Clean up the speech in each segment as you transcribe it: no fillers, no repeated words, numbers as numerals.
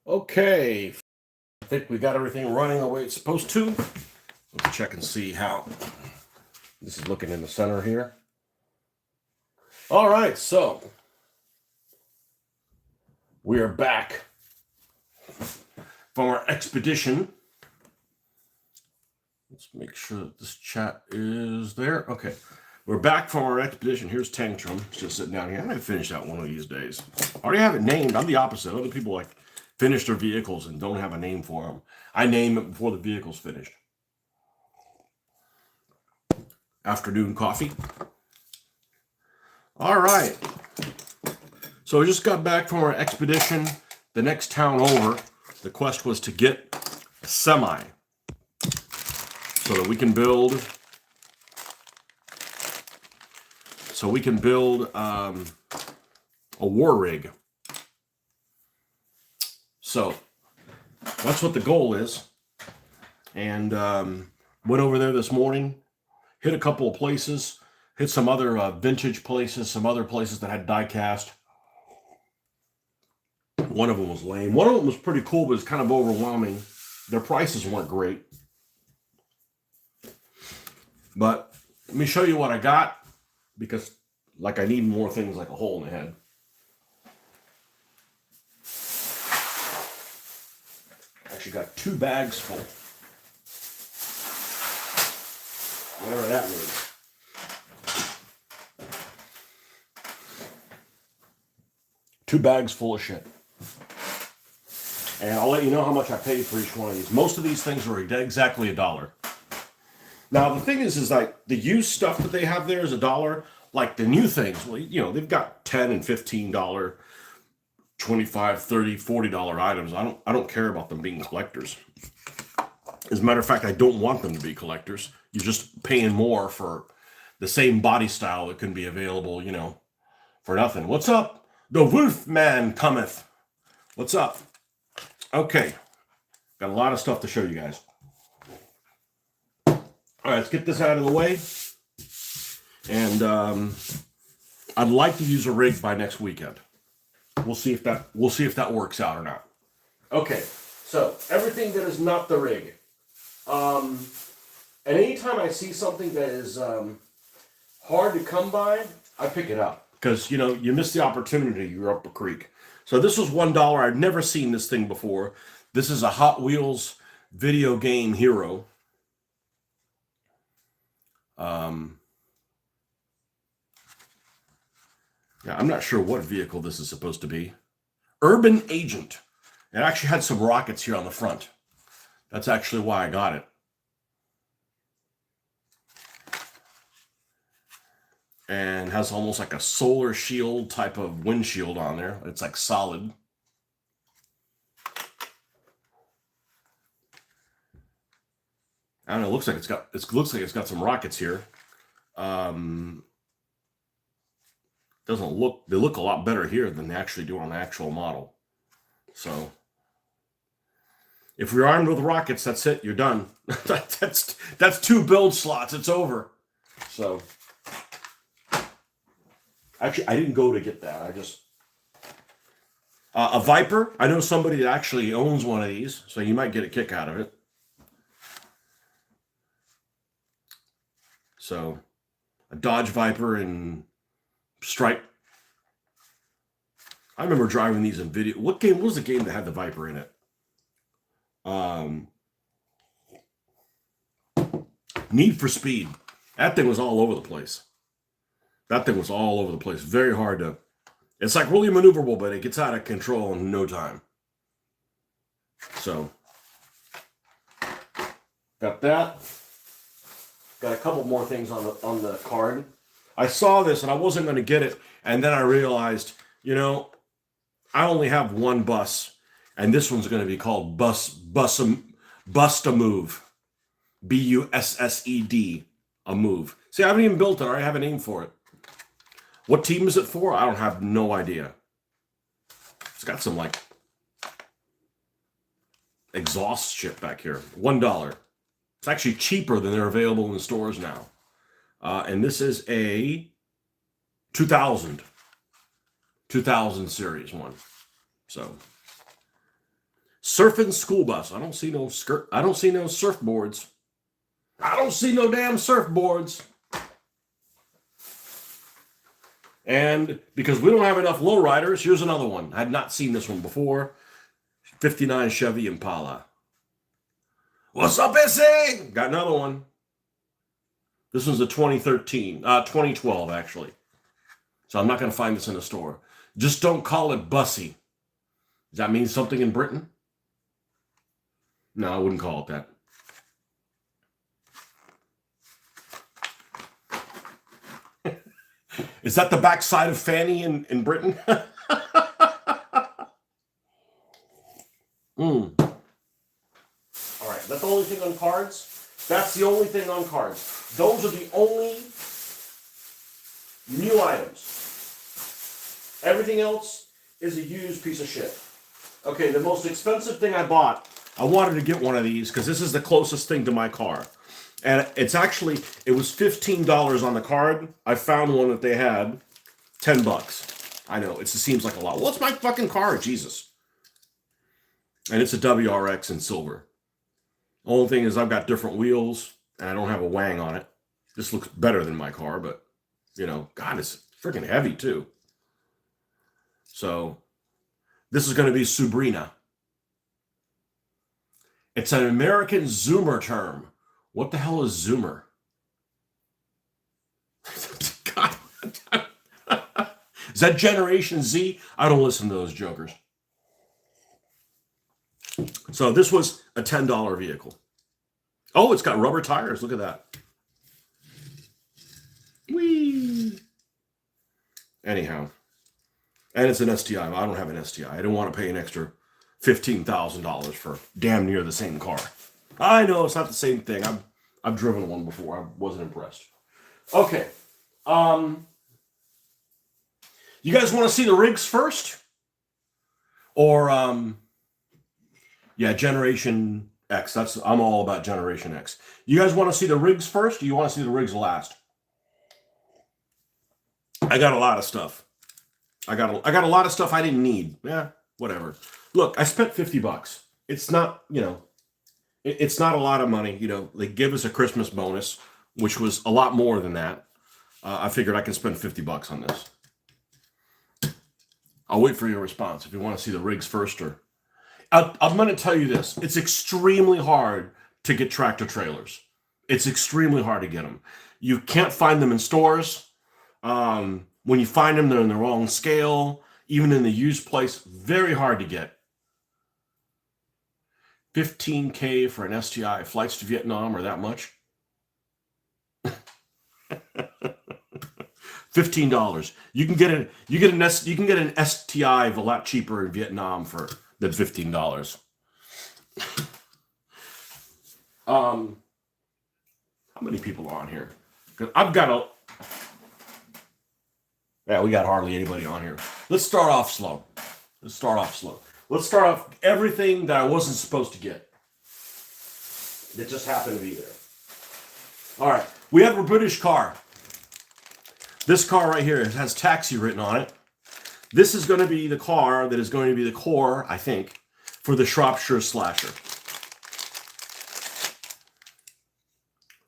Okay, I think we got everything running the way it's supposed to. Let's check and see how this is looking in the center here. All right, so we are back from our expedition. Let's make sure that this chat is there. Okay, we're back from our expedition. Here's Tantrum. It's just sitting down here. I'm going to finish that one of these days. I already have it named. I'm the opposite. Other people like finish their vehicles and don't have a name for them. I name it before the vehicle's finished. Afternoon coffee. All right. So we just got back from our expedition. The next town over, the quest was to get a semi so that we can build a war rig. So that's what the goal is. And went over there this morning, hit a couple of places, hit some other vintage places, some other places that had die cast. One of them was lame. One of them was pretty cool, but it's kind of overwhelming. Their prices weren't great. But let me show you what I got, because like I need more things like a hole in the head. Actually got 2 bags full. Whatever that means. Two bags full of shit. And I'll let you know how much I paid for each one of these. Most of these things are exactly $1. Now, the thing is like the used stuff that they have there is $1. Like the new things, well, you know, they've got $10 and $15, $25, $30, $40 items. I don't care about them being collectors. As a matter of fact, I don't want them to be collectors. You're just paying more for the same body style that can be available, you know, for nothing. What's up? The Wolf Man cometh. What's up? Okay. Got a lot of stuff to show you guys. All right, let's get this out of the way. And I'd like to use a rig by next weekend. We'll see if that works out or not. Okay, so everything that is not the rig. And anytime I see something that is hard to come by, I pick it up. Because, you know, you miss the opportunity, you're up a creek. So this was $1. I'd never seen this thing before. This is a Hot Wheels video game hero. Yeah, I'm not sure what vehicle this is supposed to be. Urban Agent. It actually had some rockets here on the front. That's actually why I got it. And has almost like a solar shield type of windshield on there. It's like solid. I don't know. It looks like it's got some rockets here. Doesn't look. They look a lot better here than they actually do on the actual model. So, if you're armed with rockets, that's it. You're done. that's 2 build slots. It's over. So, actually, I didn't go to get that. I just a Viper. I know somebody that actually owns one of these, so you might get a kick out of it. So, a Dodge Viper in stripe. I remember driving these in video. What was the game that had the Viper in it? Need for Speed. That thing was all over the place. Very hard to. It's like really maneuverable, but it gets out of control in no time. So, got that. Got a couple more things on the card. I saw this and I wasn't going to get it, and then I realized, you know, I only have one bus, and this one's going to be called Bust a Move, BUSSED, a move. See, I haven't even built it. I already have a name for it. What team is it for? I don't have no idea. It's got some like exhaust shit back here. $1. It's actually cheaper than they're available in the stores now. And this is a 2000 series one. So Surfing school bus. I don't see no skirt. I don't see no surfboards. I don't see no damn surfboards. And because we don't have enough lowriders, here's another one. I had not seen this one before. 59 Chevy Impala. What's up, Issy? Got another one. This one's a 2012, actually. So I'm not going to find this in a store. Just don't call it bussy. Does that mean something in Britain? No, I wouldn't call it that. Is that the backside of Fanny in Britain? All right, that's the only thing on cards. That's the only thing on cards. Those are the only new items. Everything else is a used piece of shit. Okay, the most expensive thing I bought, I wanted to get one of these because this is the closest thing to my car. And it's actually, it was $15 on the card. I found one that they had, $10. I know, it seems like a lot. Well, it's my fucking car, Jesus. And it's a WRX in silver. Only thing is I've got different wheels and I don't have a wang on it. This looks better than my car, but, you know, God, it's freaking heavy too. So, this is going to be Subrina. It's an American Zoomer term. What the hell is Zoomer? God. Is that Generation Z? I don't listen to those jokers. So this was a $10 vehicle. Oh, it's got rubber tires. Look at that. Whee! Anyhow. And it's an STI. I don't have an STI. I don't want to pay an extra $15,000 for damn near the same car. I know it's not the same thing. I've driven one before. I wasn't impressed. Okay. You guys want to see the rigs first? Or yeah, Generation X. I'm all about Generation X. You guys want to see the rigs first, or you want to see the rigs last? I got a lot of stuff. I got a lot of stuff I didn't need. Yeah, whatever. Look, I spent $50. It's not, you know, it's not a lot of money. You know, they give us a Christmas bonus, which was a lot more than that. I figured I can spend $50 on this. I'll wait for your response if you want to see the rigs first. Or I'm going to tell you this. It's extremely hard to get tractor trailers. It's extremely hard to get them. You can't find them in stores. When you find them, they're in the wrong scale. Even in the used place, very hard to get. $15K for an STI. Flights to Vietnam are that much? $15. You can get an STI a lot cheaper in Vietnam than $15. How many people are on here? Because I've got yeah, we got hardly anybody on here. Let's start off slow. Let's start off everything that I wasn't supposed to get. That just happened to be there. All right, we have a British car. This car right here has taxi written on it. This is going to be the car that is going to be the core, I think, for the Shropshire Slasher.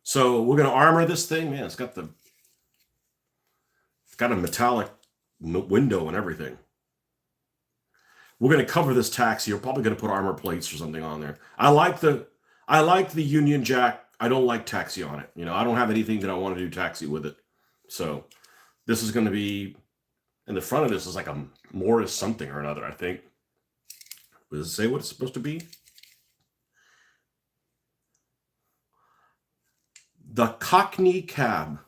So we're going to armor this thing. Man, it's got a metallic window and everything. We're going to cover this taxi. We're probably going to put armor plates or something on there. I like the Union Jack. I don't like taxi on it. You know, I don't have anything that I want to do taxi with it. So this is going to be, and the front of this is like a Morris something or another, I think. Does it say what it's supposed to be? The Cockney Cab.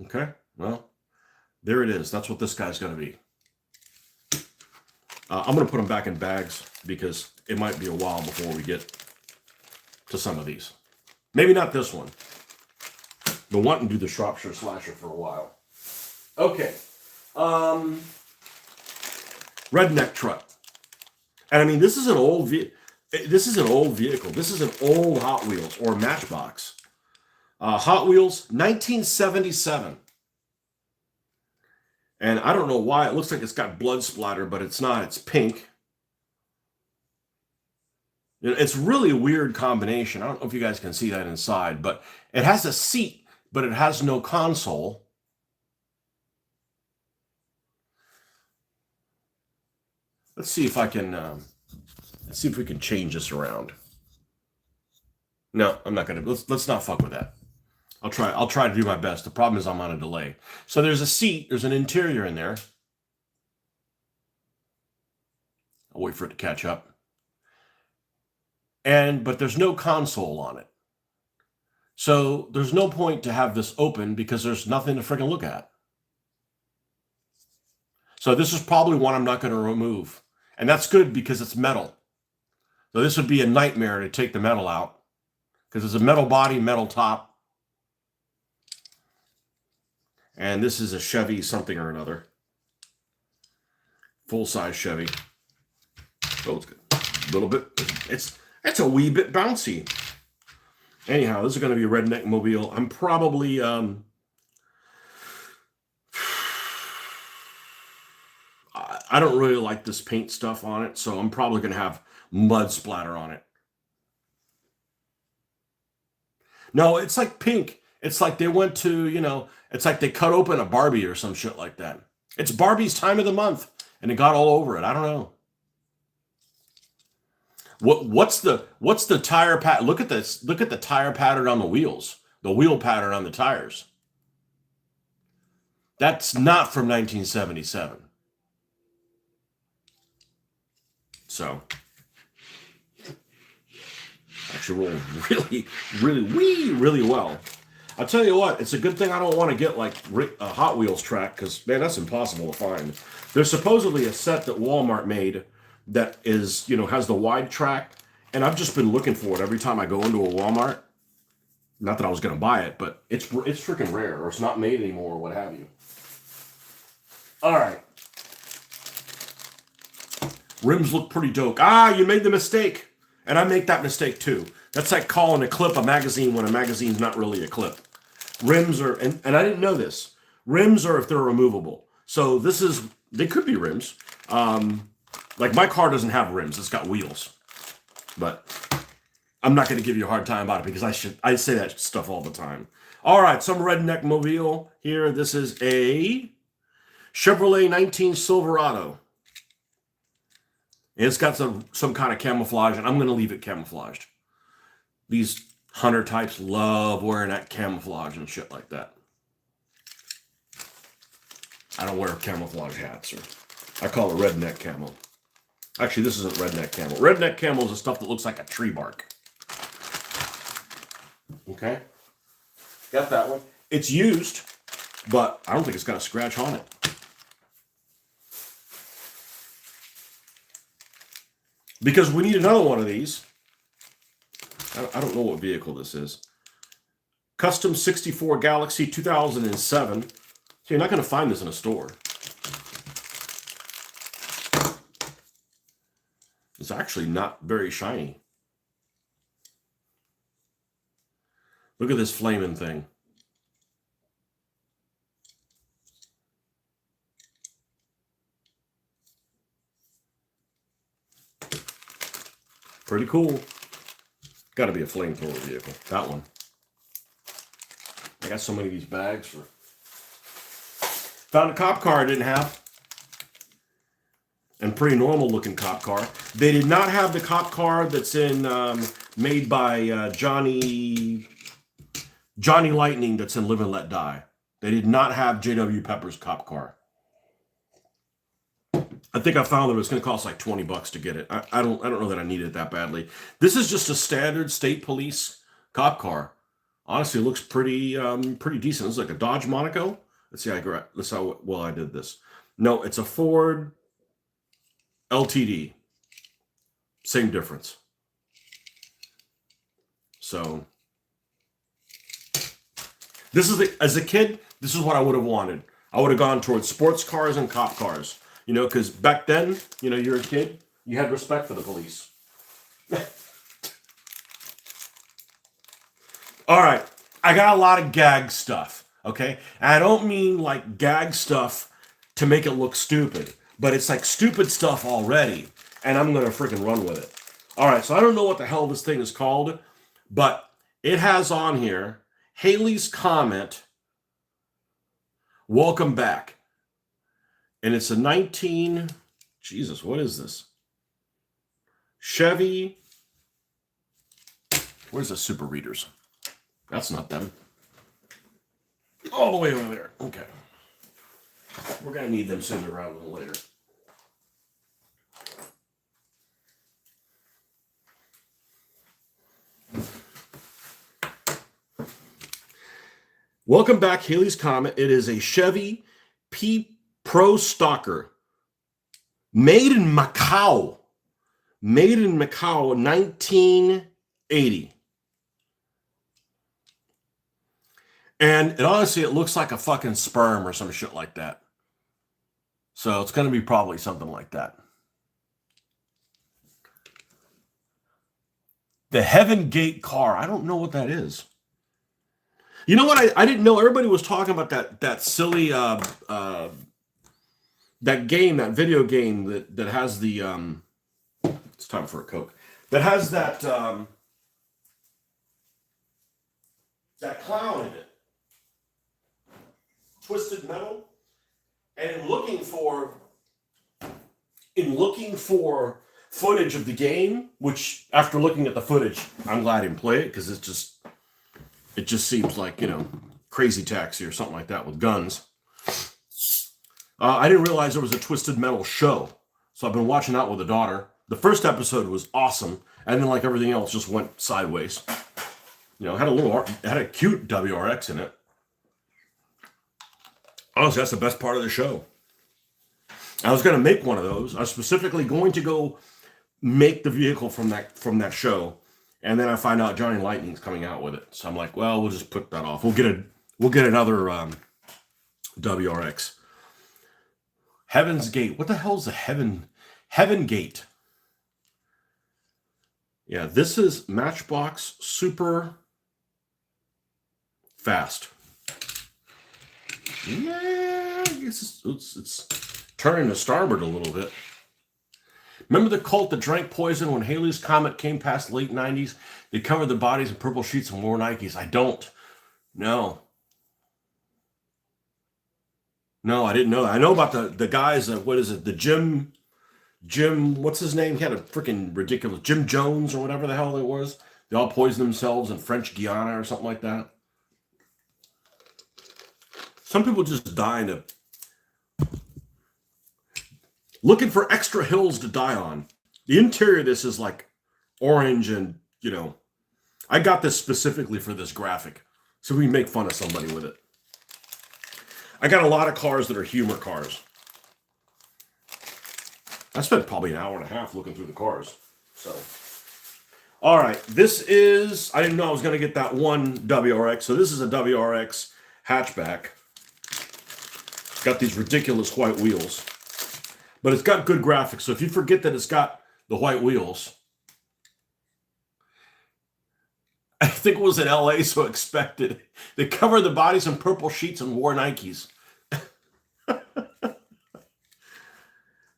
Okay, well, there it is. That's what this guy's going to be. I'm going to put them back in bags because it might be a while before we get to some of these. Maybe not this one. Been wanting to do the Shropshire Slasher for a while. Okay. Redneck truck. And I mean, this is an old vehicle. This is an old Hot Wheels or Matchbox. Hot Wheels, 1977. And I don't know why. It looks like it's got blood splatter, but it's not. It's pink. It's really a weird combination. I don't know if you guys can see that inside, but it has a seat, but it has no console. Let's see if I can, let's see if we can change this around. No, I'm not gonna, let's not fuck with that. I'll try to do my best. The problem is I'm on a delay. So there's a seat, there's an interior in there. I'll wait for it to catch up. But there's no console on it. So there's no point to have this open because there's nothing to freaking look at. So this is probably one I'm not going to remove. And that's good because it's metal. So this would be a nightmare to take the metal out because it's a metal body, metal top. And this is a Chevy something or another. Full-size Chevy. Oh, it's good. A little bit. It's a wee bit bouncy. Anyhow, this is going to be a redneck mobile. I'm probably I don't really like this paint stuff on it, so I'm probably going to have mud splatter on it. No, it's like pink. It's like they went to, it's like they cut open a Barbie or some shit like that. It's Barbie's time of the month, and it got all over it. I don't know. What's the tire pattern? Look at this. Look at the tire pattern on the wheels. The wheel pattern on the tires. That's not from 1977. So actually roll really well. I'll tell you what, it's a good thing I don't want to get like a Hot Wheels track because, man, that's impossible to find. There's supposedly a set that Walmart made that is, has the wide track, and I've just been looking for it every time I go into a Walmart. Not that I was going to buy it, but it's freaking rare, or it's not made anymore, or what have you. All right. Rims look pretty dope. You made the mistake. And I make that mistake too. That's like calling a clip a magazine when a magazine's not really a clip. Rims are, and I didn't know this. Rims are if they're removable. So they could be rims. Like my car doesn't have rims. It's got wheels. But I'm not going to give you a hard time about it because I say that stuff all the time. All right, some redneck mobile here. This is a Chevrolet 19 Silverado. And it's got some kind of camouflage, and I'm going to leave it camouflaged. These hunter types love wearing that camouflage and shit like that. I don't wear camouflage hats, or I call it redneck camo. Actually, this isn't redneck camo. Redneck camo is the stuff that looks like a tree bark. Okay? Got that one. It's used, but I don't think it's got a scratch on it. Because we need another one of these. I don't know what vehicle this is. Custom 64 Galaxy 2007. So you're not going to find this in a store. It's actually not very shiny. Look at this flaming thing. Pretty cool. Got to be a flamethrower vehicle. That one. I got so many of these bags for. Found a cop car I didn't have. And pretty normal looking cop car. They did not have the cop car that's in made by Johnny Lightning that's in Live and Let Die. They did not have J.W. Pepper's cop car. I think I found that it was going to cost like $20 to get it. I don't know that I need it that badly. This is just a standard state police cop car. Honestly, it looks pretty decent. It's like a Dodge Monaco. Let's see. Let's see how well I did this. No, it's a Ford LTD. Same difference. So this is as a kid, this is what I would have wanted. I would have gone towards sports cars and cop cars. Because back then, you're a kid, you had respect for the police. All right, I got a lot of gag stuff, okay? And I don't mean like gag stuff to make it look stupid. But it's like stupid stuff already, and I'm going to freaking run with it. All right, so I don't know what the hell this thing is called, but it has on here Halley's Comet, welcome back. And it's a 19, Jesus, what is this? Chevy, where's the super readers? That's not them. All the way over there. Okay. We're going to need them sooner rather than later. Welcome back, Halley's Comet. It is a Chevy P Pro Stalker. Made in Macau. Made in Macau, 1980. And it honestly, it looks like a fucking sperm or some shit like that. So it's going to be probably something like that. The Heaven Gate car. I don't know what that is. You know what? I didn't know. Everybody was talking about that silly that game, that video game that has the it's time for a Coke. That has that that clown in it. Twisted Metal. And in looking for footage of the game, which after looking at the footage, I'm glad I didn't play it because it just seems like, you know, Crazy Taxi or something like that with guns. I didn't realize there was a Twisted Metal show, so I've been watching that with a daughter. The first episode was awesome, and then like everything else just went sideways. You know, it had a cute WRX in it. Honestly, that's the best part of the show. I was going to make one of those. I was specifically going to go make the vehicle from that show, and then I find out Johnny Lightning's coming out with it. So I'm like, well, we'll just put that off. We'll get another WRX. Heaven's Gate. What the hell is the Heaven Gate? Yeah, this is Matchbox Super Fast. Yeah, I guess it's turning to starboard a little bit. Remember the cult that drank poison when Halley's Comet came past the late 90s? They covered the bodies in purple sheets and wore Nikes. I don't. No, I didn't know that. I know about the guys, what is it? The Jim, what's his name? He had a freaking ridiculous, Jim Jones or whatever the hell it was. They all poisoned themselves in French Guiana or something like that. Some people just die looking for extra hills to die on. The interior of this is like orange and, you know, I got this specifically for this graphic, so we can make fun of somebody with it. I got a lot of cars that are humor cars. I spent probably an hour and a half looking through the cars. So, all right, this is, I didn't know I was going to get that one WRX. So this is a WRX hatchback. It's got these ridiculous white wheels, but it's got good graphics. So if you forget that it's got the white wheels, I think it was in LA, so expected. They covered the bodies in purple sheets and wore Nikes.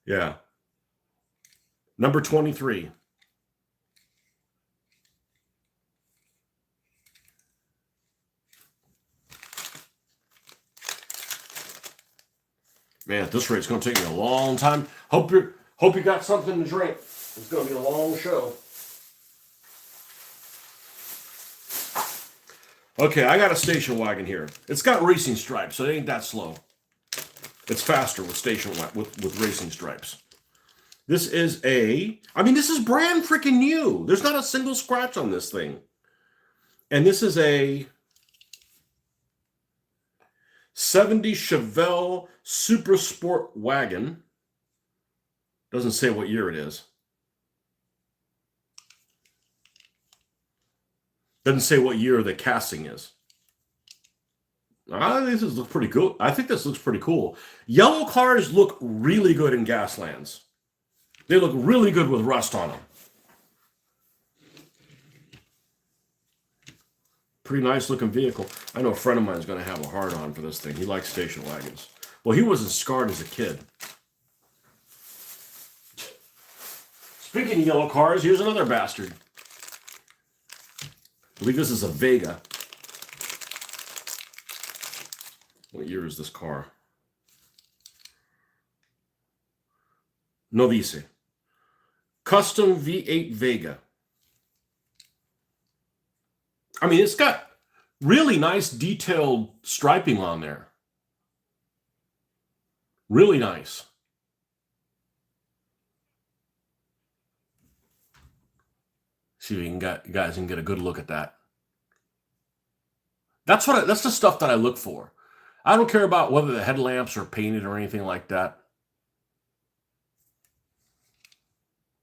Yeah. Number 23. Man, at this rate, it's going to take me a long time. Hope you got something to drink. It's going to be a long show. Okay, I got a station wagon here. It's got racing stripes, so it ain't that slow. It's faster with with racing stripes. This is this is brand freaking new. There's not a single scratch on this thing. And this is a 70 Chevelle Super Sport wagon. Doesn't say what year it is. Doesn't say what year the casting is. This looks pretty cool. I think this looks pretty cool. Yellow cars look really good in Gaslands. They look really good with rust on them. Pretty nice looking vehicle. I know a friend of mine is going to have a hard on for this thing. He likes station wagons. Well, he wasn't scarred as a kid. Speaking of yellow cars, here's another bastard. I believe this is a Vega. What year is this car? Novice. Custom V8 Vega. I mean, it's got really nice detailed striping on there. Really nice. See if you guys can get a good look at that. That's the stuff that I look for. I don't care about whether the headlamps are painted or anything like that.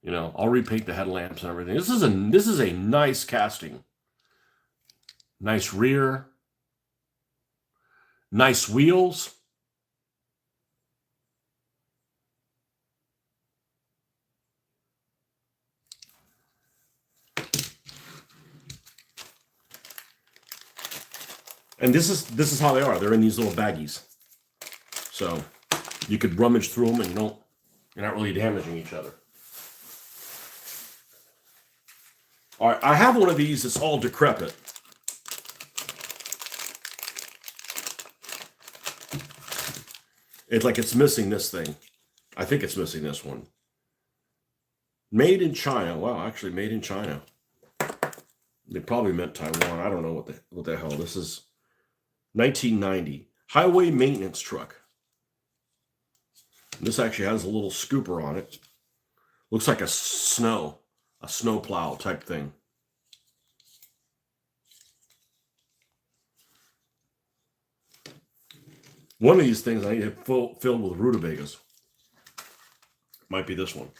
You know, I'll repaint the headlamps and everything. This is a nice casting. Nice rear. Nice wheels. And this is how they are. They're in these little baggies. So you could rummage through them and you're not really damaging each other. All right, I have one of these that's all decrepit. It's like it's missing this thing. I think it's missing this one. Made in China. Wow, actually made in China. They probably meant Taiwan. I don't know what the hell. This is 1990. Highway maintenance truck. This actually has a little scooper on it. Looks like a snow plow type thing. One of these things I need to filled with rutabagas. Might be this one.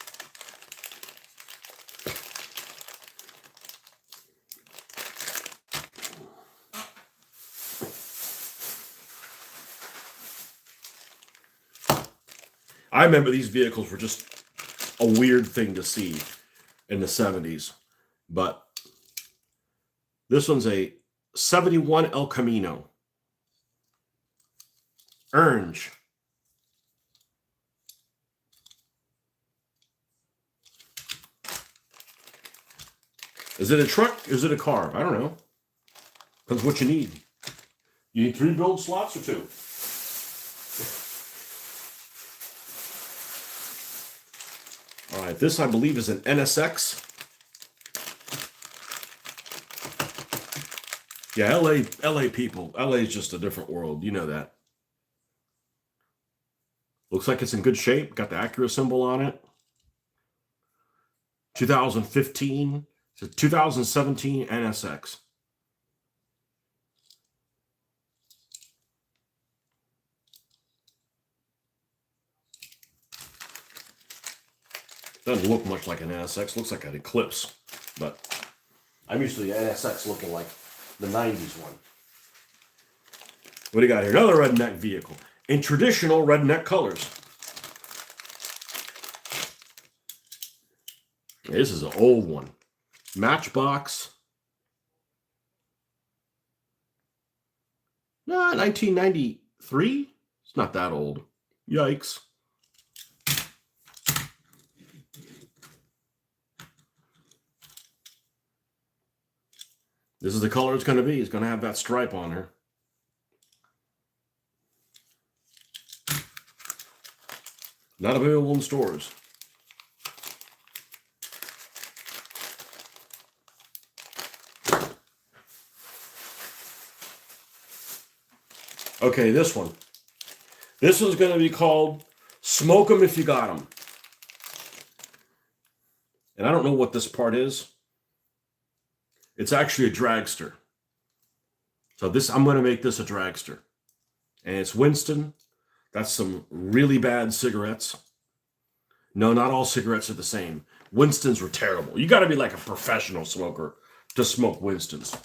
I remember these vehicles were just a weird thing to see in the 70s. But this one's a 71 El Camino. Orange. Is it a truck? Is it a car? I don't know. Depends what you need. You need 3 build slots or 2? All right, this I believe is an NSX. Yeah, LA people. LA is just a different world. You know that. Looks like it's in good shape. Got the Acura symbol on it. 2015. It's a 2017 NSX. Doesn't look much like an NSX. Looks like an Eclipse. But I'm used to the NSX looking like the 90s one. What do you got here? Another redneck vehicle in traditional redneck colors. This is an old one. Matchbox. 1993? It's not that old. Yikes. This is the color it's going to be. It's going to have that stripe on her. Not available in stores. Okay, this one. This one's going to be called Smoke 'em If You Got 'em. And I don't know what this part is. It's actually a dragster. So I'm going to make this a dragster. And it's Winston. That's some really bad cigarettes. No, not all cigarettes are the same. Winston's were terrible. You got to be like a professional smoker to smoke Winston's.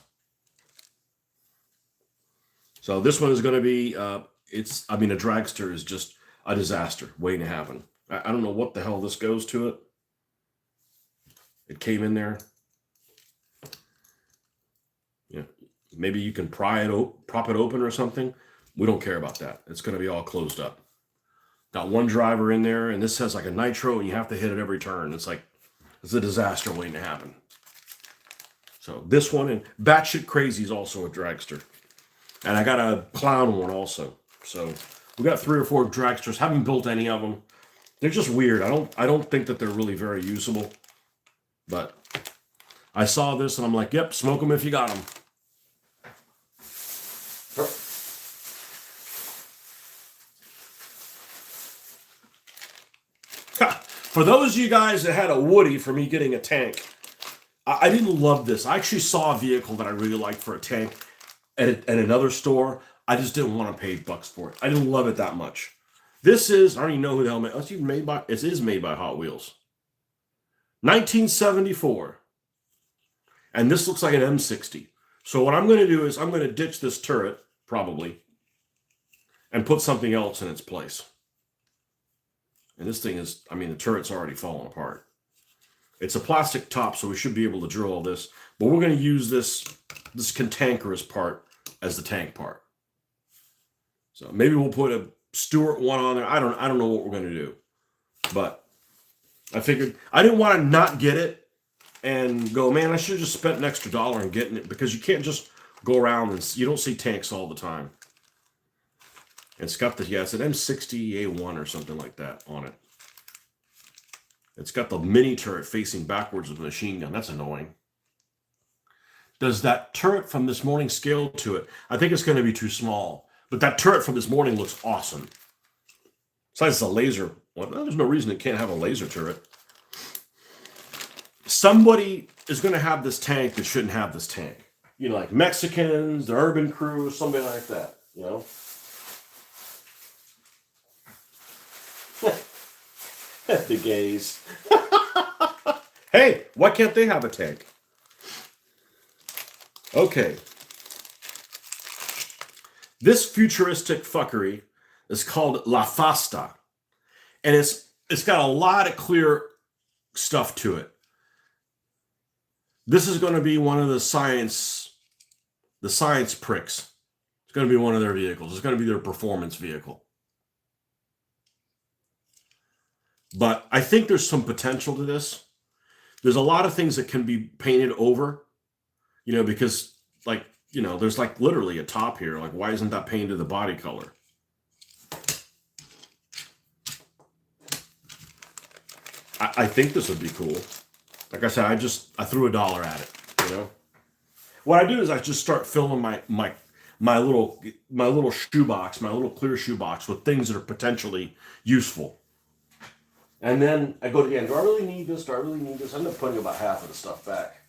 So this one is going to be, a dragster is just a disaster waiting to happen. I don't know what the hell this goes to it. It came in there. Yeah, maybe you can prop it open or something. We don't care about that. It's going to be all closed up. Got one driver in there, and this has like a nitro, and you have to hit it every turn. It's like, it's a disaster waiting to happen. So this one, and Batshit Crazy is also a dragster. And I got a clown one also. So we got 3 or 4 dragsters. Haven't built any of them. They're just weird. I don't think that they're really very usable. But I saw this and I'm like, yep, smoke them if you got them. For those of you guys that had a Woody for me getting a tank, I didn't love this. I actually saw a vehicle that I really liked for a tank at another store. I just didn't want to pay bucks for it. I didn't love it that much. This is, I don't even know who the hell made it. It is made by Hot Wheels. 1974. And this looks like an M60. So what I'm going to do is I'm going to ditch this turret, probably, and put something else in its place. And this thing is, I mean, the turret's already falling apart. It's a plastic top, so we should be able to drill all this. But we're going to use this cantankerous part as the tank part. So maybe we'll put a Stewart one on there. I don't know what we're going to do. But I figured I didn't want to not get it and go, man, I should have just spent an extra $1 on getting it, because you can't just go around and you don't see tanks all the time. It's got the, yeah, it's an M60A1 or something like that on it. It's got the mini turret facing backwards with a machine gun. That's annoying. Does that turret from this morning scale to it? I think it's going to be too small. But that turret from this morning looks awesome. Besides it's a laser. Well, there's no reason it can't have a laser turret. Somebody is going to have this tank that shouldn't have this tank. You know, like Mexicans, the urban crew, somebody like that, you know? The gays. Hey, why can't they have a tank? Okay. This futuristic fuckery is called La Fasta. And it's got a lot of clear stuff to it. This is going to be one of the science pricks. It's going to be one of their vehicles. It's going to be their performance vehicle. But I think there's some potential to this. There's a lot of things that can be painted over, you know, because, like, you know, there's like literally a top here. Like, why isn't that painted the body color? I think this would be cool. Like I said, I threw $1 at it, you know? What I do is I just start filling my little shoebox, my little clear shoebox with things that are potentially useful. And then I go to the end. Do I really need this? Do I really need this? I end up putting about half of the stuff back.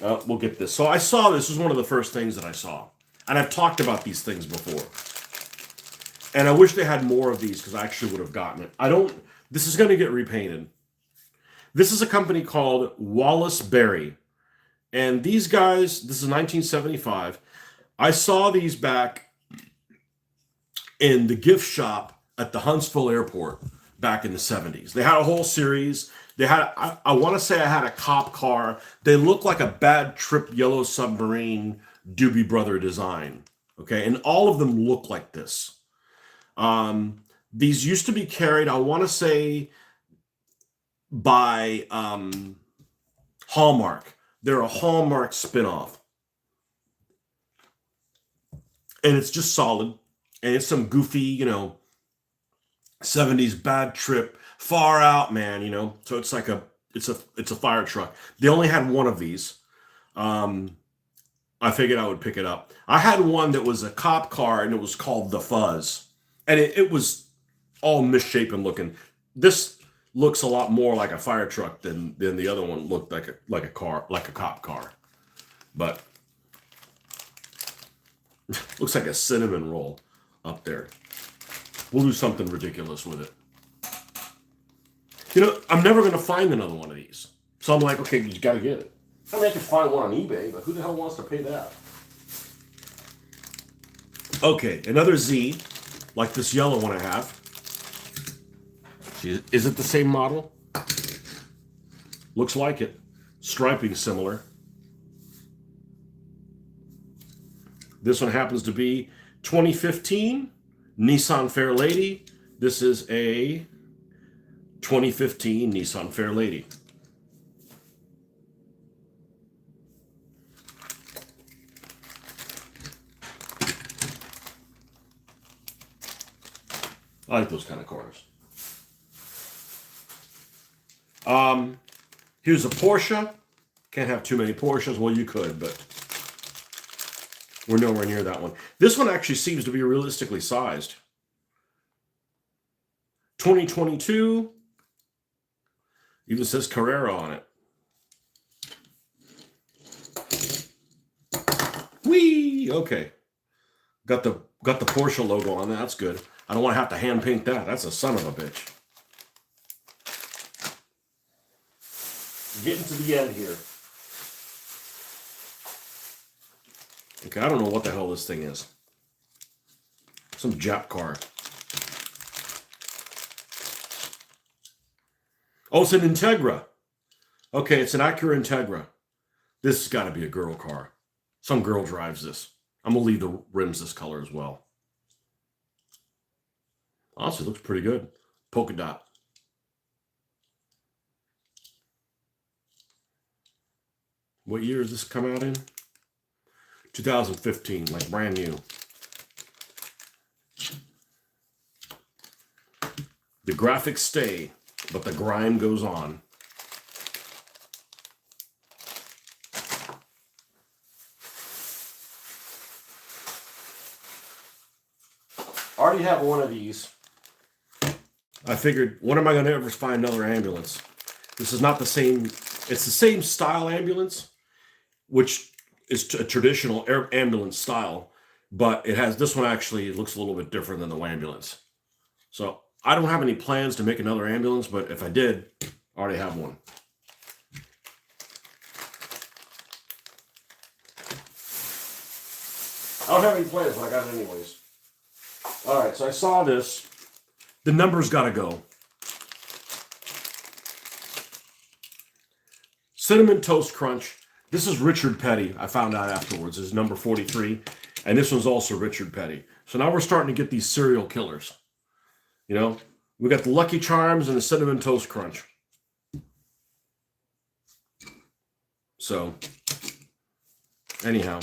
We'll get this. So I saw this. This was one of the first things that I saw. And I've talked about these things before. And I wish they had more of these, because I actually would have gotten it. This is going to get repainted. This is a company called Wallace Berry. And these guys, this is 1975. I saw these back in the gift shop at the Huntsville airport back in the 70s. They had a whole series. They had, I want to say I had a cop car. They look like a Bad Trip Yellow Submarine Doobie Brother design. Okay, and all of them look like this. These used to be carried, I want to say, by Hallmark. They're a Hallmark spinoff. And it's just solid. And it's some goofy, you know, 70s Bad Trip, far out, man, you know. So it's like it's a fire truck. They only had one of these. I figured I would pick it up. I had one that was a cop car, and it was called the Fuzz. And it was all misshapen looking. This looks a lot more like a fire truck than the other one looked like a cop car. But looks like a cinnamon roll up there. We'll do something ridiculous with it. You know, I'm never going to find another one of these. So I'm like, okay, you got to get it. I mean, I could find one on eBay, but who the hell wants to pay that? Okay, another Z, like this yellow one I have. Is it the same model? Looks like it. Striping similar. This one happens to be 2015 Nissan Fairlady. This is a 2015 Nissan Fairlady. I like those kind of cars. Here's a Porsche. Can't have too many Porsches. Well, you could, but we're nowhere near that one. This one actually seems to be realistically sized. 2022. Even says Carrera on it. Whee! Okay. Got the Porsche logo on that. That's good. I don't want to have to hand paint that. That's a son of a bitch. Getting to the end here. Okay, I don't know what the hell this thing is. Some Jap car. Oh, it's an Integra. Okay, it's an Acura Integra. This has got to be a girl car. Some girl drives this. I'm going to leave the rims this color as well. Honestly, it looks pretty good. Polka dot. What year does this come out in? 2015, like brand new. The graphics stay, but the grime goes on. I already have one of these. I figured, when am I going to ever find another ambulance? This is not the same. It's the same style ambulance, which is a traditional ambulance style, but it has, this one actually looks a little bit different than the ambulance. So I don't have any plans to make another ambulance, but if I did, I already have one. I don't have any plans, but I got it anyways. All right, so I saw this. The number's got to go. Cinnamon Toast Crunch. This is Richard Petty. I found out afterwards. This is number 43. And this one's also Richard Petty. So now we're starting to get these serial killers. You know, we got the Lucky Charms and the Cinnamon Toast Crunch. So, anyhow.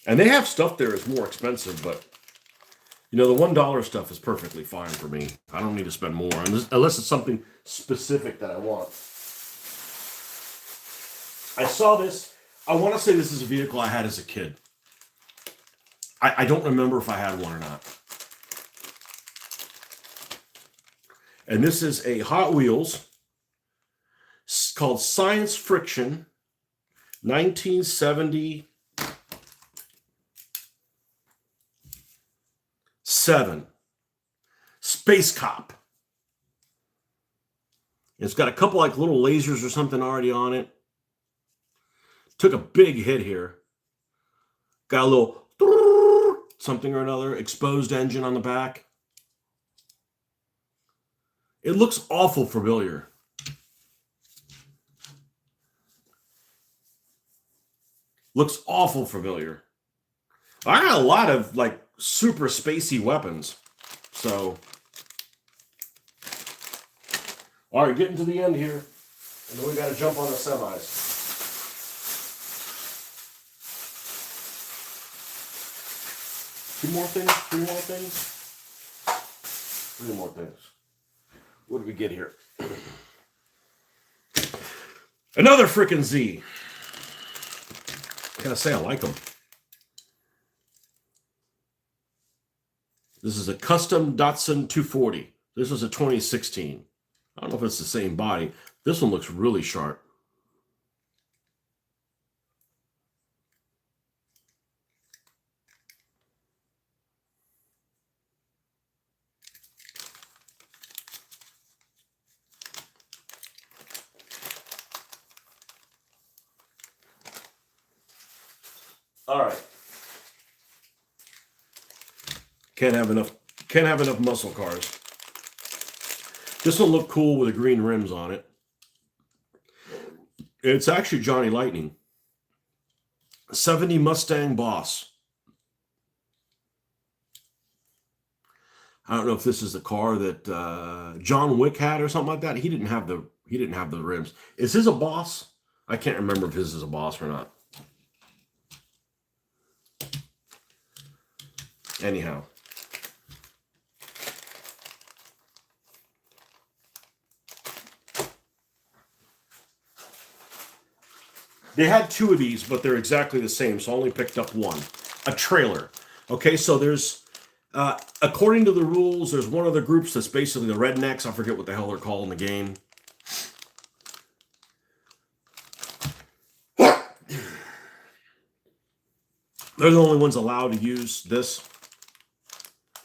And they have stuff there that's more expensive, but you know, the $1 stuff is perfectly fine for me. I don't need to spend more, unless it's something specific that I want. I saw this. I want to say this is a vehicle I had as a kid. I don't remember if I had one or not. And this is a Hot Wheels. It's called Science Friction 1977. Space Cop. It's got a couple like little lasers or something already on it. Took a big hit here. Got a little something or another. Exposed engine on the back. It looks awful familiar. Looks awful familiar. I got a lot of like super spacey weapons. So, all right, getting to the end here. And then we got to jump on the semis. Two more things? Three more things? Three more things. What did we get here? Another frickin' Z. I gotta say, I like them. This is a custom Datsun 240. This is a 2016. I don't know if it's the same body. This one looks really sharp. All right. Can't have enough muscle cars. This will look cool with the green rims on it. It's actually Johnny Lightning. 70 Mustang Boss. I don't know if this is the car that John Wick had or something like that. He didn't have the rims. Is his a Boss? I can't remember if his is a Boss or not. Anyhow. They had two of these, but they're exactly the same, so I only picked up one. A trailer. Okay, so there's, according to the rules, there's one of the groups that's basically the rednecks. I forget what the hell they're called in the game. They're the only ones allowed to use this.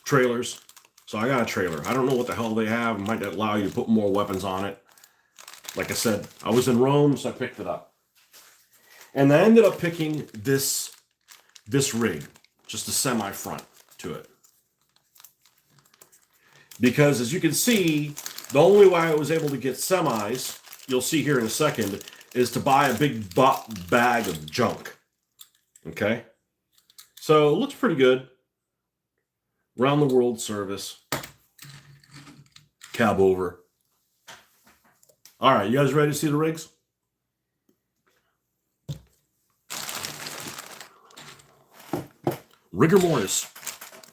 Trailers. So I got a trailer. I don't know what the hell they have. It might allow you to put more weapons on it. Like I said, I was in Rome, so I picked it up. And I ended up picking this rig, just a semi-front to it. Because as you can see, the only way I was able to get semis, you'll see here in a second, is to buy a big bag of junk. Okay? So it looks pretty good. Round the world service. Cab over. All right, you guys ready to see the rigs? Rigor mortis.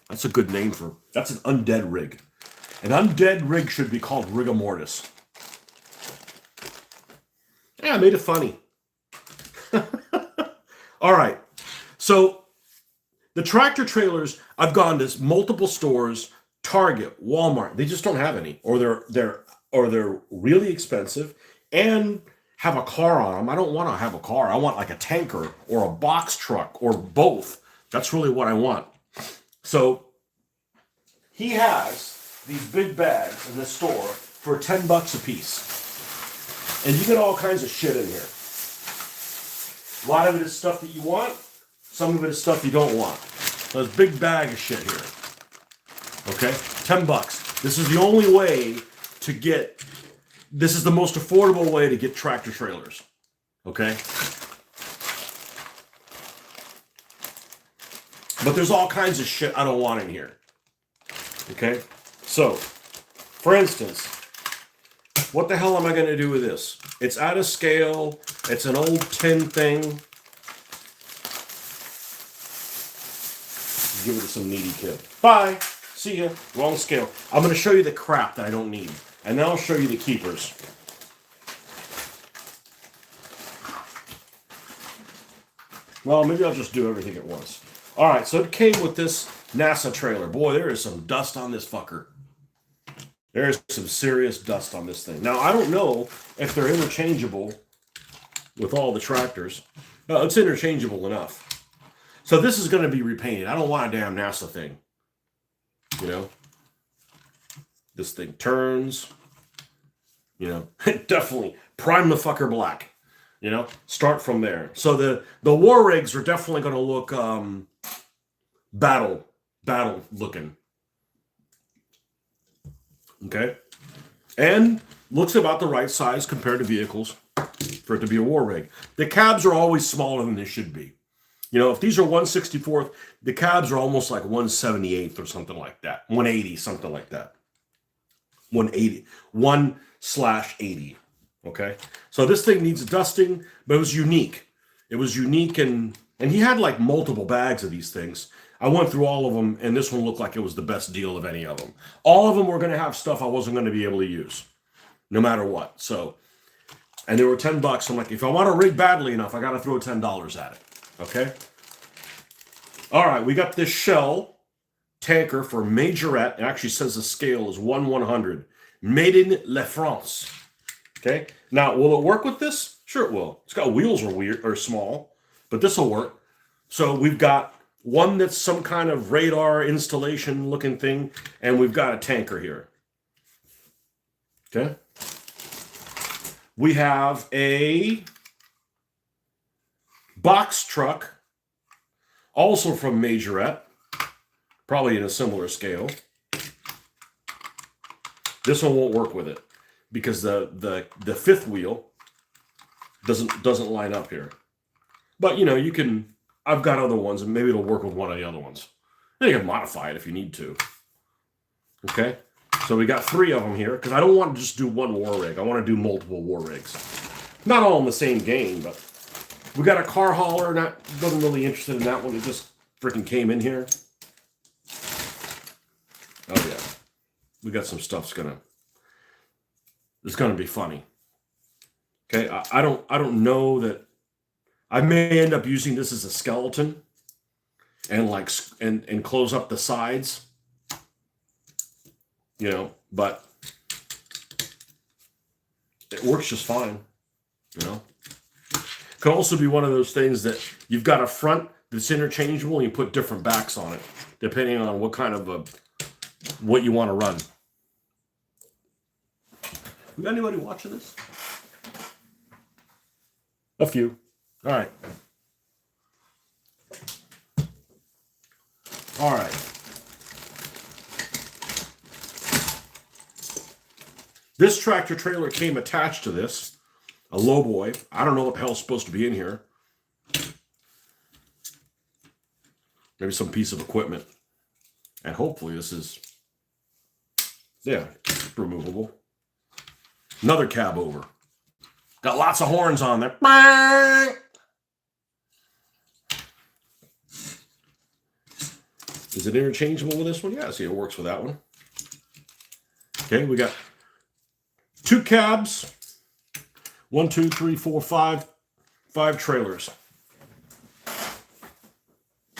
That's a good name for, that's an undead rig. An undead rig should be called rigor mortis. Yeah, I made it funny. All right. So the tractor trailers, I've gone to multiple stores, Target, Walmart. They just don't have any, or they're really expensive and have a car on them. I don't want to have a car. I want like a tanker or a box truck or both. That's really what I want. So he has these big bags in the store for $10 a piece. And you get all kinds of shit in here. A lot of it is stuff that you want. Some of it is stuff you don't want. So there's a big bag of shit here. Okay? $10. This is the only way to get, this is the most affordable way to get tractor trailers. Okay? But there's all kinds of shit I don't want in here. Okay? So, for instance, what the hell am I going to do with this? It's out of scale. It's an old tin thing. Give it to some needy kid. Bye. See ya. Wrong scale. I'm going to show you the crap that I don't need. And then I'll show you the keepers. Well, maybe I'll just do everything at once. All right, so it came with this NASA trailer. Boy, there is some dust on this fucker. There is some serious dust on this thing. Now, I don't know if they're interchangeable with all the tractors. No, it's interchangeable enough. So this is going to be repainted. I don't want a damn NASA thing. You know? This thing turns. You know? Definitely prime the fucker black. You know? Start from there. So the war rigs are definitely going to look battle looking. Okay? And looks about the right size compared to vehicles for it to be a war rig. The cabs are always smaller than they should be. You know, if these are 1/64th, the cabs are almost like 1/78th or something like that. 180, something like that. 180. 1/80. Okay? So this thing needs dusting, but it was unique. It was unique, and he had like multiple bags of these things. I went through all of them, and this one looked like it was the best deal of any of them. All of them were going to have stuff I wasn't going to be able to use, no matter what. So, and they were $10. I'm like, if I want to rig badly enough, I got to throw $10 at it. Okay? All right, we got this Shell tanker for Majorette. It actually says the scale is 1/100. Made in La France. Okay? Now, will it work with this? Sure it will. It's got wheels are weird or small, but this will work. So we've got one that's some kind of radar installation looking thing, and we've got a tanker here. Okay? We have a box truck, also from Majorette, probably in a similar scale. This one won't work with it because the fifth wheel doesn't line up here. But you know, you can I've got other ones, and maybe it'll work with one of the other ones. Then you can modify it if you need to. Okay, so we got 3 of them here, because I don't want to just do one war rig. I want to do multiple war rigs. Not all in the same game, but we got a car hauler. Wasn't really interested in that one. It just freaking came in here. Oh yeah, we got some stuff it's gonna be funny. Okay, I don't know that I may end up using this as a skeleton and and close up the sides, but it works just fine. Could also be one of those things that you've got a front that's interchangeable and you put different backs on it, depending on what kind of what you want to run. We got anybody watching this? A few. All right. All right. This tractor trailer came attached to this. A lowboy. I don't know what the hell's supposed to be in here. Maybe some piece of equipment. And hopefully this is, yeah, removable. Another cab over. Got lots of horns on there. Is it interchangeable with this one? Yeah, see, it works with that one. Okay, we got 2 cabs. 1, 2, 3, 4, 5. 5 trailers.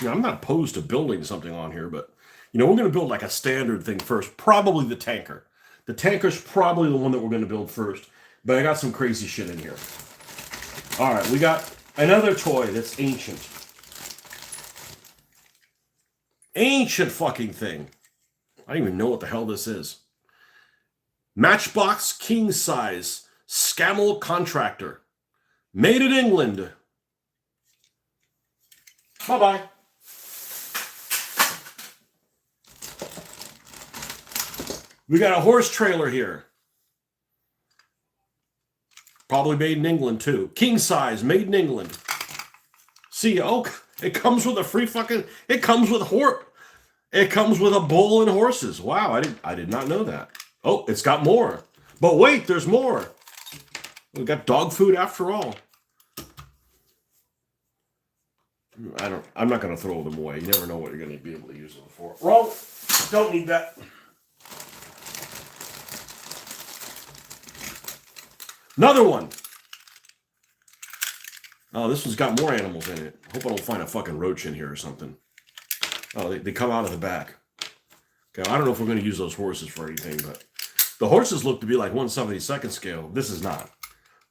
I'm not opposed to building something on here, but, we're going to build like a standard thing first. Probably the tanker. The tanker's probably the one that we're going to build first. But I got some crazy shit in here. All right, we got another toy that's ancient. Ancient fucking thing. I don't even know what the hell this is. Matchbox king size Scamel contractor. Made in England. Bye-bye. We got a horse trailer here. Probably made in England, too. King size, made in England. See, it comes with a free fucking... It comes with a bull and horses. Wow, I did not know that. Oh, it's got more. But wait, there's more. We got dog food after all. I'm not going to throw them away. You never know what you're going to be able to use them for. Wrong. Don't need that. Another one. Oh, this one's got more animals in it. Hope I don't find a fucking roach in here or something. Oh, they come out of the back. Okay, I don't know if we're going to use those horses for anything, but the horses look to be like 1/72 scale. This is not.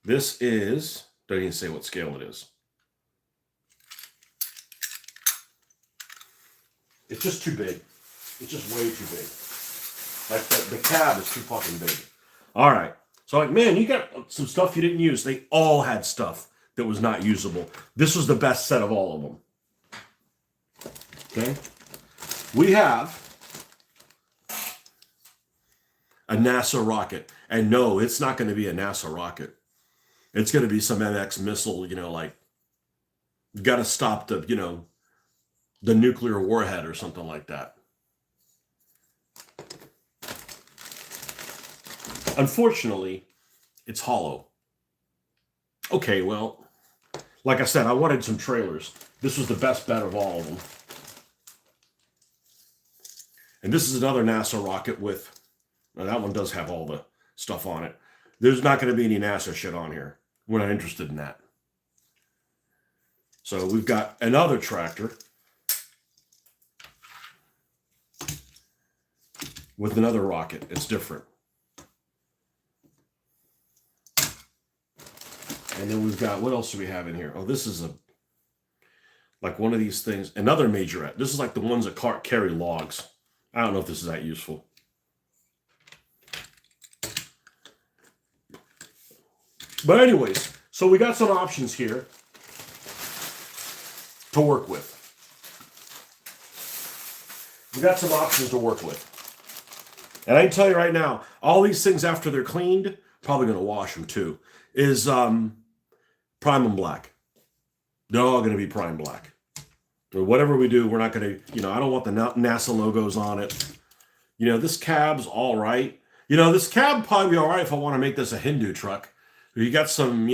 This is, don't even say what scale it is. It's just too big. It's just way too big. Like the cab is too fucking big. All right. So like, man, you got some stuff you didn't use. They all had stuff that was not usable. This was the best set of all of them. Okay. We have a NASA rocket. And no, it's not going to be a NASA rocket. It's going to be some MX missile, like, you got to stop the, the nuclear warhead or something like that. Unfortunately, it's hollow. Okay, well, like I said, I wanted some trailers. This was the best bet of all of them. And this is another NASA rocket with, well, that one does have all the stuff on it. There's not going to be any NASA shit on here. We're not interested in that. So we've got another tractor with another rocket. It's different. And then we've got, what else do we have in here? Oh, this is like one of these things. Another majorette. This is like the ones that carry logs. I don't know if this is that useful. But anyways, so we got some options here to work with. We got some options to work with. And I can tell you right now, all these things after they're cleaned, probably going to wash them too, is prime and black. They're all going to be prime black. Or whatever we do, we're not going to, I don't want the NASA logos on it. This cab's all right. This cab probably be all right if I want to make this a Hindu truck. You got some,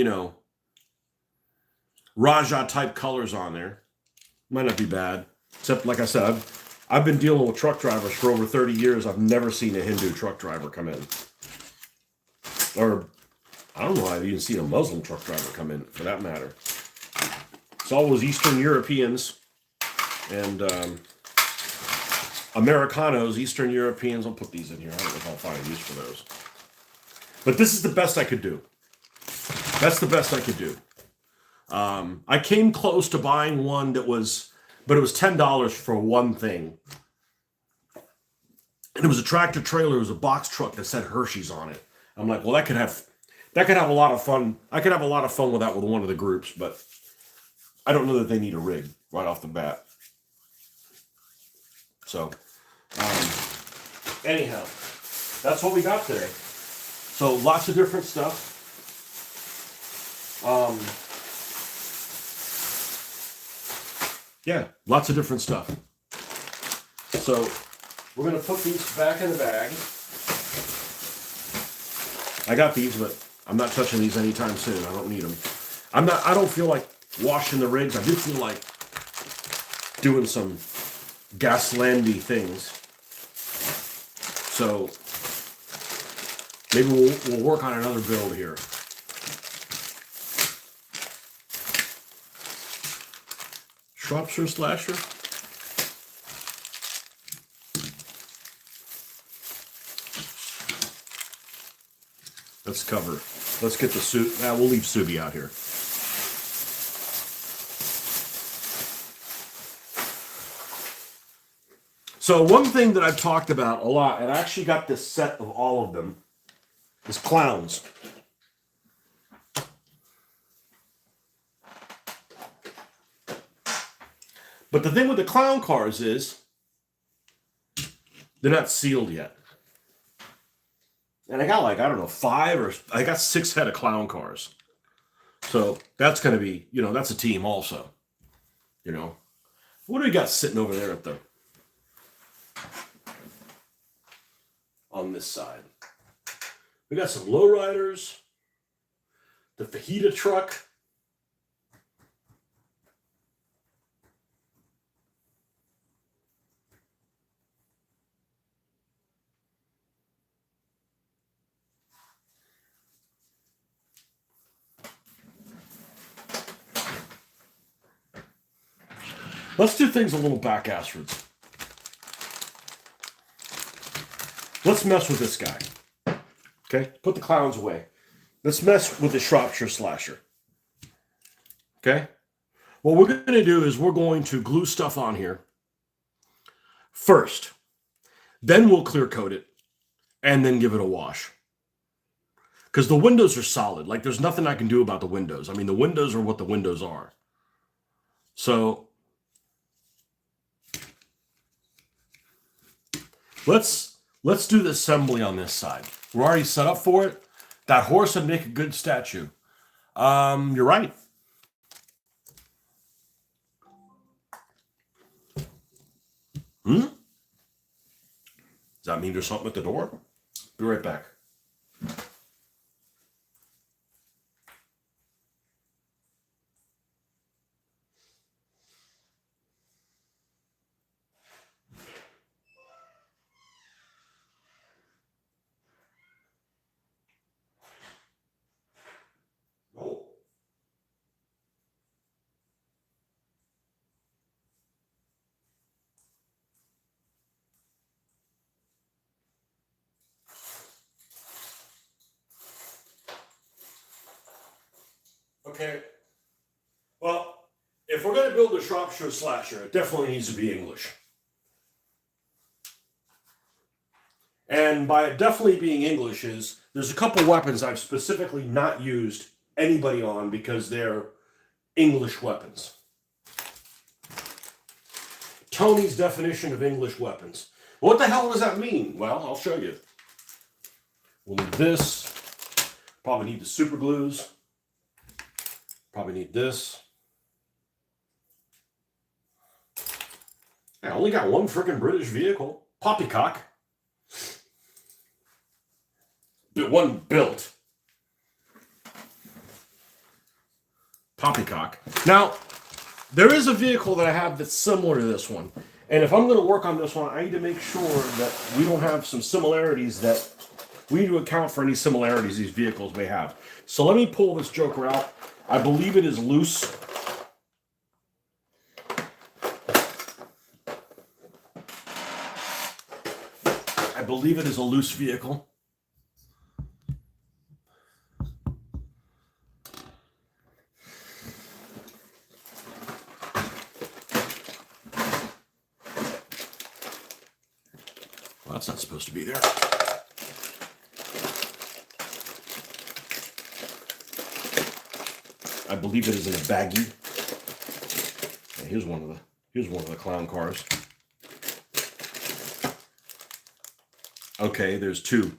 Raja type colors on there. Might not be bad. Except, like I said, I've been dealing with truck drivers for over 30 years. I've never seen a Hindu truck driver come in. Or, I don't know, I've even seen a Muslim truck driver come in, for that matter. It's always Eastern Europeans and Americanos, Eastern Europeans. I'll put these in here. I don't know if I'll find a use for those. But this is the best I could do. That's the best I could do. I came close to buying one but it was $10 for one thing. And it was a tractor trailer. It was a box truck that said Hershey's on it. I'm like, well, that could have a lot of fun. I could have a lot of fun with that with one of the groups, but I don't know that they need a rig right off the bat. So, anyhow, that's what we got today. So lots of different stuff. Yeah, lots of different stuff. So we're going to put these back in the bag. I got these, but I'm not touching these anytime soon. I don't need them. I don't feel like washing the rigs. I do feel like doing some Gaslandy things. So maybe we'll work on another build here. Shropshire slasher. Let's cover. Let's get the suit. We'll leave Subi out here. So one thing that I've talked about a lot, and I actually got this set of all of them, is clowns. But the thing with the clown cars is they're not sealed yet. And I got I got 6 head of clown cars. So that's going to be, that's a team also. What do we got sitting over there on this side? We got some lowriders, the fajita truck. Let's do things a little back-asswards. Let's mess with this guy. Okay? Put the clowns away. Let's mess with the Shropshire slasher. Okay? What we're going to do is we're going to glue stuff on here first. Then we'll clear coat it and then give it a wash. Because the windows are solid. Like, there's nothing I can do about the windows. I mean, the windows are what the windows are. So let's do the assembly on this side. We're already set up for it. That horse would make a good statue. You're right. Does that mean there's something at the door? Be right back. Okay. Well, if we're going to build a Shropshire slasher, it definitely needs to be English. And by it definitely being English is, there's a couple weapons I've specifically not used anybody on because they're English weapons. Tony's definition of English weapons. What the hell does that mean? Well, I'll show you. We'll need this. Probably need the super glues. Probably need this. I only got one freaking British vehicle. Poppycock. One built. Poppycock. Now, there is a vehicle that I have that's similar to this one. And if I'm going to work on this one, I need to make sure that we don't have some similarities that we need to account for any similarities these vehicles may have. So let me pull this joker out. I believe it is loose. I believe it is a loose vehicle. Well, that's not supposed to be there. I believe it is in a baggie. And here's one of the clown cars. Okay, there's two.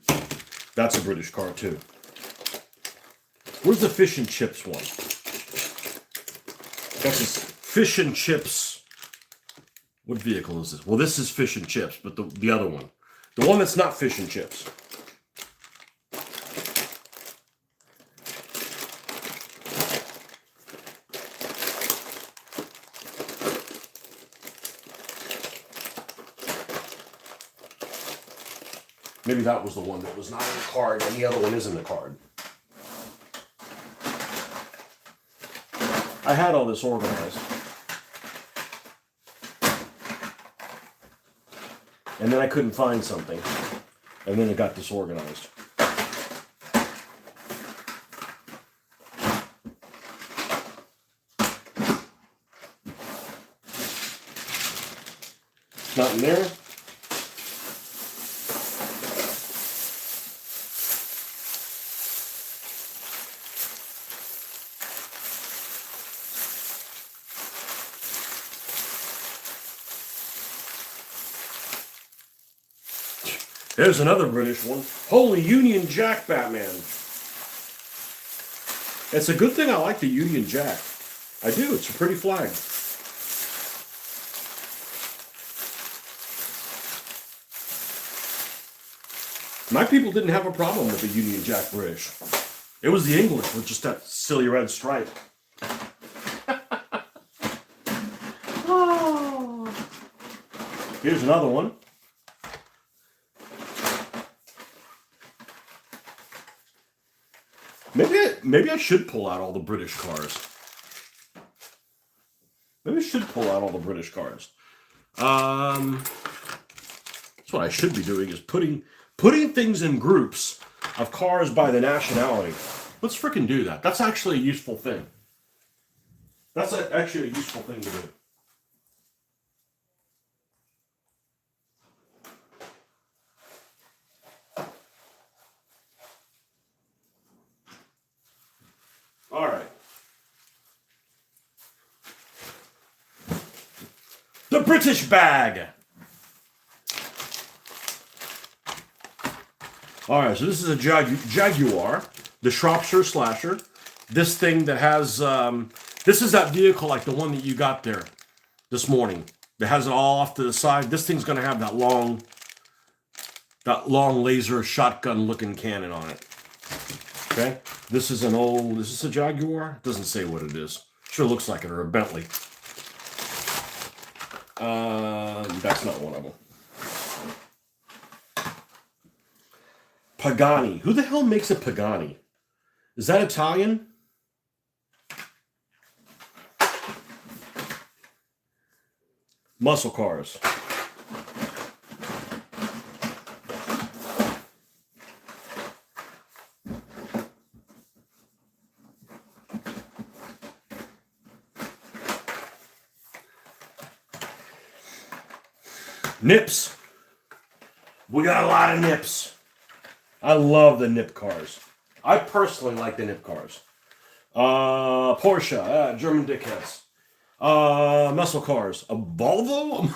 That's a British car too. Where's the fish and chips one? That's this fish and chips. What vehicle is this? Well, this is fish and chips, but the other one. The one that's not fish and chips. Maybe that was the one that was not in the card, and the other one is in the card. I had all this organized. And then I couldn't find something. And then it got disorganized. It's not in there. There's another British one. Holy Union Jack Batman. It's a good thing I like the Union Jack. I do. It's a pretty flag. My people didn't have a problem with the Union Jack British. It was the English with just that silly red stripe. Oh. Here's another one. Maybe I should pull out all the British cars. Maybe I should pull out all the British cars. That's what I should be doing, is putting things in groups of cars by the nationality. Let's freaking do that. That's actually a useful thing. That's actually a useful thing to do. All right. The British bag. All right, so this is a Jaguar, the Shropshire Slasher. This thing that has, this is that vehicle like the one that you got there this morning. That has it all off to the side. This thing's going to have that long laser shotgun looking cannon on it. Okay. This is is this a Jaguar? It doesn't say what it is. Sure looks like it, or a Bentley. That's not one of them. Pagani. Who the hell makes a Pagani? Is that Italian? Muscle cars. Nips. We got a lot of nips. I love the nip cars. I personally like the nip cars. Porsche, German dickheads. Muscle cars. A Volvo?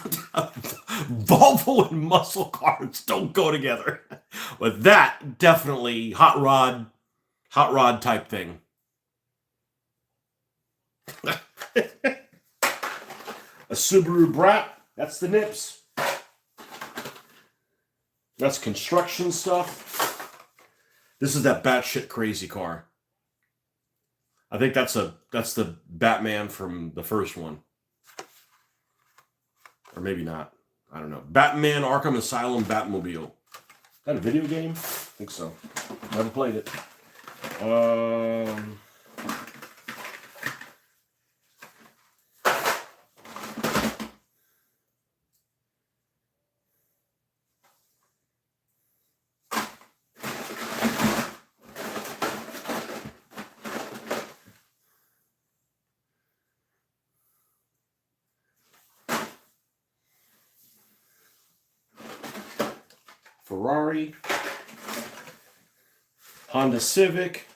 Volvo and muscle cars don't go together. But that, definitely hot rod type thing. A Subaru Brat. That's the nips. That's construction stuff. This is that batshit crazy car. I think that's the Batman from the first one. Or maybe not. I don't know. Batman Arkham Asylum Batmobile. Is that a video game? I think so. Never played it. Ferrari, Honda Civic.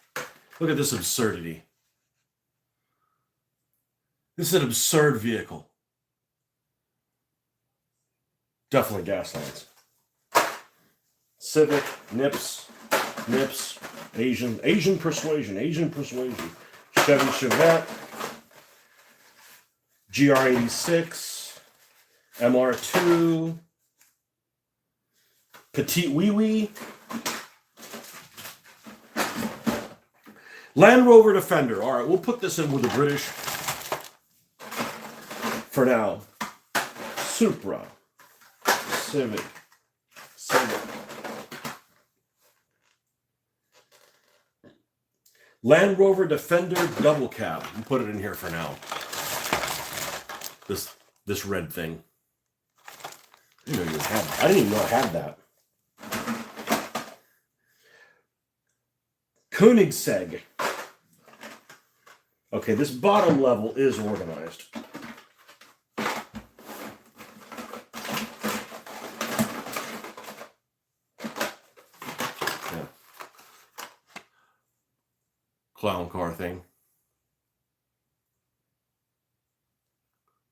Look at this absurdity. This is an absurd vehicle. Definitely gas lines. Civic, Nips, Asian persuasion. Chevy Chevette, GR86, MR2, Petite Wee Wee, Land Rover Defender. All right, we'll put this in with the British for now. Supra, Civic. Land Rover Defender double cab. We'll put it in here for now. This red thing. I didn't even know I had that. Koenigsegg. Okay, this bottom level is organized. Yeah. Clown car thing.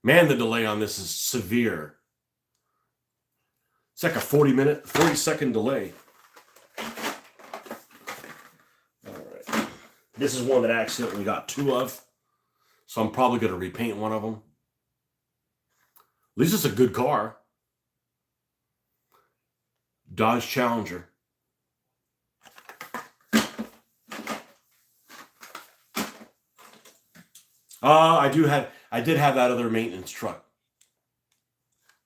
Man, the delay on this is severe. It's like a 40-second delay. This is one that I accidentally got two of, so I'm probably going to repaint one of them. At least it's a good car. Dodge Challenger. I did have that other maintenance truck.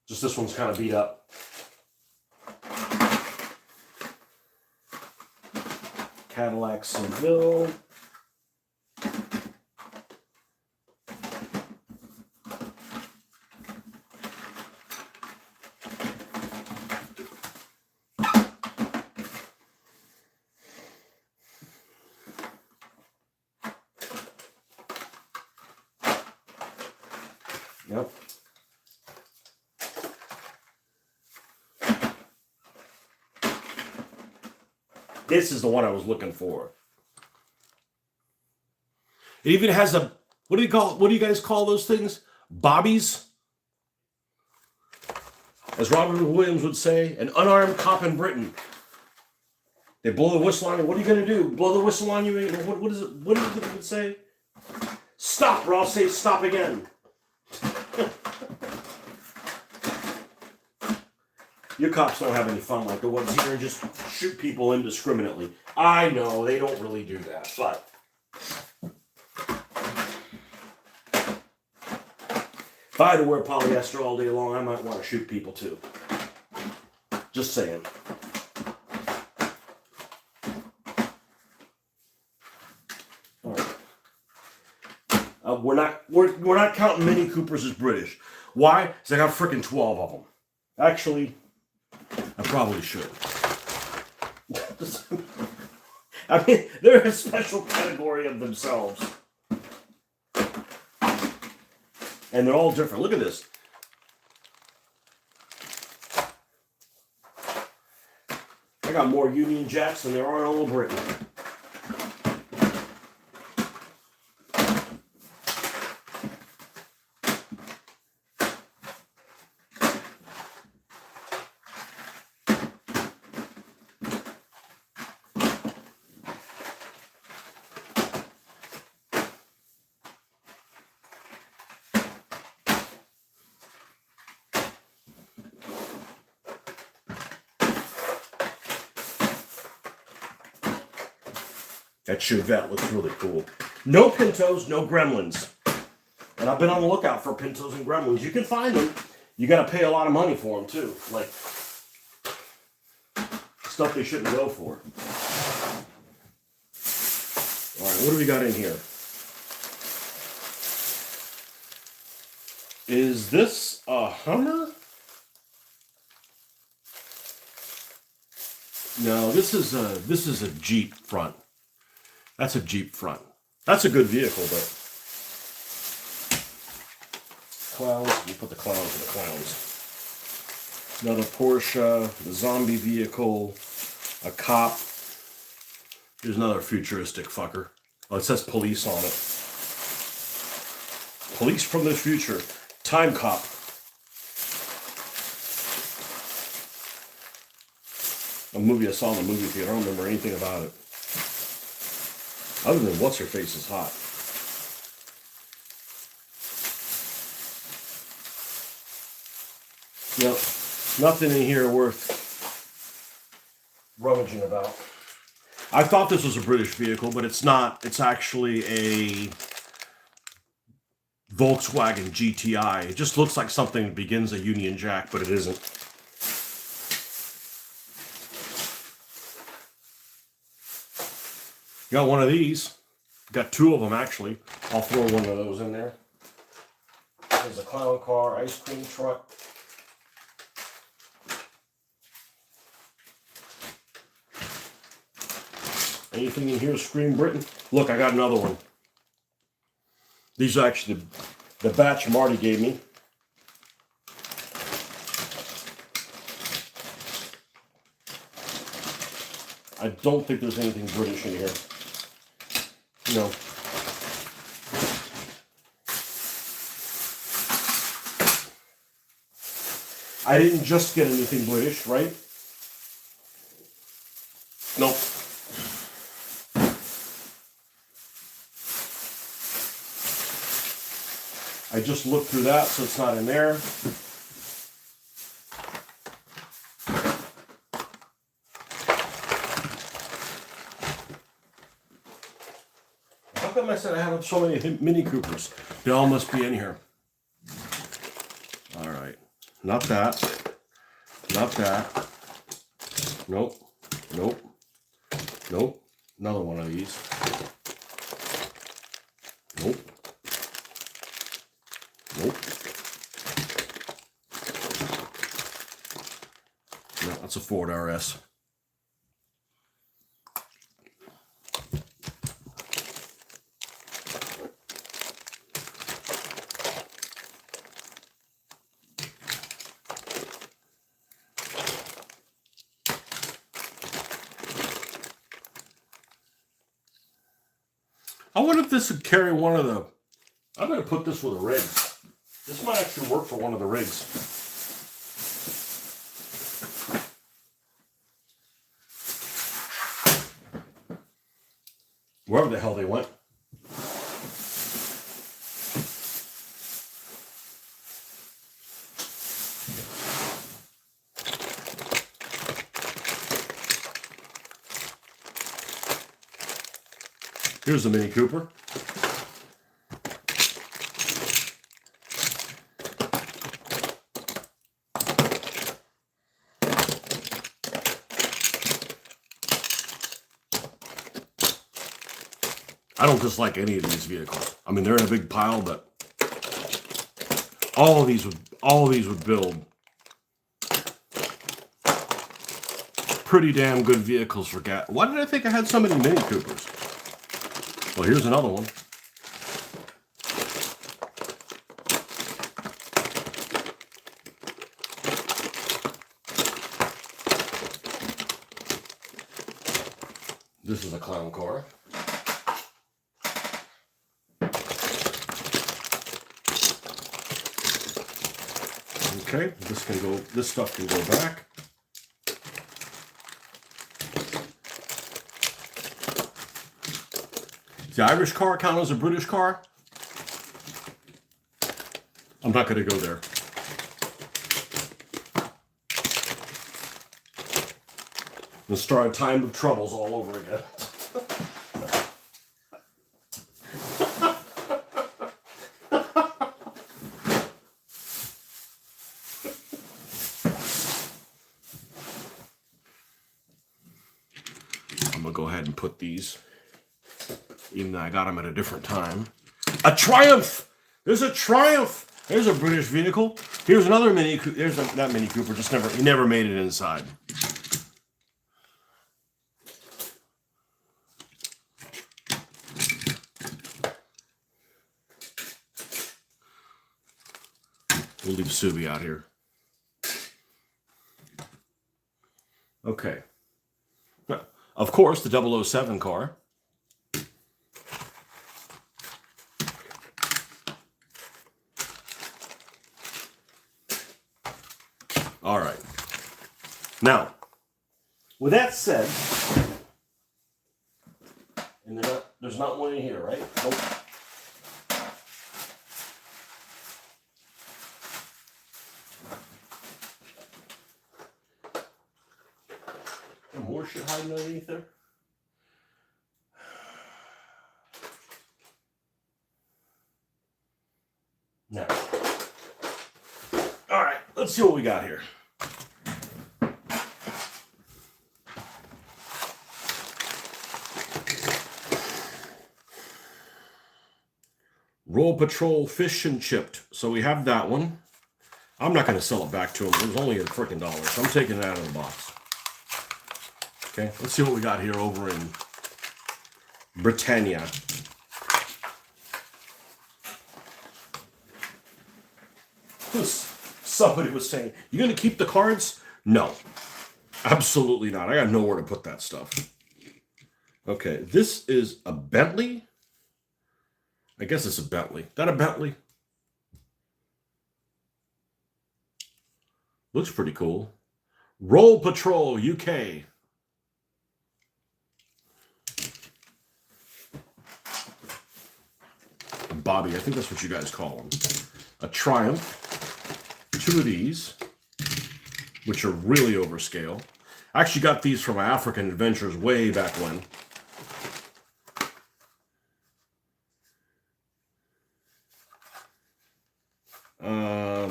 Just this one's kind of beat up. Cadillac Seville. Yep. This is the one I was looking for. It even has a, what do you guys call those things? Bobbies? As Robin Williams would say, an unarmed cop in Britain. They blow the whistle on you. What are you going to do? Blow the whistle on you? What is it? What did it say? Stop, or I'll say stop again. Your cops don't have any fun like the ones here and just shoot people indiscriminately. I know, they don't really do that, but if I had to wear polyester all day long, I might want to shoot people too. Just saying. All right. We're not counting Mini Coopers as British. Why? Because I got freaking 12 of them. Actually, I probably should. I mean, they're a special category of themselves. And they're all different. Look at this. I got more Union Jacks than there are in all of Britain. That Chevette looks really cool. No Pintos, no Gremlins. And I've been on the lookout for Pintos and Gremlins. You can find them. You got to pay a lot of money for them, too. Like, stuff they shouldn't go for. All right, what do we got in here? Is this a Hummer? No, this is a Jeep front. That's a Jeep front. That's a good vehicle, but clowns. We put the clowns in the clowns. Another Porsche, a zombie vehicle, a cop. Here's another futuristic fucker. Oh, it says police on it. Police from the future. Time cop. A movie I saw in the movie theater. I don't remember anything about it. Other than what's her face is hot. Yep. Nothing in here worth rummaging about. I thought this was a British vehicle, but it's not. It's actually a Volkswagen GTI. It just looks like something that begins a Union Jack, but it isn't. Got one of these. Got two of them, actually. I'll throw one of those in there. There's a clown car, ice cream truck. Anything in here scream Britain? Look, I got another one. These are actually the batch Marty gave me. I don't think there's anything British in here. No. I didn't just get anything British, right? Nope. I just looked through that, so it's not in there. How come I said I have so many Mini Coopers? They all must be in here. All right. Not that. Not that. Nope. Nope. Nope. Another one of these. Nope. Nope. No, that's a Ford RS. I wonder if this would carry one of the... I'm going to put this with a rig. This might actually work for one of the rigs. Wherever the hell they went. Here's the Mini Cooper. I don't dislike any of these vehicles. I mean, they're in a big pile, but all of these would build pretty damn good vehicles for gas. Why did I think I had so many Mini Coopers? Well, here's another one. This is a clown car. Okay, this stuff can go back. Does the Irish car count as a British car? I'm not going to go there. The start of Time of Troubles all over again. put these, even though I got them at a different time. A Triumph! There's a Triumph! There's a British vehicle. Here's another Mini Cooper. There's that Mini Cooper, just he never made it inside. We'll leave Subi out here. Okay. Of course, the 007 car. All right. Now, with that said, and there's not one in here, right? Nope. More shit hiding underneath there. Now, all right, let's see what we got here. Roll Patrol Fish and Chipped. So we have that one. I'm not going to sell it back to him. It was only a freaking $1. So I'm taking it out of the box. Okay, let's see what we got here over in Britannia. Somebody was saying, you going to keep the cards? No, absolutely not. I got nowhere to put that stuff. Okay, this is a Bentley. I guess it's a Bentley. Is that a Bentley? Looks pretty cool. Roll Patrol UK. Bobby, I think that's what you guys call them. A Triumph. 2 of these, which are really overscale. I actually got these from my African adventures way back when.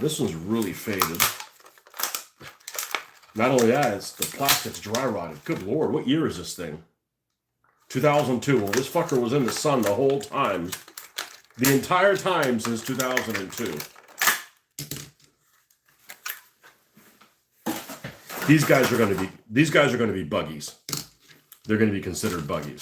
This one's really faded. Not only that, it's the plastic's dry rotted. Good Lord, what year is this thing? 2002. Well, this fucker was in the sun the whole time. The entire time since 2002. These guys are going to be buggies. They're going to be considered buggies.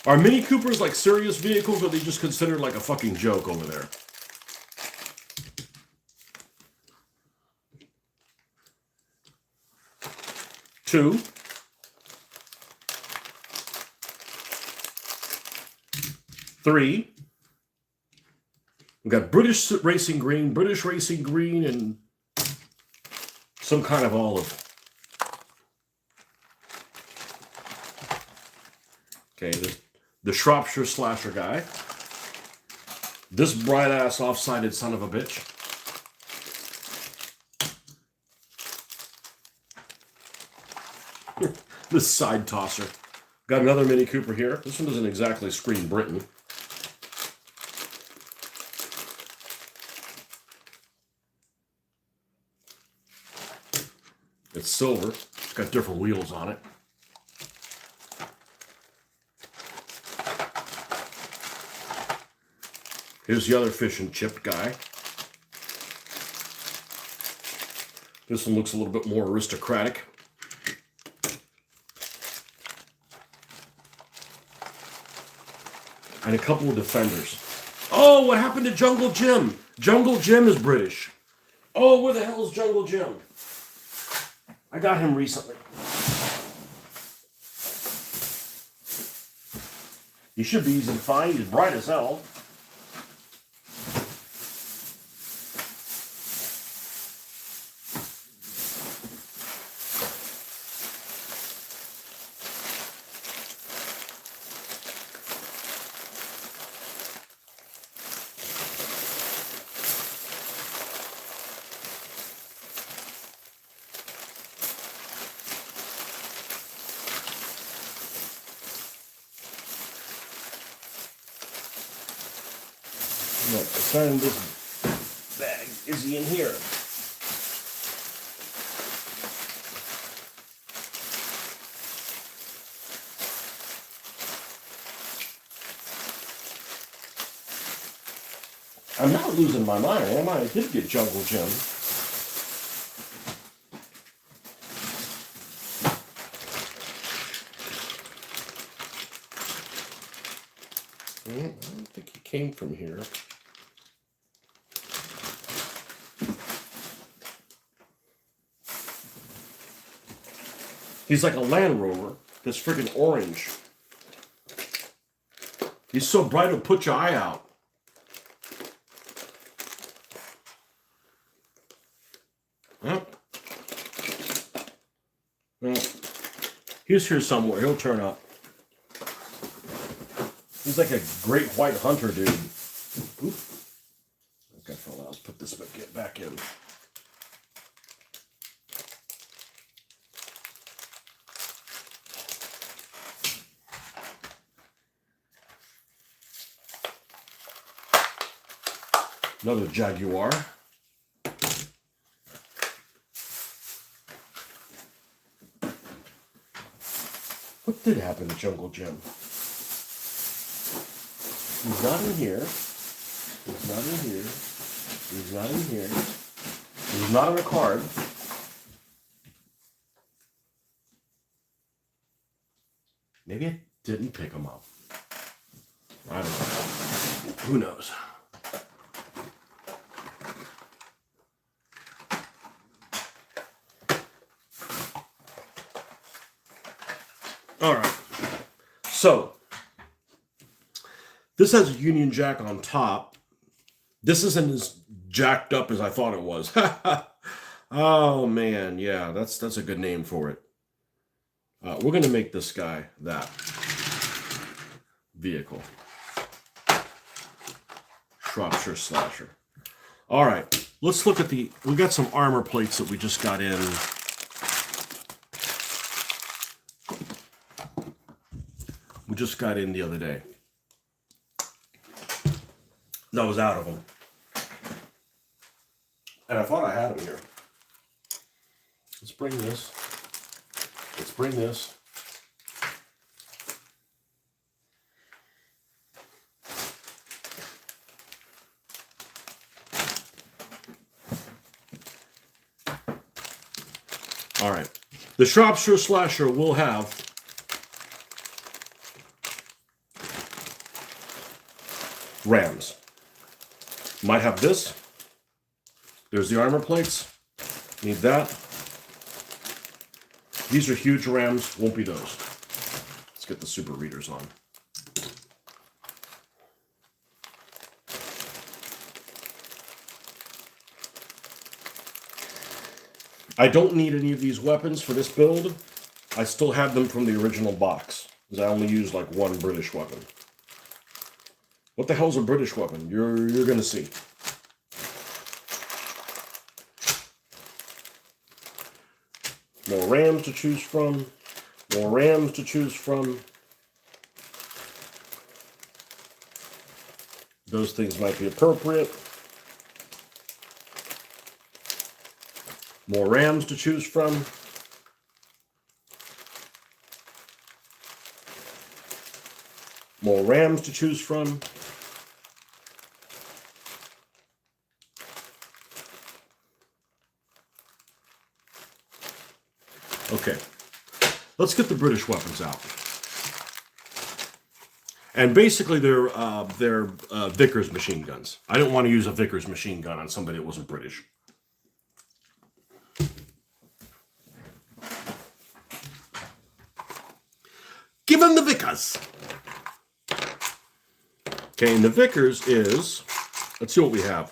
Are Mini Coopers like serious vehicles, or are they just considered like a fucking joke over there? Two. Three. We've got British Racing Green, and some kind of olive. Okay, the Shropshire Slasher guy. This bright-ass off-sided son of a bitch. This side tosser. Got another Mini Cooper here. This one doesn't exactly scream Britain. It's silver. It's got different wheels on it. Here's the other fish and chip guy. This one looks a little bit more aristocratic. And a couple of Defenders. Oh, what happened to Jungle Jim? Jungle Jim is British. Oh, where the hell is Jungle Jim? I got him recently. He should be easy to find. He's bright as hell. Look, I found this bag. Is he in here? I'm not losing my mind, am I? I did get Jungle Gym. I don't think he came from here. He's like a Land Rover that's freaking orange. He's so bright it'll put your eye out. Yep. Well, he's here somewhere. He'll turn up. He's like a great white hunter dude. Oop. Okay, fella, let's put this back in. Another Jaguar. What did happen to Jungle Jim? He's not in here. He's not in here. He's not in here. He's not on a card. Maybe I didn't pick him up. I don't know. Who knows? All right. So, this has a Union Jack on top. This isn't as jacked up as I thought it was. Oh, man. Yeah, that's a good name for it. We're going to make this guy that vehicle. Shropshire Slasher. All right. Let's look at we got some armor plates that we just got in. We just got in the other day. No, I was out of them. And I thought I had them here. Let's bring this. Let's bring this. All right. The Shropshire Slasher will have rams. Might have this. There's the armor plates. Need that. These are huge rams. Won't be those. Let's get the super readers on. I don't need any of these weapons for this build. I still have them from the original box, because I only used like one British weapon. What the hell's a British weapon? You're gonna see. More rams to choose from. More rams to choose from. Those things might be appropriate. More rams to choose from. More rams to choose from. Okay, let's get the British weapons out. And basically, they're Vickers machine guns. I didn't want to use a Vickers machine gun on somebody that wasn't British. Give them the Vickers. Okay, and the Vickers is, let's see what we have,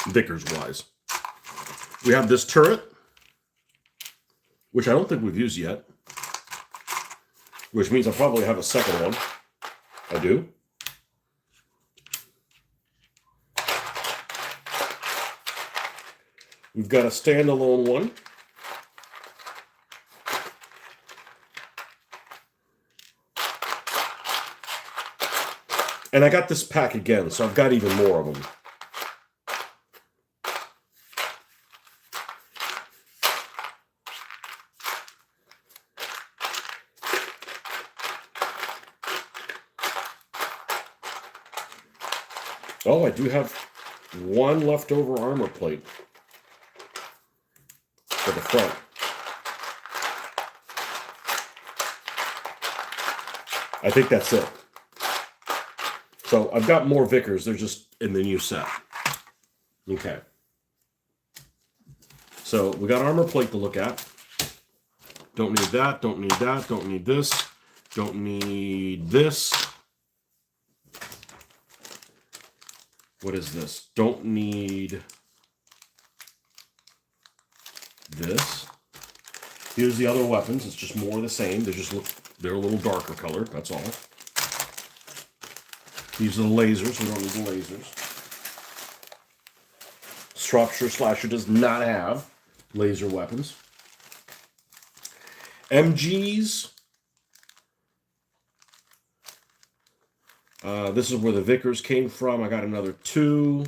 Vickers-wise. We have this turret, which I don't think we've used yet, which means I probably have a second one. I do. We've got a standalone one. And I got this pack again, so I've got even more of them. Oh, I do have one leftover armor plate for the front. I think that's it. So I've got more Vickers. They're just in the new set. Okay. So we got armor plate to look at. Don't need that. Don't need that. Don't need this. Don't need this. What is this? Don't need this. Here's the other weapons. It's just more of the same. They're a little darker colored. That's all. These are the lasers. We don't need the lasers. Shropshire Slasher does not have laser weapons. MGs. This is where the Vickers came from. I got another 2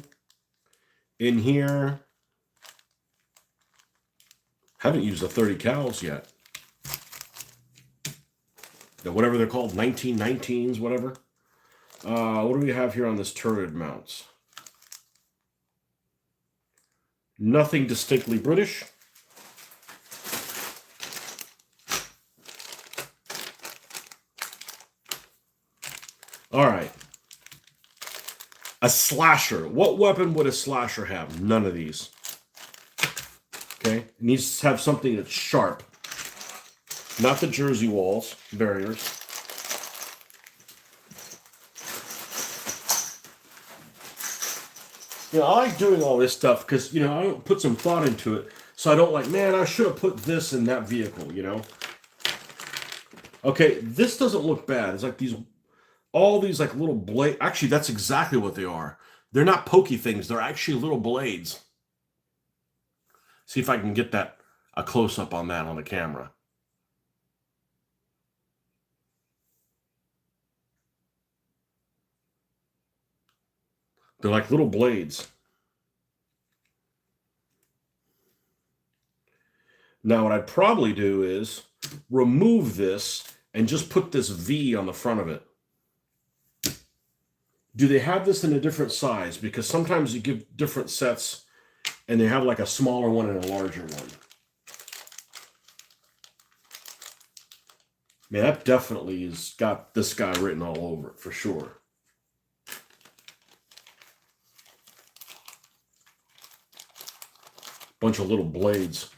in here. Haven't used the 30 cals yet. Whatever they're called, 1919s, whatever. What do we have here on this turret mounts? Nothing distinctly British. All right. A slasher. What weapon would a slasher have? None of these. Okay. It needs to have something that's sharp. Not the Jersey walls, barriers. You know, I like doing all this stuff because, you know, I don't put some thought into it. So I don't like, man, I should have put this in that vehicle, you know? Okay, this doesn't look bad. It's like all these like little blade. Actually, that's exactly what they are. They're not pokey things. They're actually little blades. See if I can get a close-up on that on the camera. They're like little blades. Now, what I'd probably do is remove this and just put this V on the front of it. Do they have this in a different size? Because sometimes you give different sets and they have like a smaller one and a larger one. Man, that definitely has got this guy written all over it, for sure. Bunch of little blades.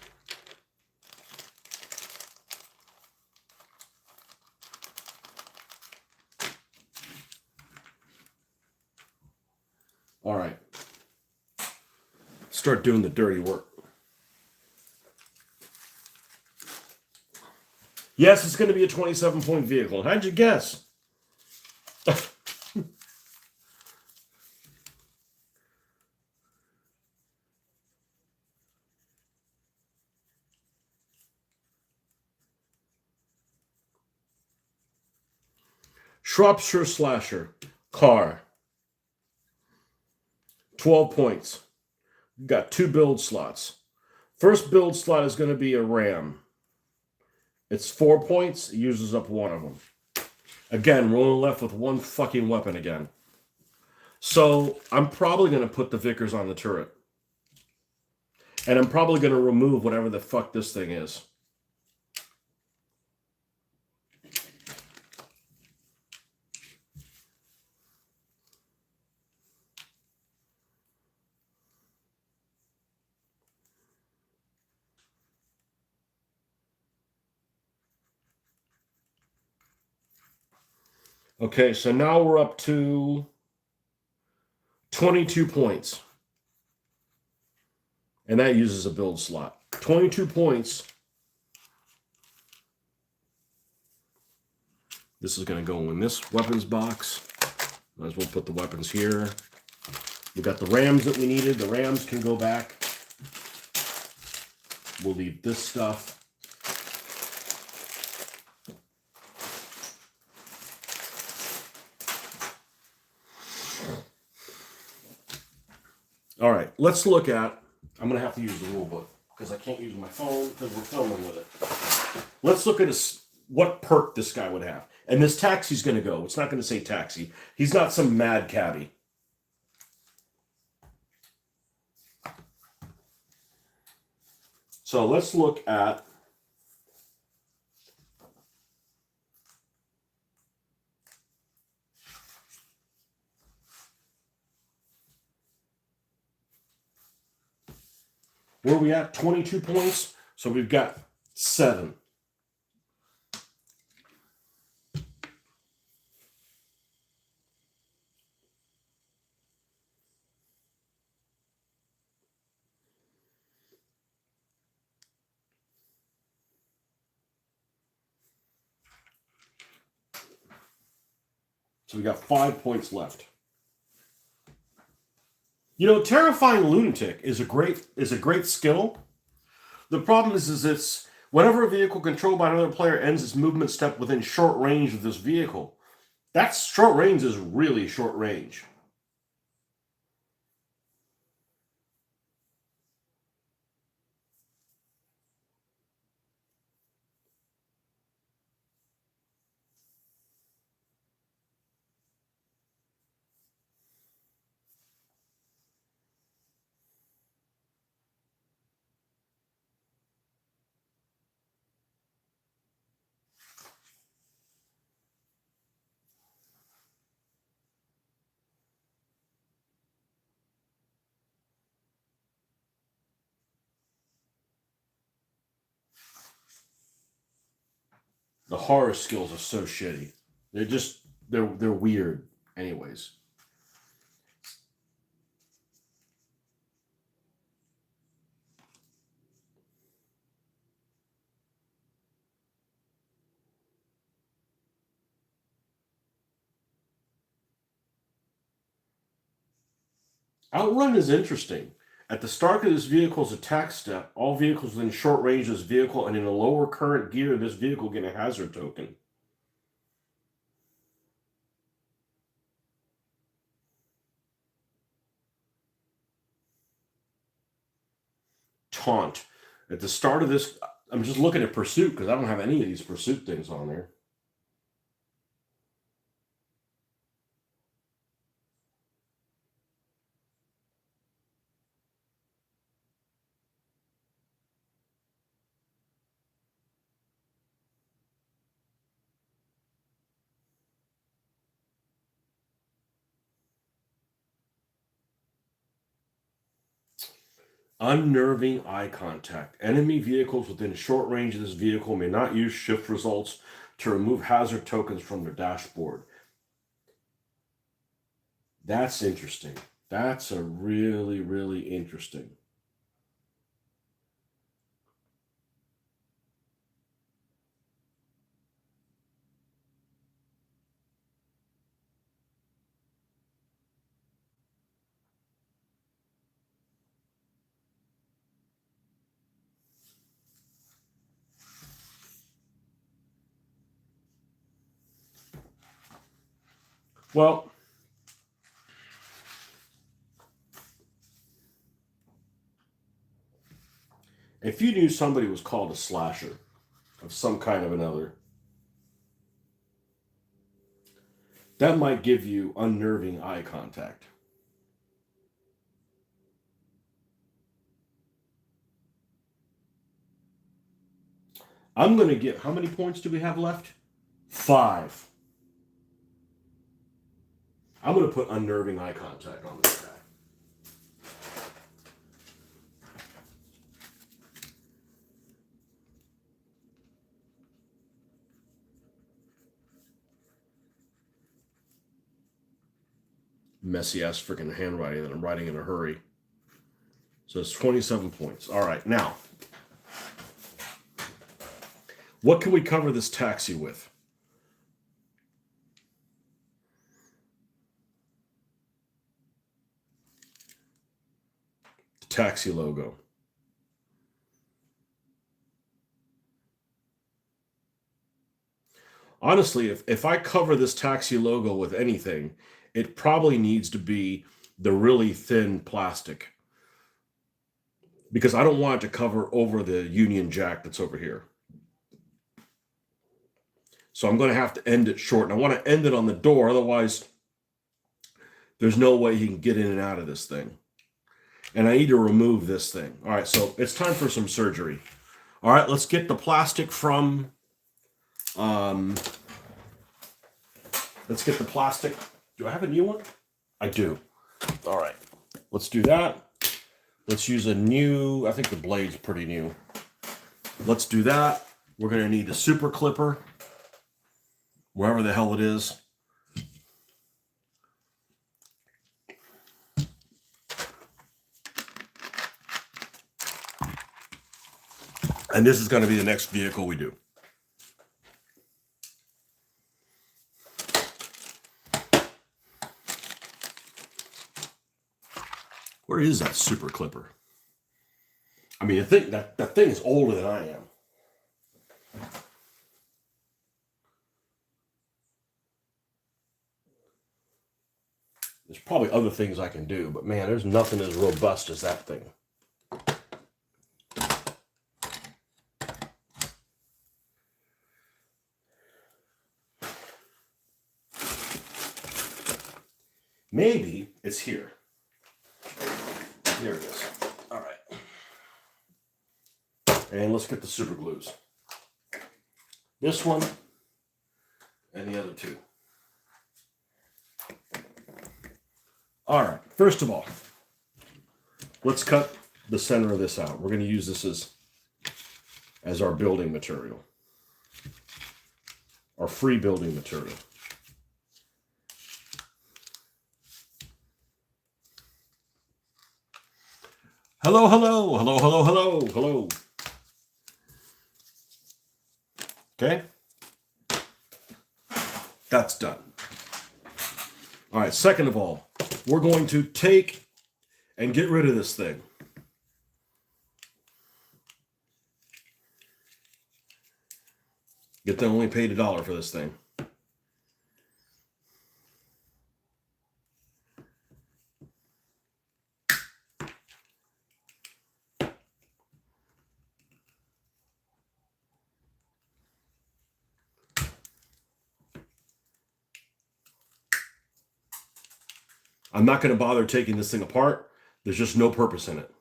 All right. Start doing the dirty work. Yes, it's going to be a 27-point vehicle. How'd you guess? Shropshire Slasher. Car. 12 points. You've got 2 build slots. First build slot is going to be a Ram. It's 4 points. It uses up 1 of them. Again, we're only left with 1 fucking weapon again. So I'm probably going to put the Vickers on the turret. And I'm probably going to remove whatever the fuck this thing is. Okay, so now we're up to 22 points. And that uses a build slot. 22 points. This is going to go in this weapons box. Might as well put the weapons here. We got the Rams that we needed. The Rams can go back. We'll leave this stuff. All right, let's look at, I'm going to have to use the rule book because I can't use my phone because we're filming with it. Let's look at what perk this guy would have. And this taxi's going to go. It's not going to say taxi. He's not some mad cabbie. So let's look at where are we at? 22 points. So we've got 7. So we got 5 points left. You know, terrifying lunatic is a great skill. The problem is it's whenever a vehicle controlled by another player ends its movement step within short range of this vehicle. That short range is really short range. The horror skills are so shitty. They're weird anyways. Outrun is interesting. At the start of this vehicle's attack step, all vehicles within short range of this vehicle and in a lower current gear of this vehicle get a hazard token. Taunt. At the start of this, I'm just looking at pursuit because I don't have any of these pursuit things on there. Unnerving eye contact. Enemy vehicles within short range of this vehicle may not use shift results to remove hazard tokens from their dashboard. That's interesting. That's a really, really interesting. Well, if you knew somebody was called a slasher of some kind of another, that might give you unnerving eye contact. I'm going to get, how many points do we have left? 5. I'm going to put unnerving eye contact on this guy. Messy ass freaking handwriting that I'm writing in a hurry. So it's 27 points. All right, now, what can we cover this taxi with? The taxi logo. Honestly, if I cover this taxi logo with anything, it probably needs to be the really thin plastic because I don't want it to cover over the Union Jack that's over here. So I'm going to have to end it short. And I want to end it on the door. Otherwise, there's no way he can get in and out of this thing. And I need to remove this thing. All right, so it's time for some surgery. All right, let's get the plastic from, let's get the plastic. Do I have a new one? I do. All right, let's do that. Let's use a new, I think the blade's pretty new. Let's do that. We're gonna need a super clipper, wherever the hell it is. And this is gonna be the next vehicle we do. Where is that super clipper? I mean, I think that thing is older than I am. There's probably other things I can do, but man, there's nothing as robust as that thing. Maybe it's here. There it is. All right. And let's get the super glues. This one and the other two. All right. First of all, let's cut the center of this out. We're going to use this as our building material. Our free building material. Hello, hello, hello, hello, hello, hello. Okay? That's done. All right, second of all, we're going to take and get rid of this thing. Get them only paid $1 for this thing. I'm not going to bother taking this thing apart. There's just no purpose in it.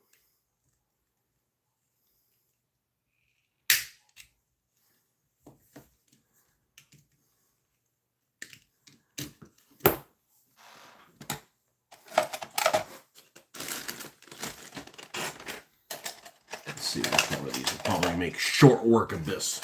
Let's see, which one of these will probably make short work of this.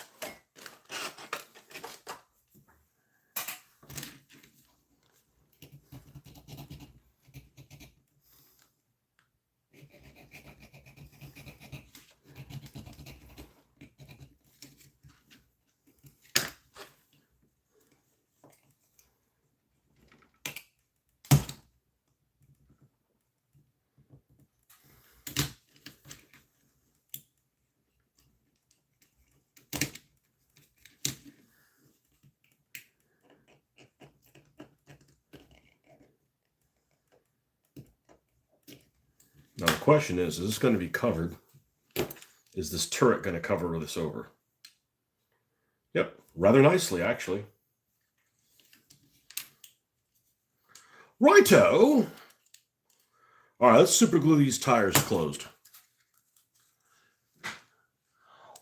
Now the question is this going to be covered? Is this turret going to cover this over? Yep, rather nicely, actually. Righto! All right, let's super glue these tires closed.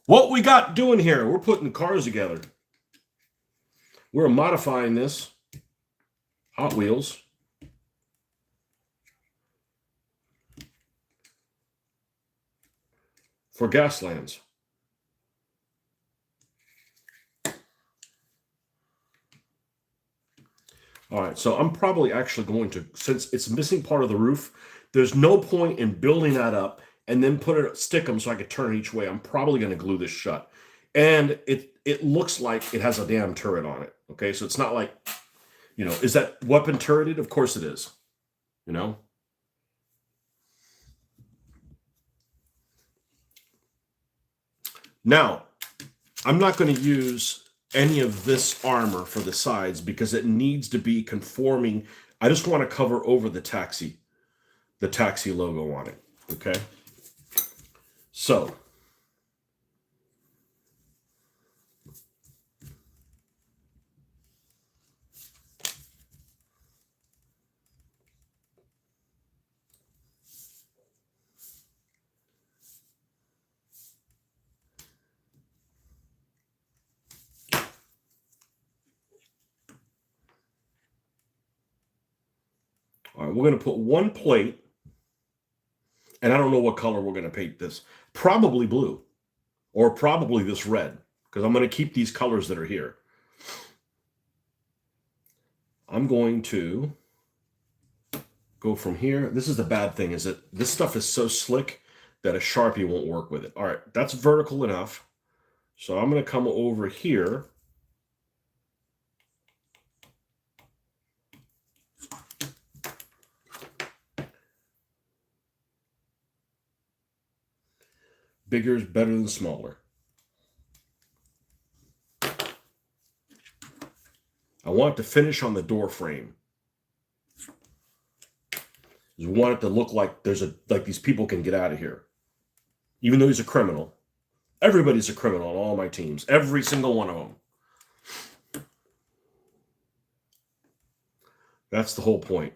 What we got doing here, we're putting cars together. We're modifying this. Hot Wheels. For Gaslands. All right, so I'm probably actually going to, since it's missing part of the roof, there's no point in building that up and then stick them so I could turn each way. I'm probably going to glue this shut. And it looks like it has a damn turret on it. Okay, so it's not like, you know, is that weapon turreted? Of course it is. You know? Now, I'm not going to use any of this armor for the sides because it needs to be conforming. I just want to cover over the taxi logo on it. Okay. So we're going to put one plate, and I don't know what color we're going to paint this. Probably blue, or probably this red, because I'm going to keep these colors that are here. I'm going to go from here. This is the bad thing, is that this stuff is so slick that a Sharpie won't work with it. All right, that's vertical enough. So I'm going to come over here. Bigger is better than smaller. I want it to finish on the door frame. We want it to look like like these people can get out of here. Even though he's a criminal. Everybody's a criminal on all my teams. Every single one of them. That's the whole point.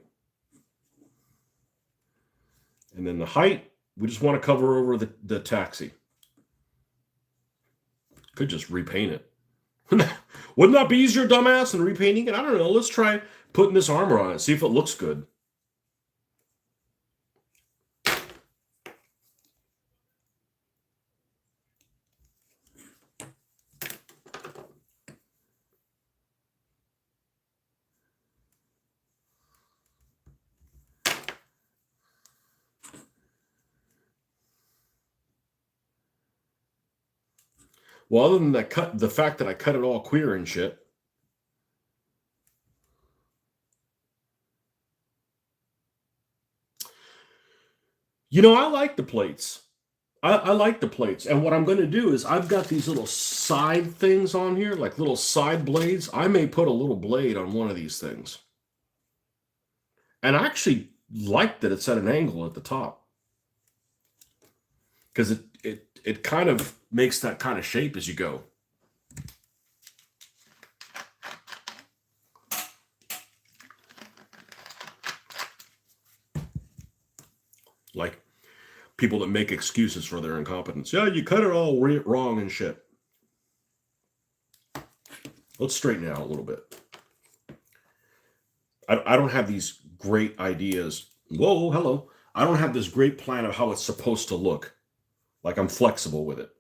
And then the height, we just want to cover over the taxi. Could just repaint it. Wouldn't that be easier, dumbass, than repainting it? I don't know. Let's try putting this armor on it. See if it looks good. Well, other than that the fact that I cut it all queer and shit. You know, I like the plates. I like the plates. And what I'm going to do is I've got these little side things on here, like little side blades. I may put a little blade on one of these things. And I actually like that it's at an angle at the top. Because it kind of makes that kind of shape as you go. Like people that make excuses for their incompetence. Yeah, you cut it all wrong and shit. Let's straighten it out a little bit. I don't have these great ideas. Whoa, hello. I don't have this great plan of how it's supposed to look. Like I'm flexible with it.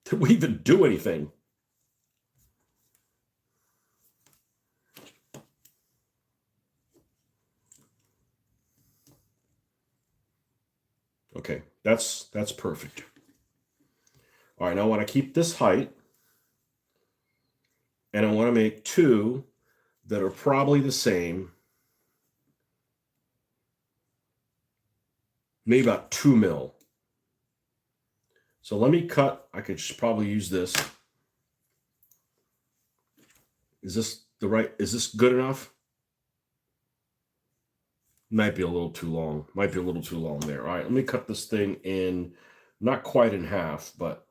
Did we even do anything? Okay, that's perfect. All right, now I want to keep this height. And I want to make two that are probably the same. Maybe about 2 mil. So let me cut. I could just probably use this. Is this good enough? Might be a little too long. Might be a little too long there. All right, let me cut this thing in, not quite in half, but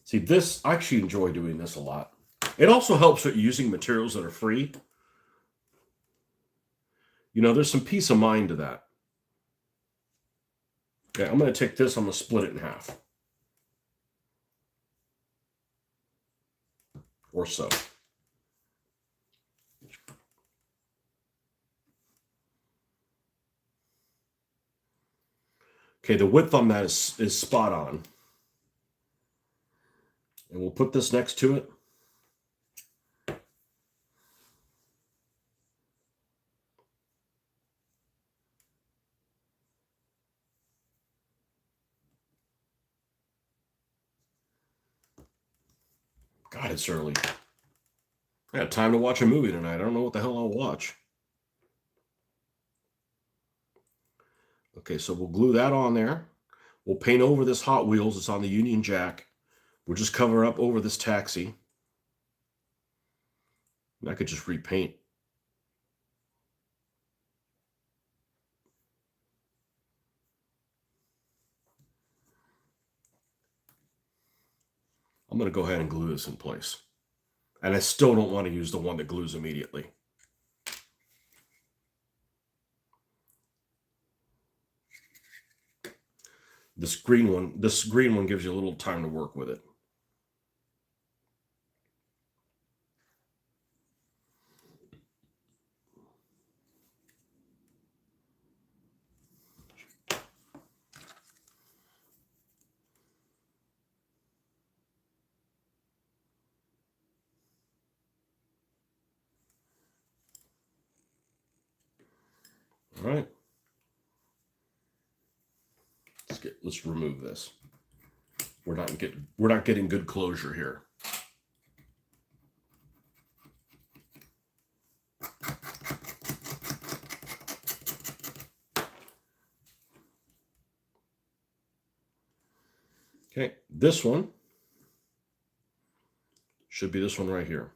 see this, I actually enjoy doing this a lot. It also helps with using materials that are free. You know, there's some peace of mind to that. Okay, I'm going to take this, I'm going to split it in half. Or so. Okay, the width on that is spot on. And we'll put this next to it. God, it's early. I got time to watch a movie tonight. I don't know what the hell I'll watch. Okay, so we'll glue that on there. We'll paint over this Hot Wheels. It's on the Union Jack. We'll just cover up over this taxi. And I could just repaint. I'm going to go ahead and glue this in place. And I still don't want to use the one that glues immediately. This green one gives you a little time to work with it. All right. Let's remove this. We're not getting good closure here. Okay, this one should be this one right here.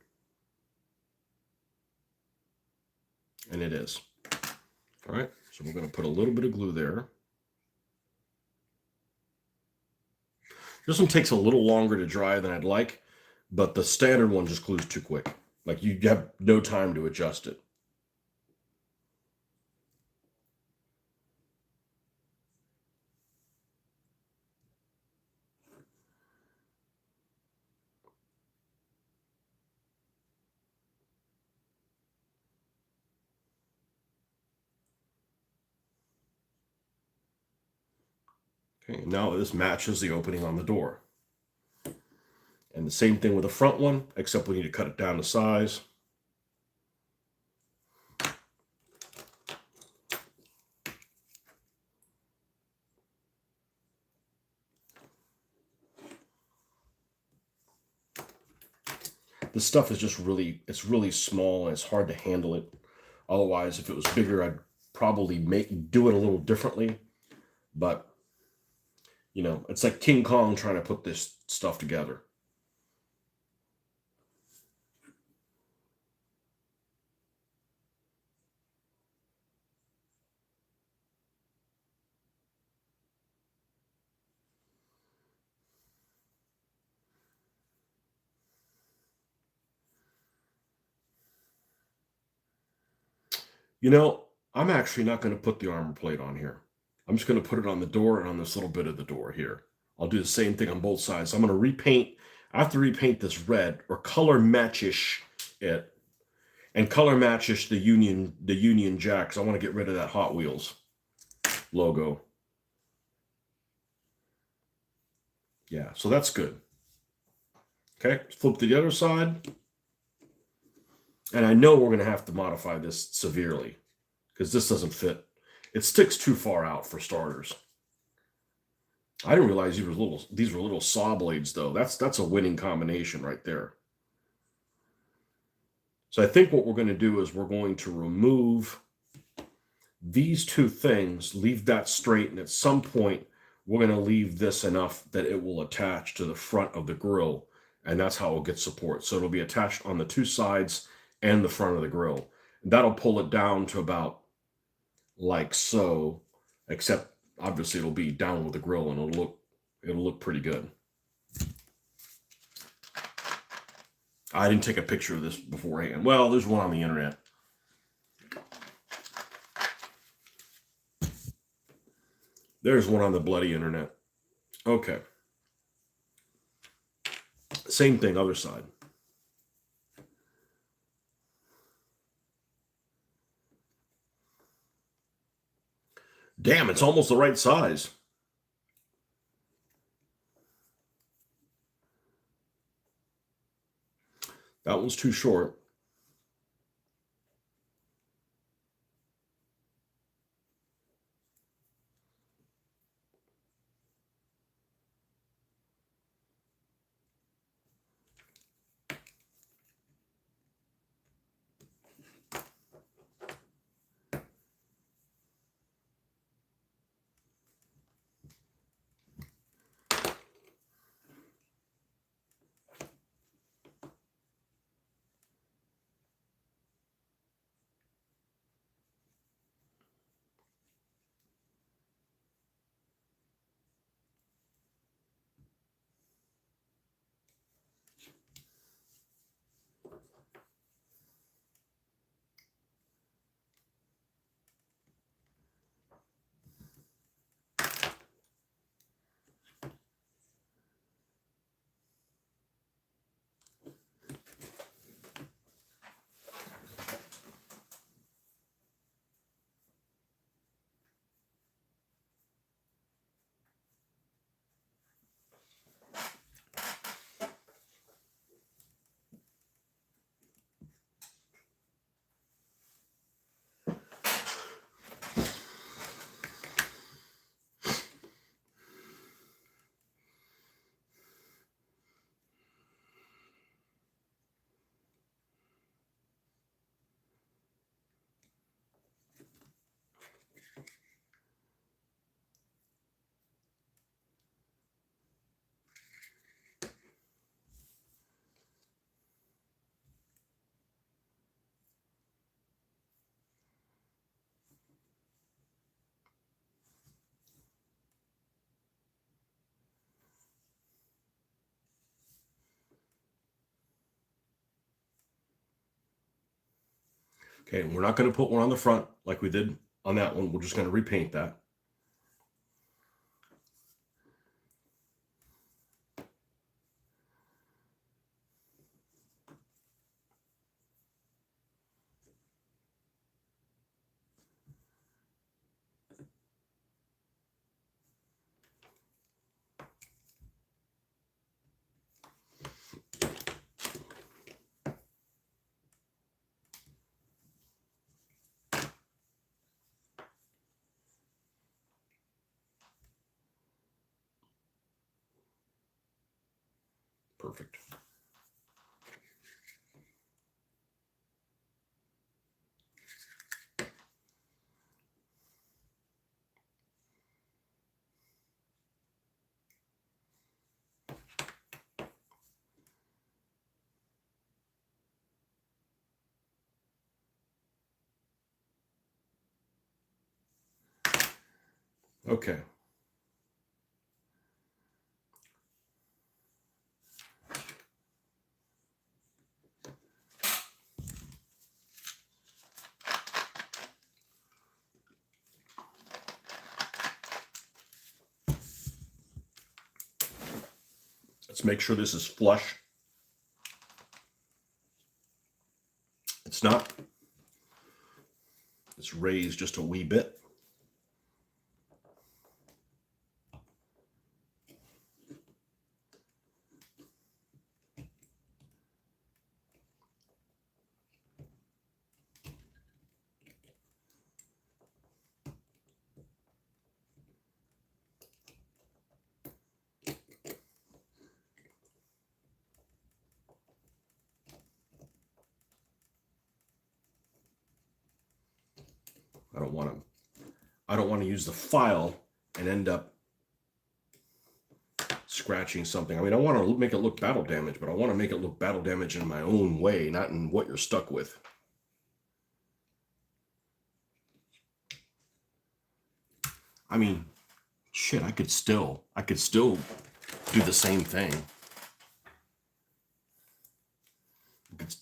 And it is. All right, so we're going to put a little bit of glue there. This one takes a little longer to dry than I'd like, but the standard one just glues too quick. Like you have no time to adjust it. Okay, now this matches the opening on the door. And the same thing with the front one, except we need to cut it down to size. This stuff is just it's really small and it's hard to handle it. Otherwise, if it was bigger, I'd probably do it a little differently. But, you know, it's like King Kong trying to put this stuff together. You know, I'm actually not going to put the armor plate on here. I'm just going to put it on the door and on this little bit of the door here. I'll do the same thing on both sides. I'm going to repaint. I have to repaint this red or color matchish it, and color matchish the Union Jack. I want to get rid of that Hot Wheels logo. Yeah, so that's good. Okay, flip to the other side. And I know we're going to have to modify this severely because this doesn't fit. It sticks too far out for starters. I didn't realize these were little saw blades though. That's a winning combination right there. So I think what we're going to do is we're going to remove these two things, leave that straight, and at some point we're going to leave this enough that it will attach to the front of the grill, and that's how it'll get support. So it'll be attached on the two sides and the front of the grill. That'll pull it down to about like so, except obviously it'll be down with the grill and it'll look pretty good. I didn't take a picture of this beforehand. Well, there's one on the internet. There's one on the bloody internet. Okay. Same thing, other side. Damn, it's almost the right size. That one's too short. Okay, we're not going to put one on the front like we did on that one. We're just going to repaint that. Perfect. Okay. Let's make sure this is flush. It's not. It's raised just a wee bit. I don't want to use the file and end up scratching something. I mean, I want to make it look battle damage, but I want to make it look battle damage in my own way, not in what you're stuck with. I mean, shit, I could still do the same thing. I could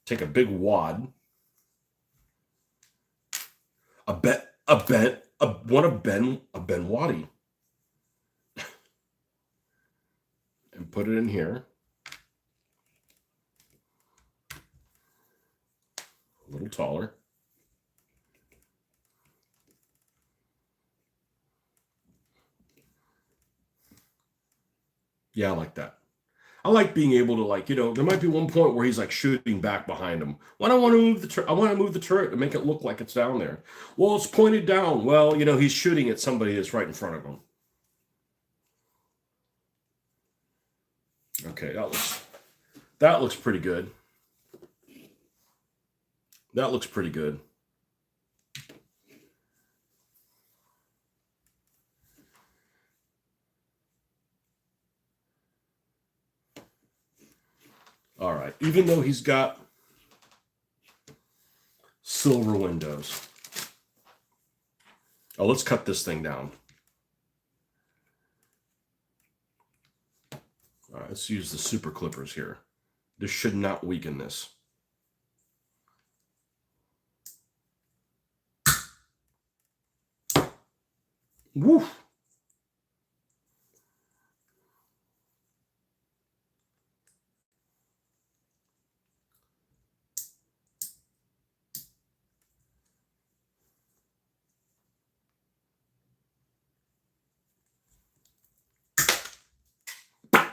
take a big wad, a Ben Waddy, and put it in here. A little taller. Yeah, I like that. I like being able to, like, there might be one point where he's like shooting back behind him. Why do I want to move the I want to move the turret to make it look like it's down there. Well, it's pointed down. Well, he's shooting at somebody that's right in front of him. Okay, that looks pretty good. That looks pretty good. All right, even though he's got silver windows. Oh, let's cut this thing down. All right, let's use the super clippers here. This should not weaken this. Woo!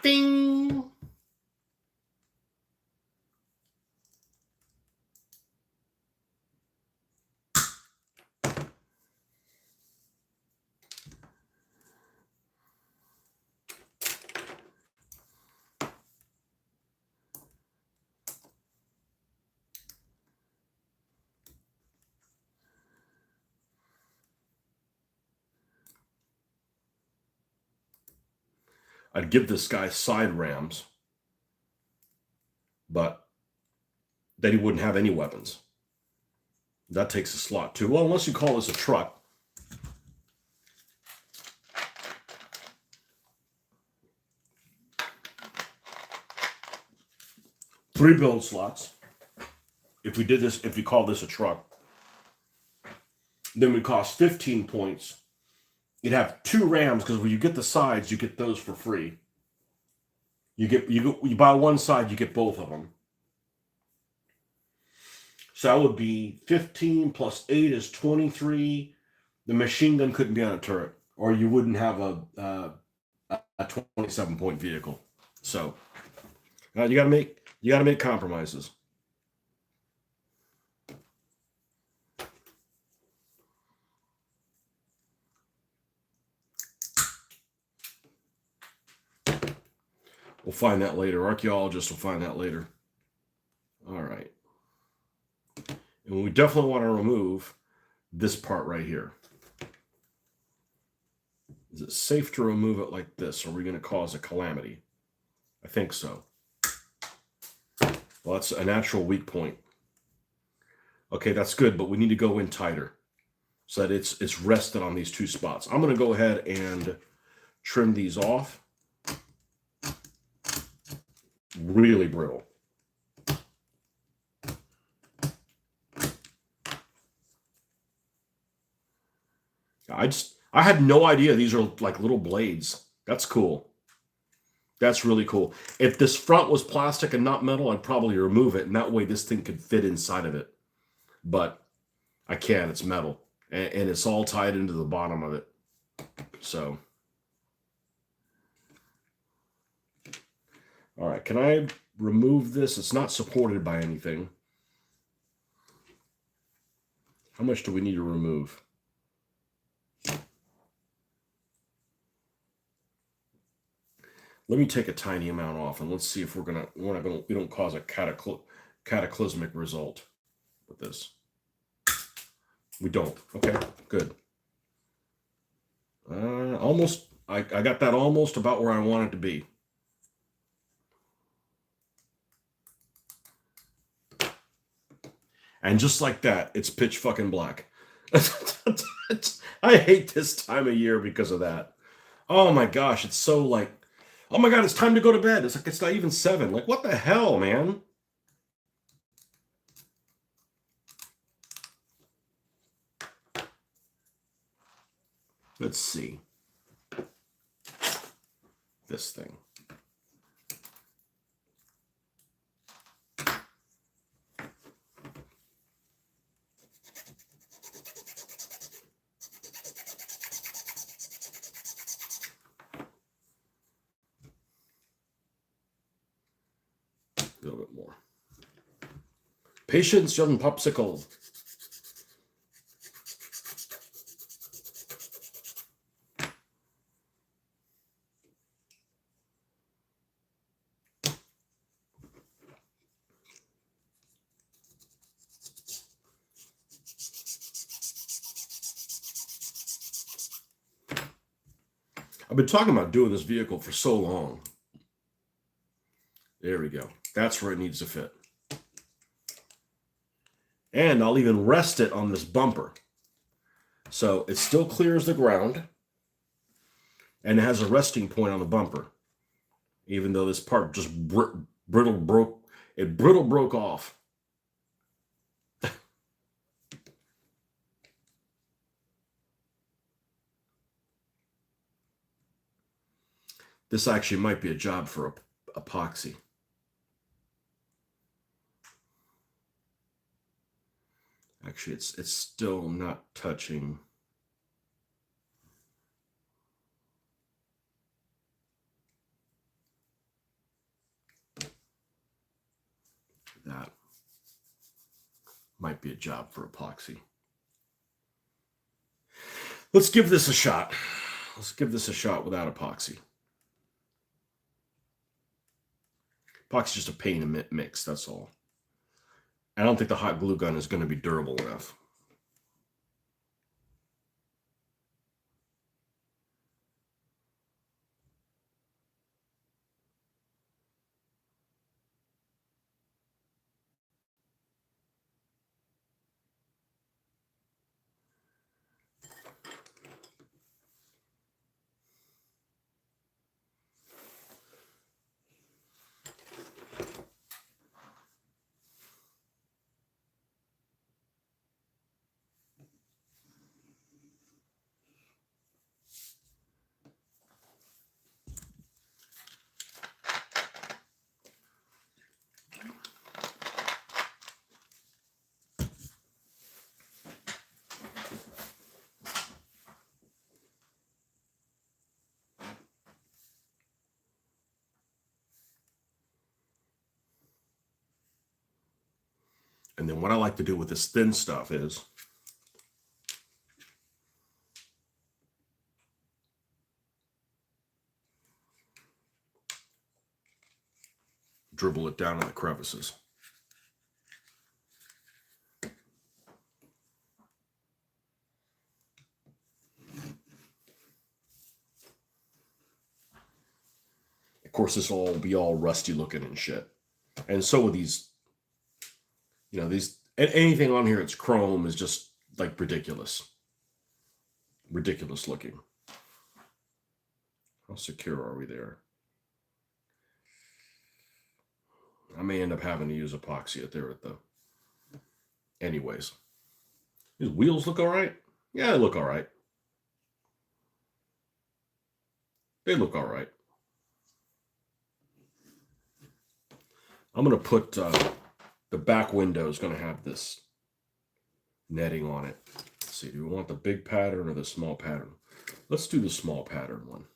Ding! I'd give this guy side rams, but then he wouldn't have any weapons. That takes a slot too. Well, unless you call this a truck. Three build slots. if we did this, if we call this a truck, then we cost 15 points. You'd have 2 rams because when you get the sides, you get those for free. You buy one side, you get both of them. So that would be 15 plus 8 is 23. The machine gun couldn't be on a turret, or you wouldn't have a 27-point vehicle. So you got to make compromises. We'll find that later. Archaeologists will find that later. All right. And we definitely want to remove this part right here. Is it safe to remove it like this? Or are we going to cause a calamity? I think so. Well, that's a natural weak point. Okay, that's good, but we need to go in tighter so that it's rested on these 2 spots. I'm going to go ahead and trim these off. Really brittle. I had no idea these are like little blades. That's cool. That's really cool. If this front was plastic and not metal, I'd probably remove it, and that way this thing could fit inside of it. But I can't. It's metal, and it's all tied into the bottom of it. So, all right. Can I remove this? It's not supported by anything. How much do we need to remove? Let me take a tiny amount off, and let's see if we don't cause a cataclysmic result with this. We don't. Okay, good. Almost. I got that almost about where I want it to be. And just like that, it's pitch fucking black. I hate this time of year because of that. Oh my gosh, it's so like, oh my God, it's time to go to bed. It's like, it's not even 7. Like, what the hell, man? Let's see. This thing. A little bit more. Patience, young popsicle. I've been talking about doing this vehicle for so long. There we go. That's where it needs to fit. And I'll even rest it on this bumper. So it still clears the ground. And it has a resting point on the bumper. Even though this part just brittle broke off. This actually might be a job for epoxy. Actually, it's still not touching. That might be a job for epoxy. Let's give this a shot. Let's give this a shot without epoxy. Epoxy is just a pain to mix, that's all. I don't think the hot glue gun is going to be durable enough. And then what I like to do with this thin stuff is dribble it down in the crevices. Of course, this will all be all rusty looking and shit. And so with these, you know, anything on here that's chrome is just like ridiculous. Ridiculous looking. How secure are we there? I may end up having to use epoxy it there at the... Anyways. These wheels look all right. Yeah, they look all right. They look all right. I'm going to put the back window is going to have this netting on it. Let's see, do we want the big pattern or the small pattern? Let's do the small pattern one.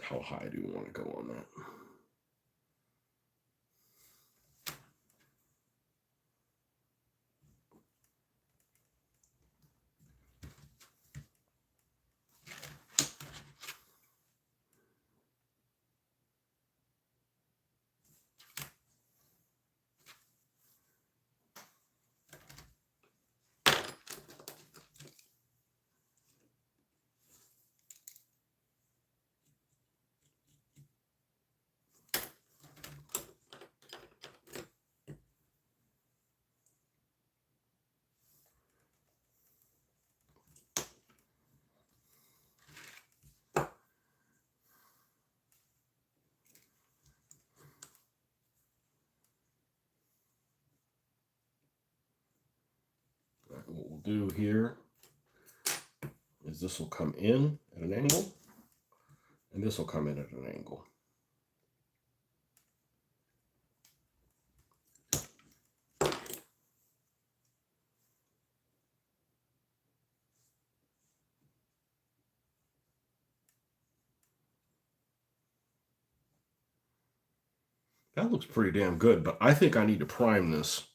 How high do we want to go on that? What we'll do here is this will come in at an angle, and this will come in at an angle. That looks pretty damn good, but I think I need to prime this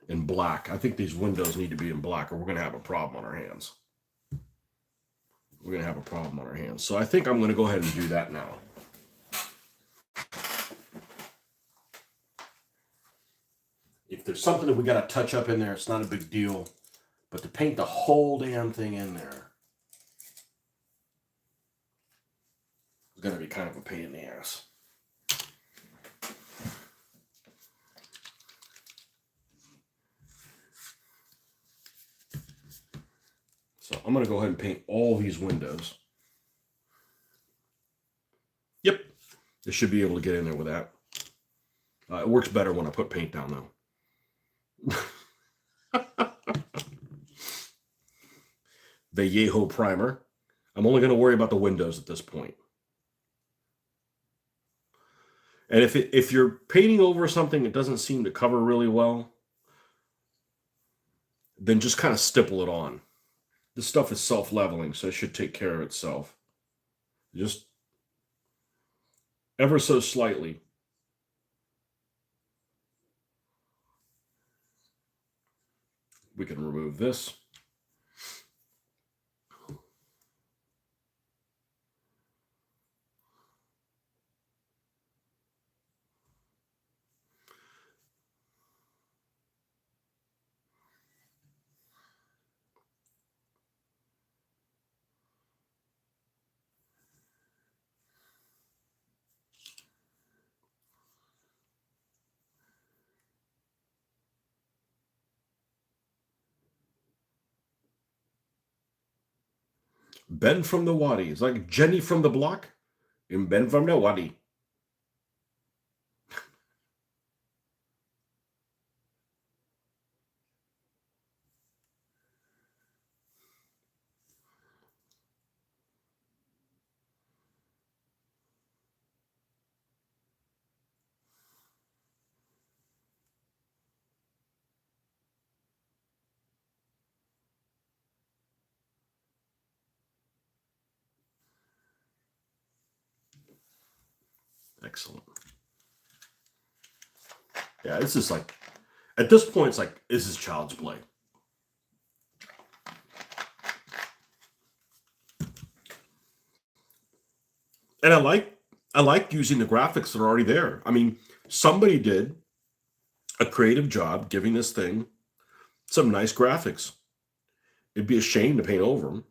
in black. I think these windows need to be in black or we're going to have a problem on our hands. We're going to have a problem on our hands. So I think I'm going to go ahead and do that now. If there's something that we got to touch up in there, it's not a big deal. But to paint the whole damn thing in there is going to be kind of a pain in the ass. So I'm going to go ahead and paint all these windows. Yep, this should be able to get in there with that. It works better when I put paint down, though. Vallejo primer. I'm only going to worry about the windows at this point. And if you're painting over something that doesn't seem to cover really well, then just kind of stipple it on. This stuff is self-leveling, so it should take care of itself. Just ever so slightly. We can remove this. Ben from the Wadi. It's like Jenny from the block and Ben from the Wadi. Excellent. Yeah, this is like, at this point, it's like, this is child's play. And I like using the graphics that are already there. I mean, somebody did a creative job giving this thing some nice graphics. It'd be a shame to paint over them.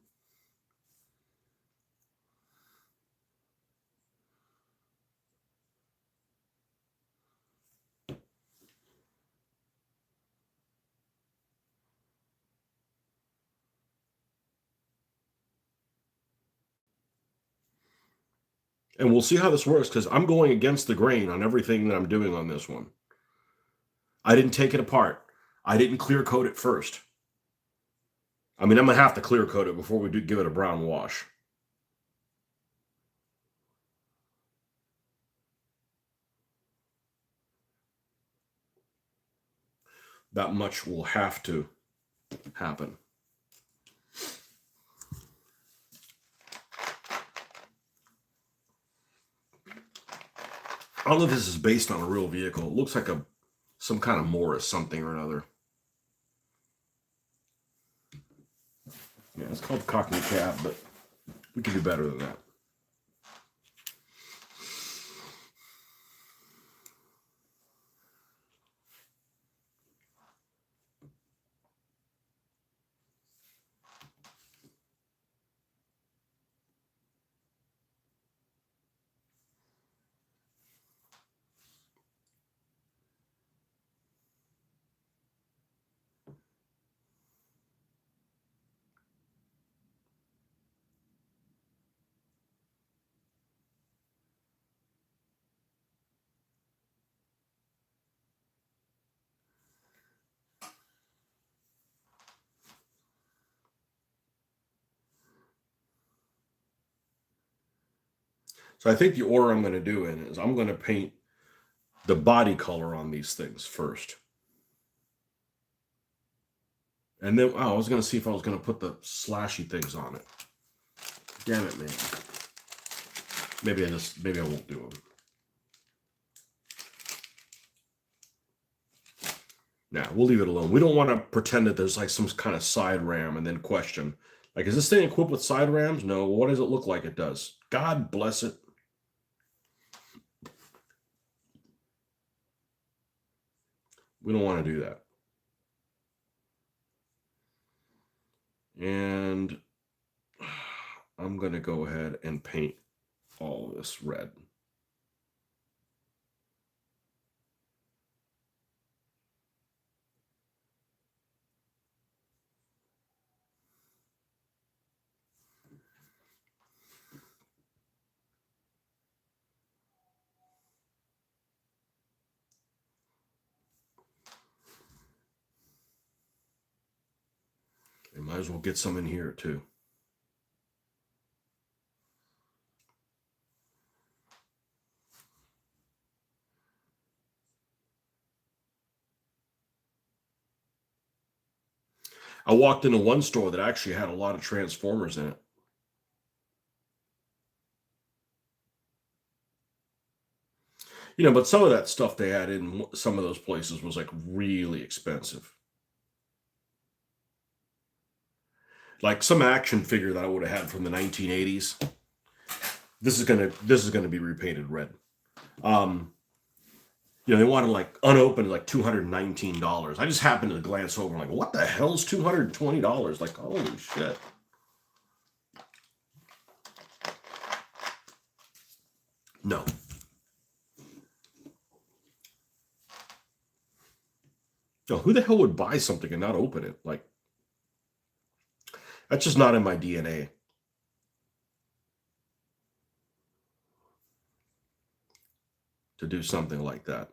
And we'll see how this works because I'm going against the grain on everything that I'm doing on this one. I didn't take it apart. I didn't clear coat it first. I mean, I'm going to have to clear coat it before we do give it a brown wash. That much will have to happen. I don't know if this is based on a real vehicle. It looks like some kind of Morris something or another. Yeah, it's called Cockney Cab, but we can do better than that. So I think the order I'm going to do in is I'm going to paint the body color on these things first. And then, I was going to see if I was going to put the slashy things on it. Damn it, man. Maybe I won't do them. Nah, we'll leave it alone. We don't want to pretend that there's like some kind of side ram and then question. Like, is this thing equipped with side rams? No. What does it look like it does? God bless it. We don't want to do that. And I'm going to go ahead and paint all this red. And might as well get some in here too. I walked into one store that actually had a lot of Transformers in it. You know, but some of that stuff they had in some of those places was like really expensive. Like some action figure that I would have had from the 1980s. This is gonna be repainted red. You know, they wanted like unopened like $219. I just happened to glance over like, what the hell's $220? Like, holy shit. No. No, who the hell would buy something and not open it? Like, that's just not in my DNA. To do something like that.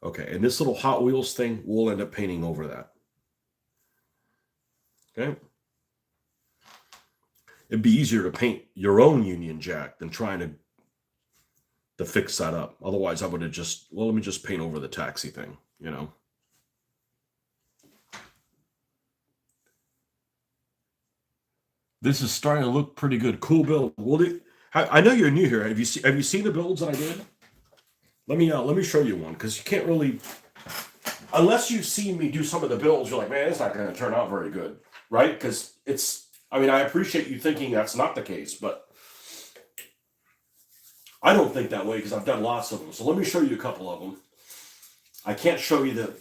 Okay, and this little Hot Wheels thing, we'll end up painting over that. Okay? It'd be easier to paint your own Union Jack than trying to fix that up. Otherwise, I would have just, well, let me just paint over the taxi thing, you know? This is starting to look pretty good. Cool build. I know you're new here. Have you seen the builds that I did? Let me show you one, because you can't really, unless you've seen me do some of the builds, you're like, man, it's not going to turn out very good, right? Because I mean, I appreciate you thinking that's not the case, but I don't think that way because I've done lots of them. So let me show you a couple of them. I can't show you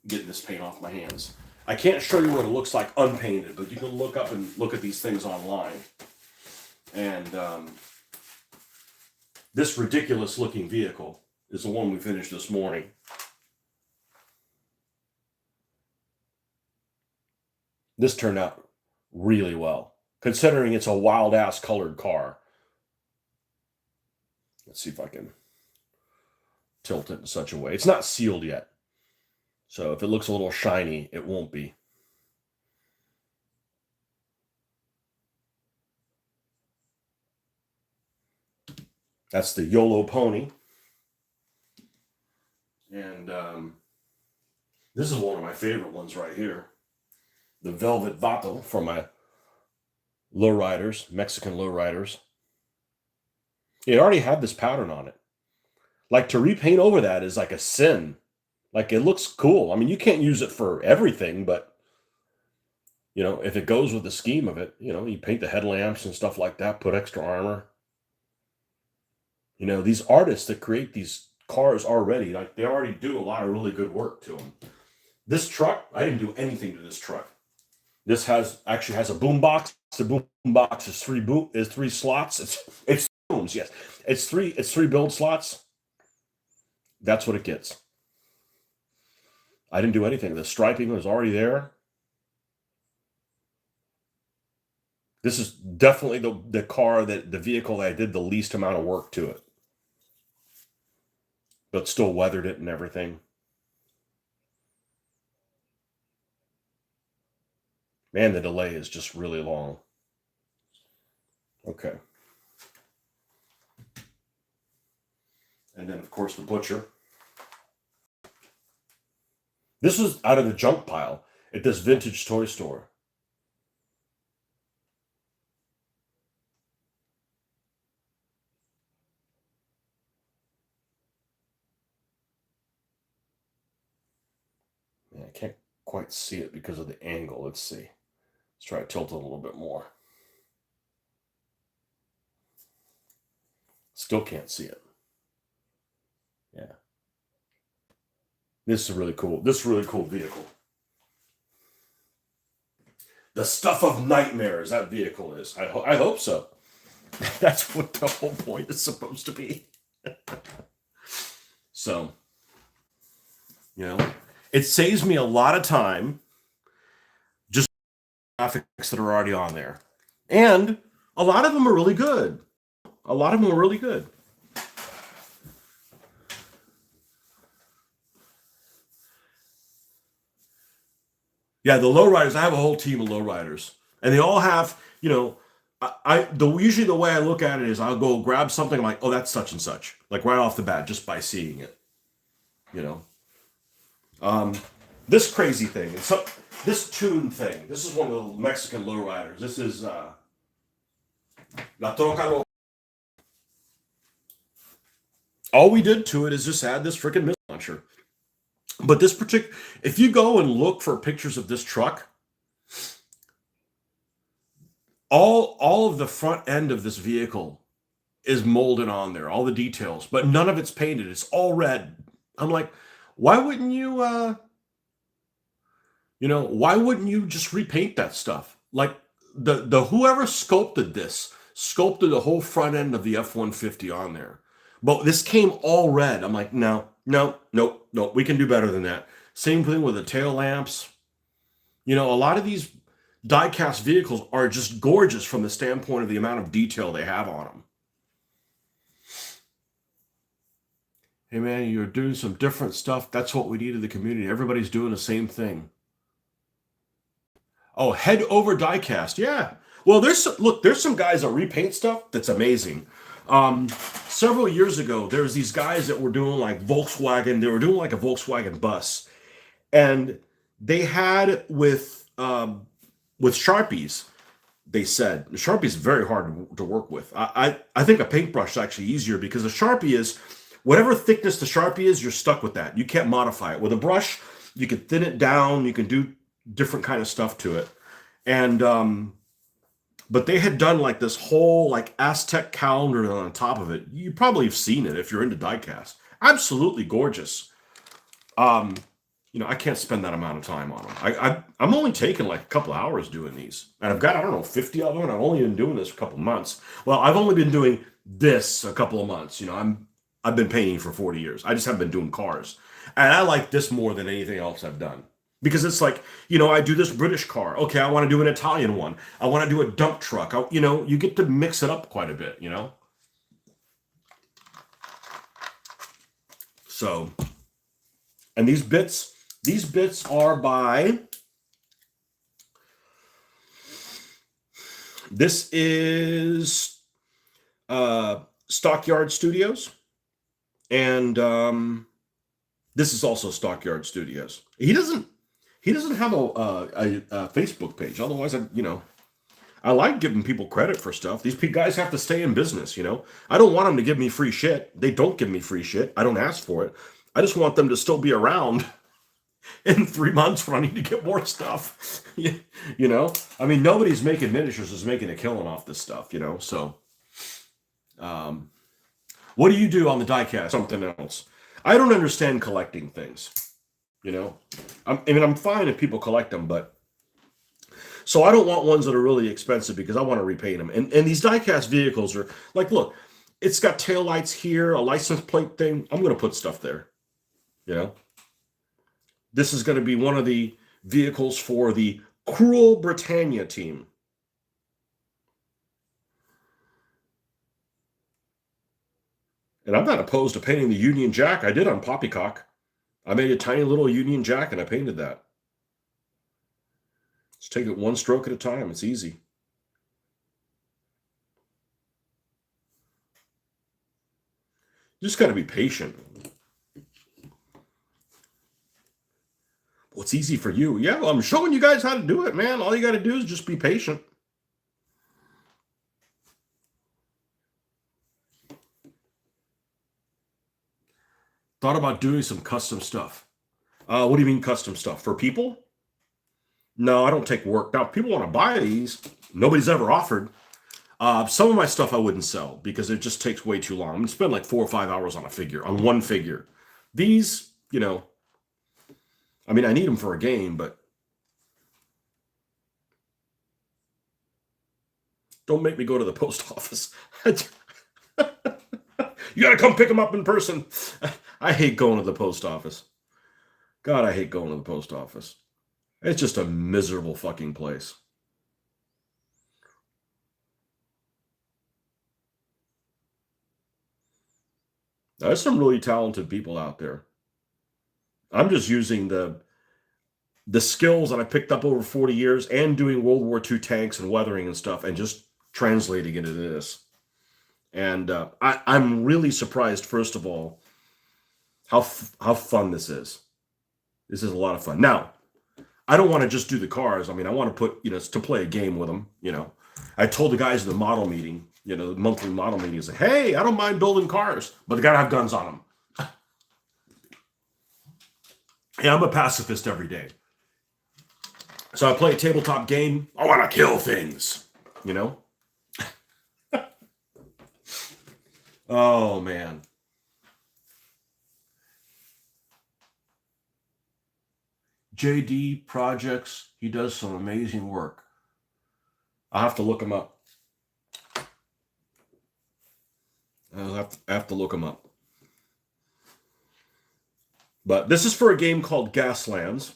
getting this paint off my hands. I can't show you what it looks like unpainted, but you can look up and look at these things online. And this ridiculous looking vehicle is the one we finished this morning. This turned out really well, considering it's a wild ass colored car. Let's see if I can tilt it in such a way. It's not sealed yet, so if it looks a little shiny, it won't be. That's the YOLO Pony. And this is one of my favorite ones right here. The Velvet Vato for my lowriders, Mexican lowriders. It already had this pattern on it. Like, to repaint over that is like a sin. Like, it looks cool. I mean, you can't use it for everything, but you know, if it goes with the scheme of it, you know, you paint the headlamps and stuff like that, put extra armor. You know, these artists that create these cars already, like, they already do a lot of really good work to them. This truck, I didn't do anything to this truck. This actually has a boom box. The boom box is three slots. It's booms, yes. It's three build slots. That's what it gets. I didn't do anything. The striping was already there. This is definitely the car the vehicle that I did the least amount of work to it. But still weathered it and everything. Man, the delay is just really long. Okay. And then, of course, the butcher. This was out of the junk pile at this vintage toy store. Man, I can't quite see it because of the angle. Let's see. Let's try to tilt it a little bit more. Still can't see it. Yeah. This is really cool. This is a really cool vehicle. The stuff of nightmares, that vehicle is. I hope so. That's what the whole point is supposed to be. So, you know, it saves me a lot of time just graphics that are already on there. And a lot of them are really good. A lot of them are really good. Yeah, the lowriders, I have a whole team of lowriders. And they all have, you know, usually the way I look at it is I'll go grab something, I'm like, oh, that's such and such. Like, right off the bat, just by seeing it. You know. This crazy thing, this tune thing, this is one of the Mexican lowriders. This is La Troca. All we did to it is just add this freaking missile launcher. But this particular, if you go and look for pictures of this truck, all of the front end of this vehicle is molded on there, all the details, but none of it's painted. It's all red. I'm like, why wouldn't you, why wouldn't you just repaint that stuff? Like, the whoever sculpted the whole front end of the F-150 on there. But this came all red. I'm like, no, we can do better than that. Same thing with the tail lamps. You know, a lot of these die-cast vehicles are just gorgeous from the standpoint of the amount of detail they have on them. Hey man, you're doing some different stuff. That's what we need in the community. Everybody's doing the same thing. Oh, head over diecast. Yeah. Well, there's some guys that repaint stuff that's amazing. Several years ago, there was these guys that were doing like Volkswagen. They were doing like a Volkswagen bus, and they had with Sharpies, they said the Sharpie is very hard to work with. I think a paintbrush is actually easier because a Sharpie is whatever thickness the Sharpie is, you're stuck with that. You can't modify it. With a brush, you can thin it down. You can do different kind of stuff to it. And but they had done like this whole like Aztec calendar on top of it. You probably have seen it if you're into diecast. Absolutely gorgeous. Um, I can't spend that amount of time on them. I'm only taking like a couple hours doing these, and I've got I don't know 50 of them, and I've only been doing this for a couple months. Well, I've only been doing this a couple of months. I've been painting for 40 years. I just haven't been doing cars, and I like this more than anything else I've done because it's like I do this British car. Okay, I want to do an Italian one. I want to do a dump truck. You get to mix it up quite a bit. So, and these bits are by, this is Stockyard Studios, and this is also Stockyard Studios. He doesn't have a Facebook page. Otherwise, I like giving people credit for stuff. These guys have to stay in business. I don't want them to give me free shit. They don't give me free shit. I don't ask for it. I just want them to still be around in 3 months when I need to get more stuff. I mean, nobody's making miniatures is making a killing off this stuff. So, what do you do on the diecast? Something else. I don't understand collecting things. I'm fine if people collect them, but so I don't want ones that are really expensive because I want to repaint them. And these diecast vehicles are like, look, it's got taillights here, a license plate thing. I'm going to put stuff there. This is going to be one of the vehicles for the Cruel Britannia team. And I'm not opposed to painting the Union Jack. I did on Poppycock. I made a tiny little Union Jack and I painted that. Just take it one stroke at a time. It's easy. You just got to be patient. Well, it's easy for you. Yeah, well, I'm showing you guys how to do it, man. All you got to do is just be patient. Thought about doing some custom stuff. What do you mean custom stuff? For people? No, I don't take work. Now, if people want to buy these, nobody's ever offered. Some of my stuff I wouldn't sell because it just takes way too long. I'm going to spend like 4 or 5 hours on one figure. These, I mean, I need them for a game, but don't make me go to the post office. You got to come pick them up in person. I hate going to the post office. God, I hate going to the post office. It's just a miserable fucking place. There's some really talented people out there. I'm just using the skills that I picked up over 40 years and doing World War II tanks and weathering and stuff and just translating it into this. And I'm really surprised, first of all, how fun this is. This is a lot of fun. Now, I don't want to just do the cars. I mean, I want to put, to play a game with them, I told the guys in the model meeting, the monthly model meeting, I said, hey, I don't mind building cars, but they got to have guns on them. Yeah, I'm a pacifist every day. So I play a tabletop game. I want to kill things, Oh, man. JD Projects, he does some amazing work. I'll have to look him up. I'll have to look him up. But this is for a game called Gaslands.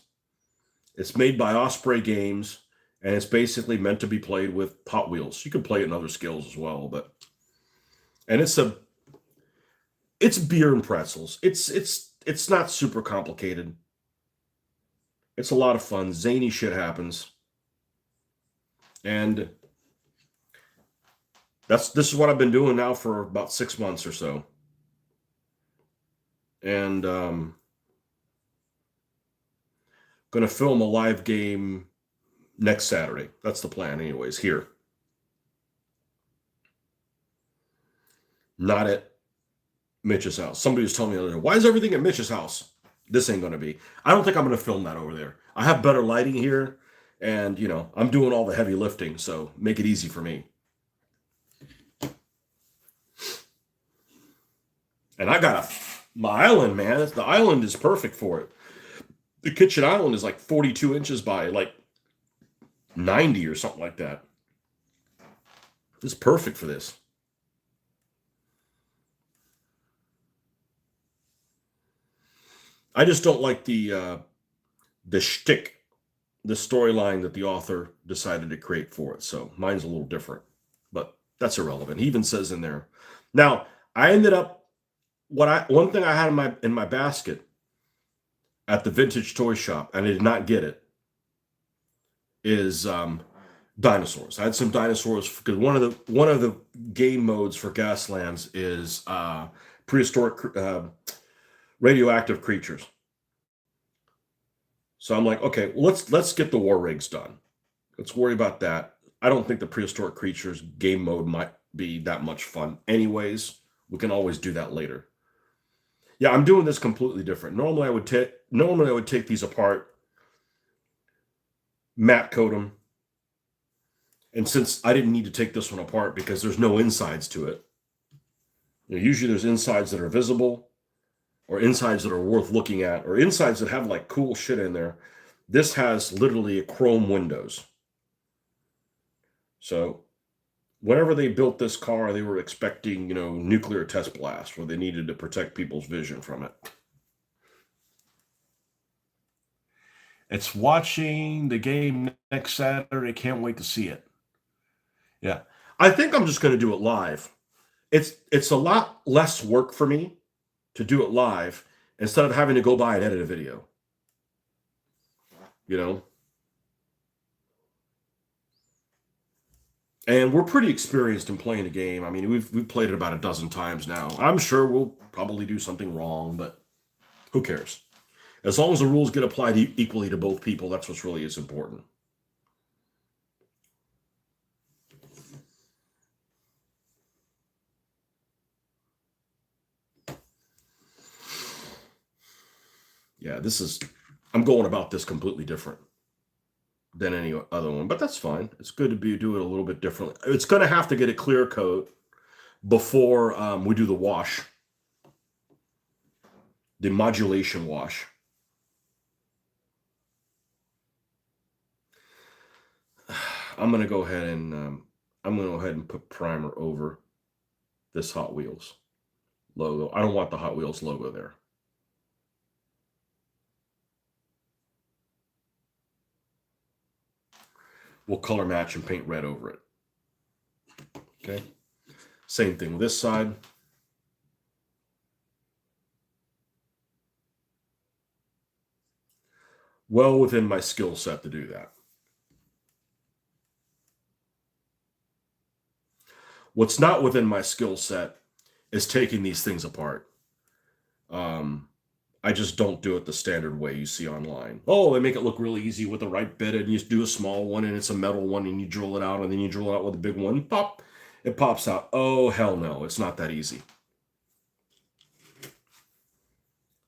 It's made by Osprey Games, and it's basically meant to be played with Hot Wheels. You can play it in other skills as well, and it's beer and pretzels. It's not super complicated. It's a lot of fun. Zany shit happens. And this is what I've been doing now for about 6 months or so. And going to film a live game next Saturday. That's the plan anyways, here. Not at Mitch's house. Somebody was telling me the other day, why is everything at Mitch's house? This ain't going to be. I don't think I'm going to film that over there. I have better lighting here, and, I'm doing all the heavy lifting, so make it easy for me. And I got my island, man. The island is perfect for it. The kitchen island is like 42 inches by like 90 or something like that. It's perfect for this. I just don't like the shtick, the storyline that the author decided to create for it. So mine's a little different, but that's irrelevant. He even says in there. Now, I ended up one thing I had in my basket at the vintage toy shop, and I did not get it, is dinosaurs. I had some dinosaurs because one of the game modes for Gaslands is prehistoric radioactive creatures. So I'm like, okay, let's get the war rigs done. Let's worry about that. I don't think the prehistoric creatures game mode might be that much fun. Anyways, we can always do that later. Yeah, I'm doing this completely different. Normally I would take these apart, matte coat them, and since I didn't need to take this one apart because there's no insides to it, usually there's insides that are visible, or insides that are worth looking at, or insides that have like cool shit in there. This has literally chrome windows. So whenever they built this car, they were expecting, nuclear test blast where they needed to protect people's vision from it. It's watching the game next Saturday. Can't wait to see it. Yeah. I think I'm just going to do it live. It's a lot less work for me to do it live instead of having to go by and edit a video. And we're pretty experienced in playing the game. I mean, we've played it about a dozen times now. I'm sure we'll probably do something wrong, but who cares? As long as the rules get applied equally to both people, that's what's really is important. Yeah, I'm going about this completely different than any other one, but that's fine. It's good to do it a little bit differently. It's going to have to get a clear coat before we do the wash, the modulation wash. I'm going to go ahead and put primer over this Hot Wheels logo. I don't want the Hot Wheels logo there. We'll color match and paint red over it. Okay. Same thing with this side. Well within my skill set to do that. What's not within my skill set is taking these things apart. I just don't do it the standard way you see online. Oh, they make it look really easy with the right bit, and you do a small one, and it's a metal one, and you drill it out, and then you drill it out with a big one. Pop, it pops out. Oh, hell no, it's not that easy.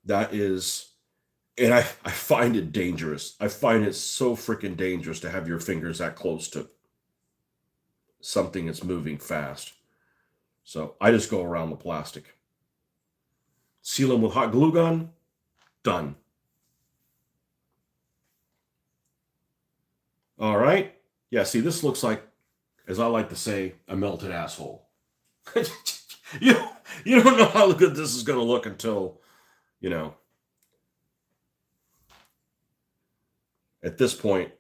That is, and I find it dangerous. I find it so freaking dangerous to have your fingers that close to something that's moving fast. So I just go around the plastic. Seal them with hot glue gun. Done. All right. Yeah, see, this looks like, as I like to say, a melted asshole. you, you don't know how good this is going to look until, at this point,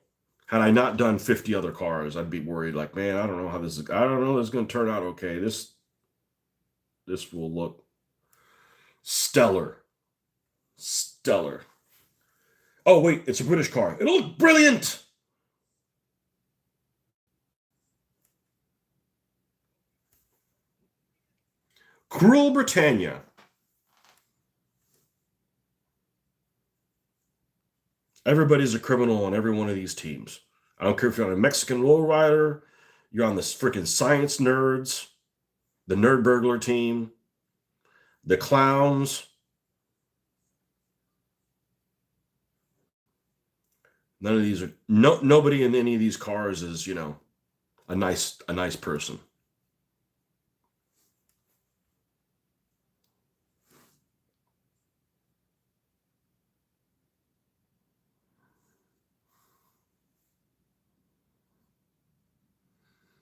had I not done 50 other cars, I'd be worried like, man, I don't know this is going to turn out okay. This will look stellar. Stellar. Oh, wait, it's a British car. It'll look brilliant. Cruel Britannia. Everybody's a criminal on every one of these teams. I don't care if you're on a Mexican lowrider, you're on the freaking science nerds. the Nerd Burglar team, the clowns. None of these are nobody in any of these cars is, a nice person.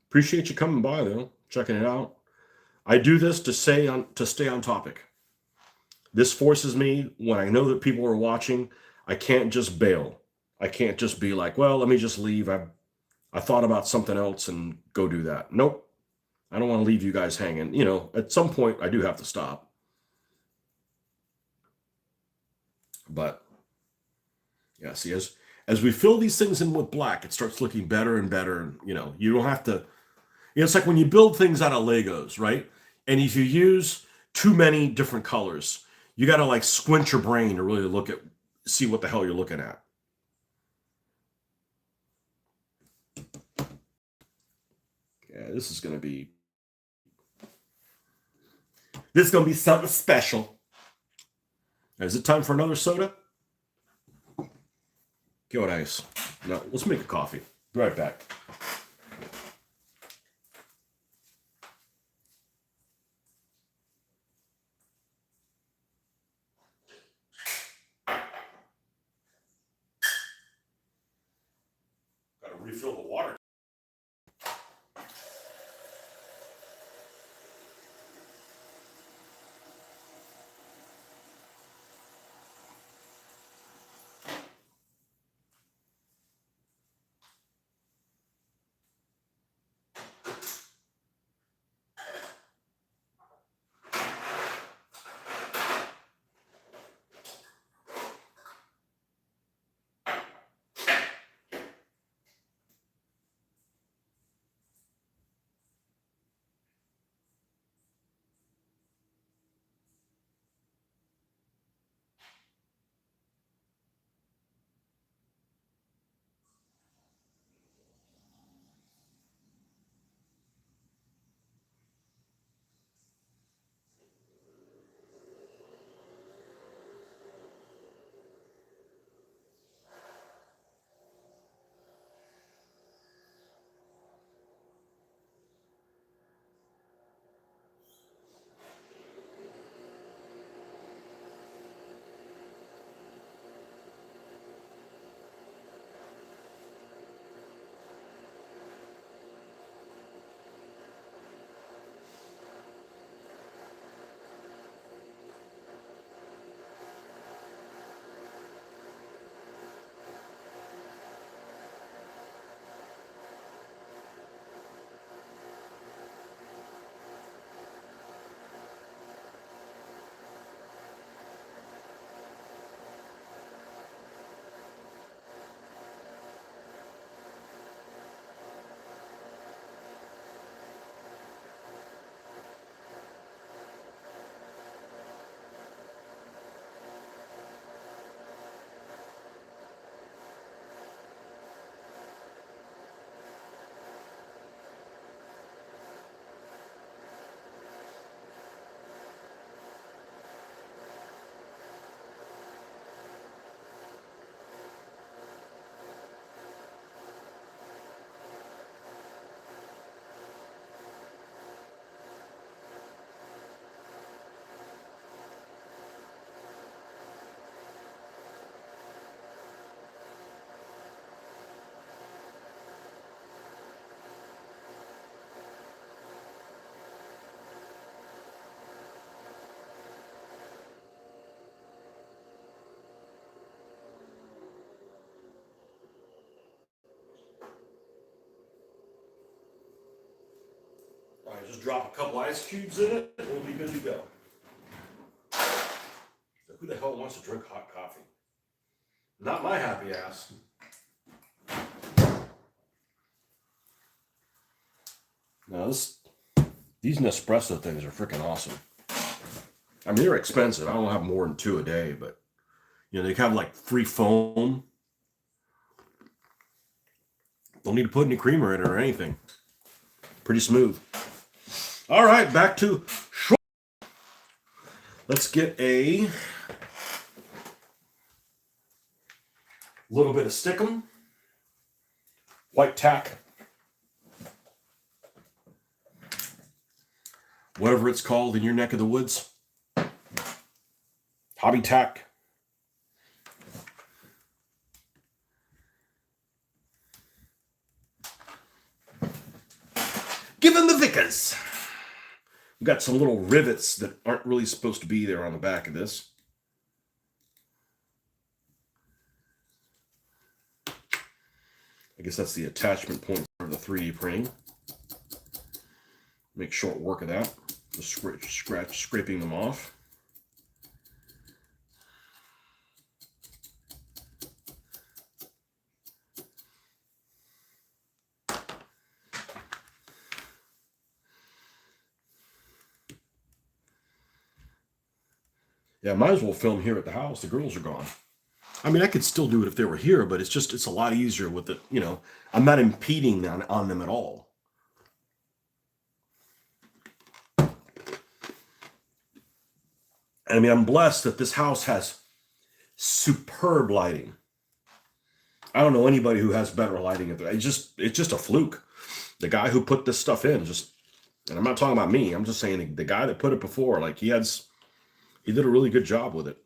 Appreciate you coming by though, checking it out. I do this to stay on topic. This forces me, when I know that people are watching, I can't just bail. I can't just be like, well, let me just leave. I thought about something else and go do that. Nope. I don't want to leave you guys hanging. At some point I do have to stop. But yeah, see, as we fill these things in with black, it starts looking better and better. And you don't have to, it's like when you build things out of Legos, right? And if you use too many different colors, you got to like squint your brain to really see what the hell you're looking at. Yeah, this is going to be something special. Is it time for another soda? Go nice. No, let's make a coffee. Be right back. Got to refill the water. All right, just drop a couple ice cubes in it, and we'll be good to go. Who the hell wants to drink hot coffee? Not my happy ass. Now these Nespresso things are freaking awesome. I mean, they're expensive. I don't have more than 2 a day, but they have like free foam. Don't need to put any creamer in it or anything. Pretty smooth. All right, back to short. Let's get a little bit of stickum, white tack, whatever it's called in your neck of the woods, hobby tack. Give him the Vickers. We've got some little rivets that aren't really supposed to be there on the back of this. I guess that's the attachment point for the 3D printing. Make short work of that. Just scraping them off. Yeah, might as well film here at the house. The girls are gone. I mean, I could still do it if they were here, but it's a lot easier with it. You know, I'm not impeding on them at all. I mean, I'm blessed that this house has superb lighting. I don't know anybody who has better lighting. It's just a fluke. The guy who put this stuff in and I'm not talking about me. I'm just saying the guy that put it before, like he did a really good job with it.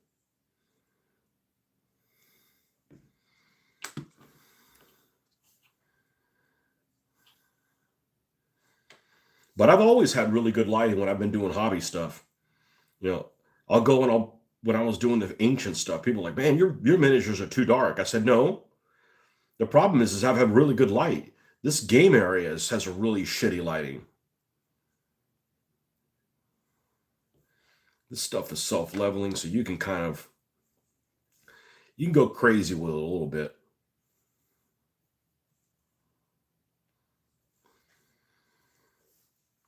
But I've always had really good lighting when I've been doing hobby stuff. You know, I'll go and when I was doing the ancient stuff, people are like, man, your miniatures are too dark. I said, no. The problem is I've had really good light. This game area has a really shitty lighting. This stuff is self-leveling, so you can go crazy with it a little bit.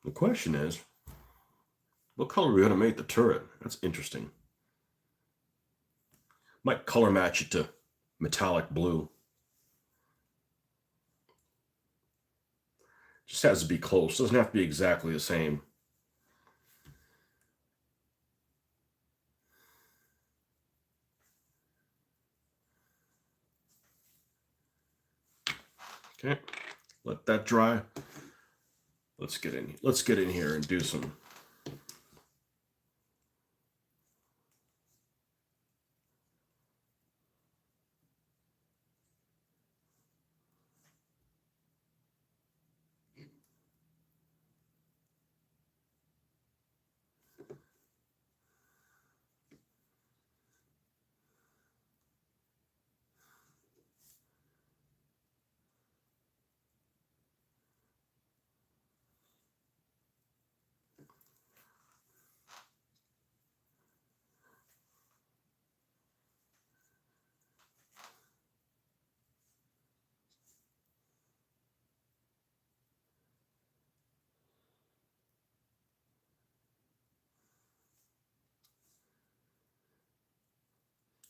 The question is, what color are we going to make the turret? That's interesting. Might color match it to metallic blue. Just has to be close. Doesn't have to be exactly the same. Okay, let that dry. Let's get in here and do some.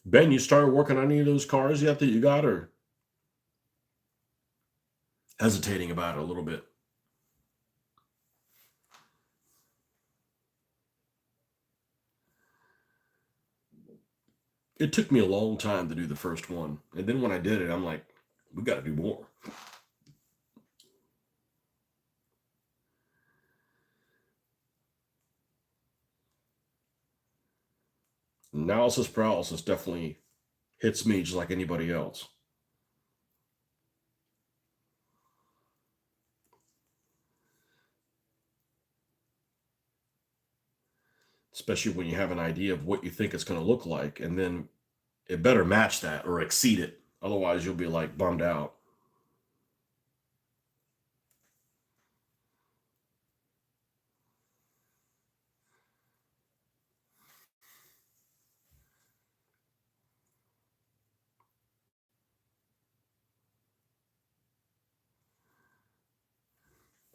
Ben, you started working on any of those cars yet that you got, or hesitating about it a little bit? It took me a long time to do the first one. And then when I did it, I'm like, we got to do more. Analysis paralysis definitely hits me just like anybody else. Especially when you have an idea of what you think it's going to look like, and then it better match that or exceed it. Otherwise, you'll be like bummed out.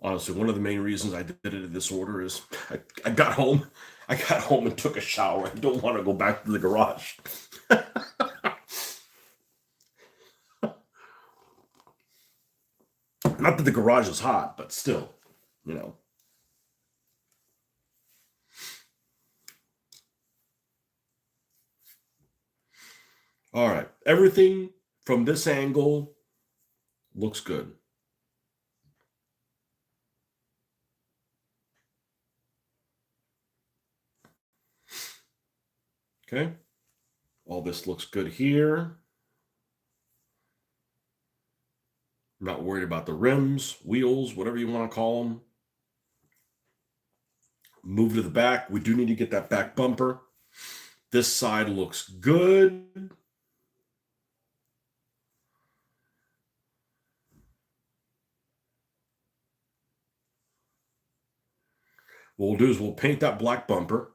Honestly, one of the main reasons I did it in this order is I got home. I got home and took a shower. I don't want to go back to the garage. Not that the garage is hot, but still, you know. All right. Everything from this angle looks good. Okay. All this looks good here. I'm not worried about the rims, wheels, whatever you want to call them. Move to the back. We do need to get that back bumper. This side looks good. What we'll do is we'll paint that black bumper.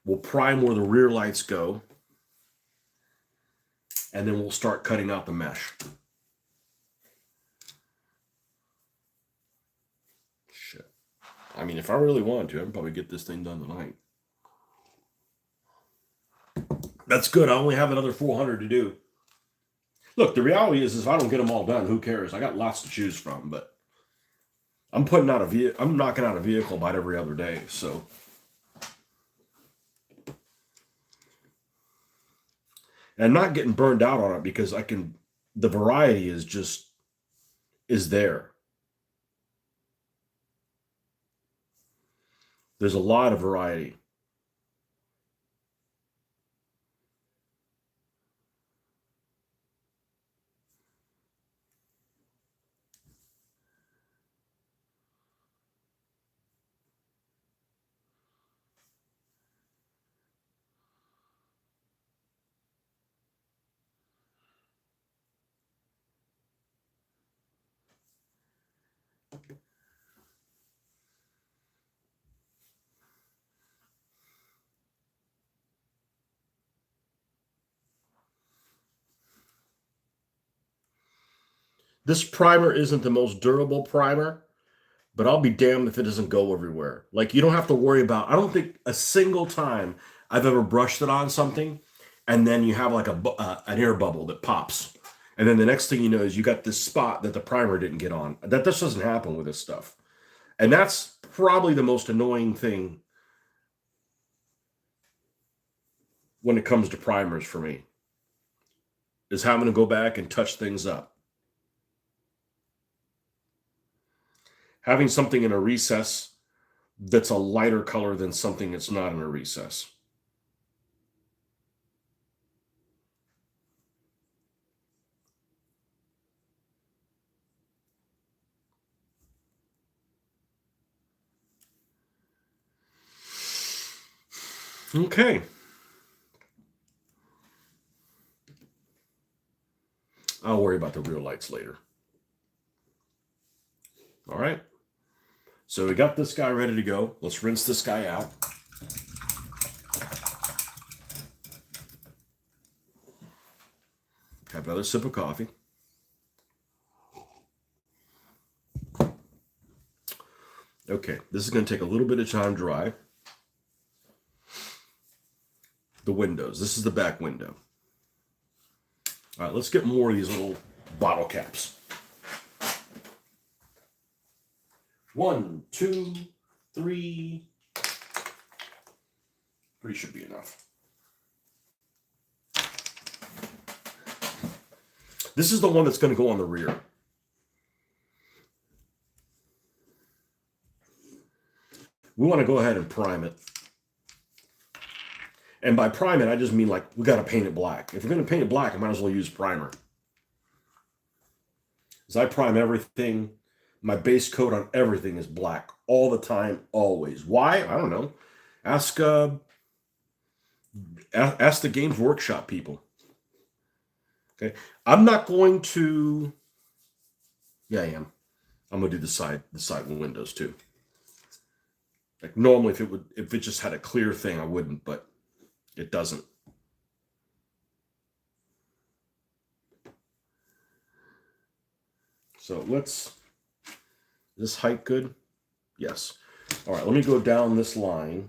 We'll prime where the rear lights go. And then we'll start cutting out the mesh. Shit. I mean, if I really wanted to, I could probably get this thing done tonight. That's good. I only have another 400 to do. Look, the reality is if I don't get them all done, who cares? I got lots to choose from, but I'm knocking out a vehicle about every other day, so. And not getting burned out on it because the variety is there. There's a lot of variety. This primer isn't the most durable primer, but I'll be damned if it doesn't go everywhere. Like, you don't have to worry about, I don't think a single time I've ever brushed it on something and then you have like an air bubble that pops. And then the next thing you know is you got this spot that the primer didn't get on. That just doesn't happen with this stuff. And that's probably the most annoying thing when it comes to primers for me, is having to go back and touch things up. Having something in a recess that's a lighter color than something that's not in a recess. Okay. I'll worry about the rear lights later. All right. So we got this guy ready to go. Let's rinse this guy out. Have another sip of coffee. Okay, this is going to take a little bit of time to dry. The windows. This is the back window. All right, let's get more of these little bottle caps. 1, 2, 3. 3 should be enough. This is the one that's going to go on the rear. We want to go ahead and prime it. And by prime it, I just mean like we got to paint it black. If we're going to paint it black, I might as well use primer. As I prime everything, my base coat on everything is black all the time, always. Why? I don't know. Ask the Games Workshop people. Okay, I'm not going to. Yeah, I am. I'm gonna do the side windows too. Like normally, if it just had a clear thing, I wouldn't, but it doesn't. So is this height good? Yes. All right, let me go down this line.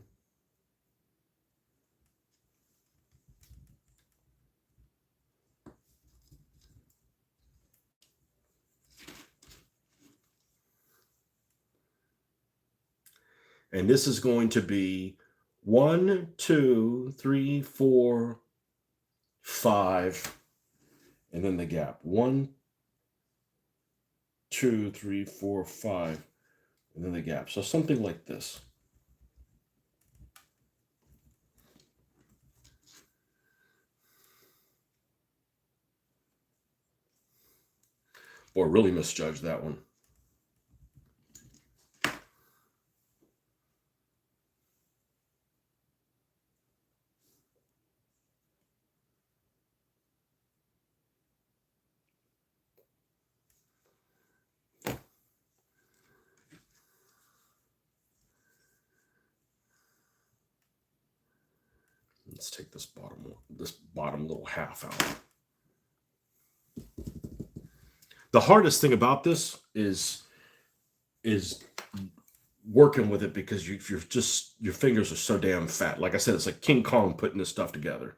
And this is going to be 1, 2, 3, 4, 5, and then the gap. 1, 2, 3, 4, 5, and then the gap. So something like this. Boy, really misjudged that one. Let's take this bottom little half out. The hardest thing about this is working with it because your fingers are so damn fat. Like I said, it's like King Kong putting this stuff together.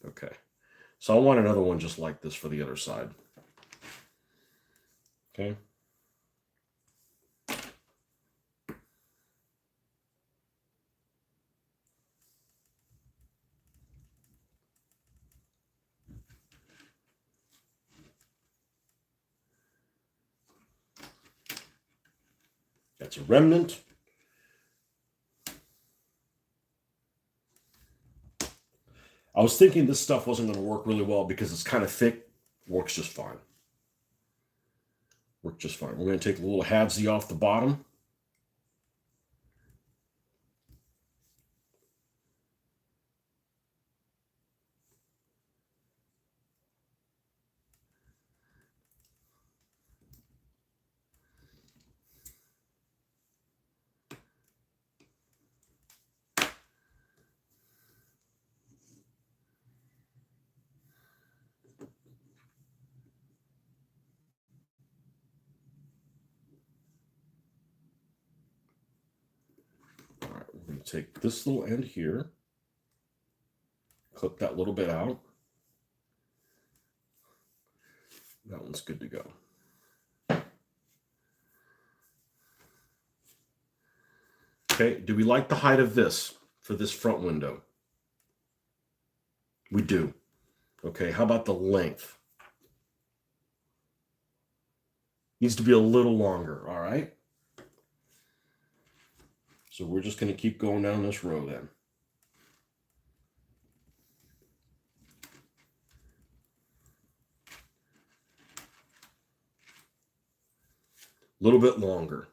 Okay. So I want another one just like this for the other side. Okay. That's a remnant. I was thinking this stuff wasn't going to work really well because it's kind of thick. Works just fine. Worked just fine. We're going to take a little halvesy off the bottom. All right, we're going to take this little end here, clip that little bit out. That one's good to go. Okay, do we like the height of this for this front window? We do. Okay, how about the length? Needs to be a little longer, all right? So we're just going to keep going down this row then. A little bit longer.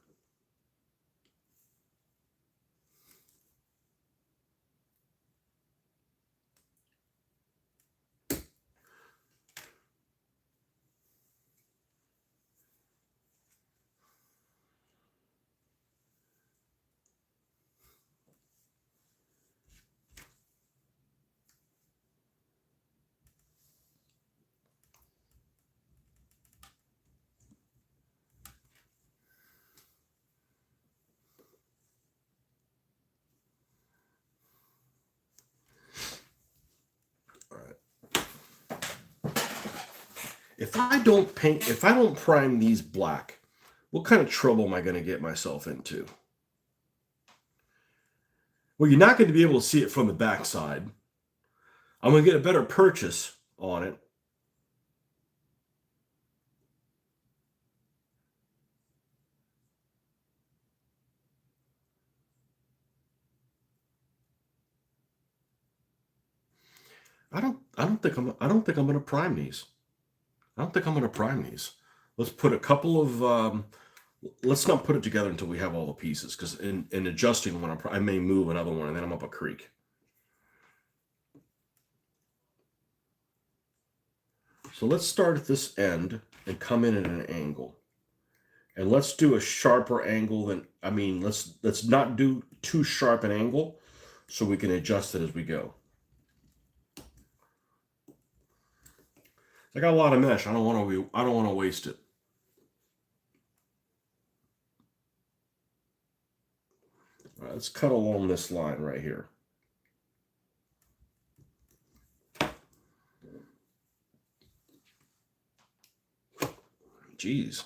If I don't prime these black, what kind of trouble am I going to get myself into? Well, you're not going to be able to see it from the backside. I'm going to get a better purchase on it. I don't think I'm going to prime these. I don't think I'm going to prime these. Let's put a couple of let's not put it together until we have all the pieces, because in adjusting one, I may move another one and then I'm up a creek. So let's start at this end and come in at an angle. And let's do a sharper angle than, let's not do too sharp an angle so we can adjust it as we go. I got a lot of mesh. I don't want to waste it. All right, let's cut along this line right here. Jeez.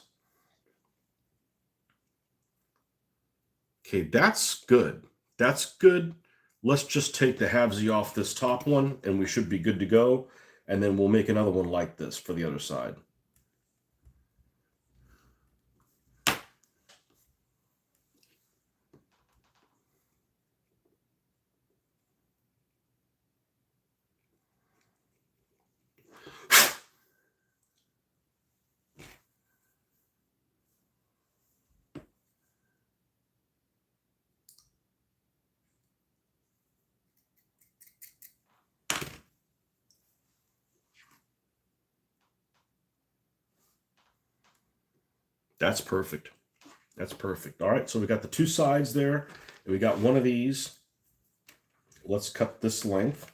Okay, that's good. That's good. Let's just take the halvesy off this top one and we should be good to go. And then we'll make another one like this for the other side. That's perfect. That's perfect. All right, so we got the two sides there, and we got one of these. Let's cut this length.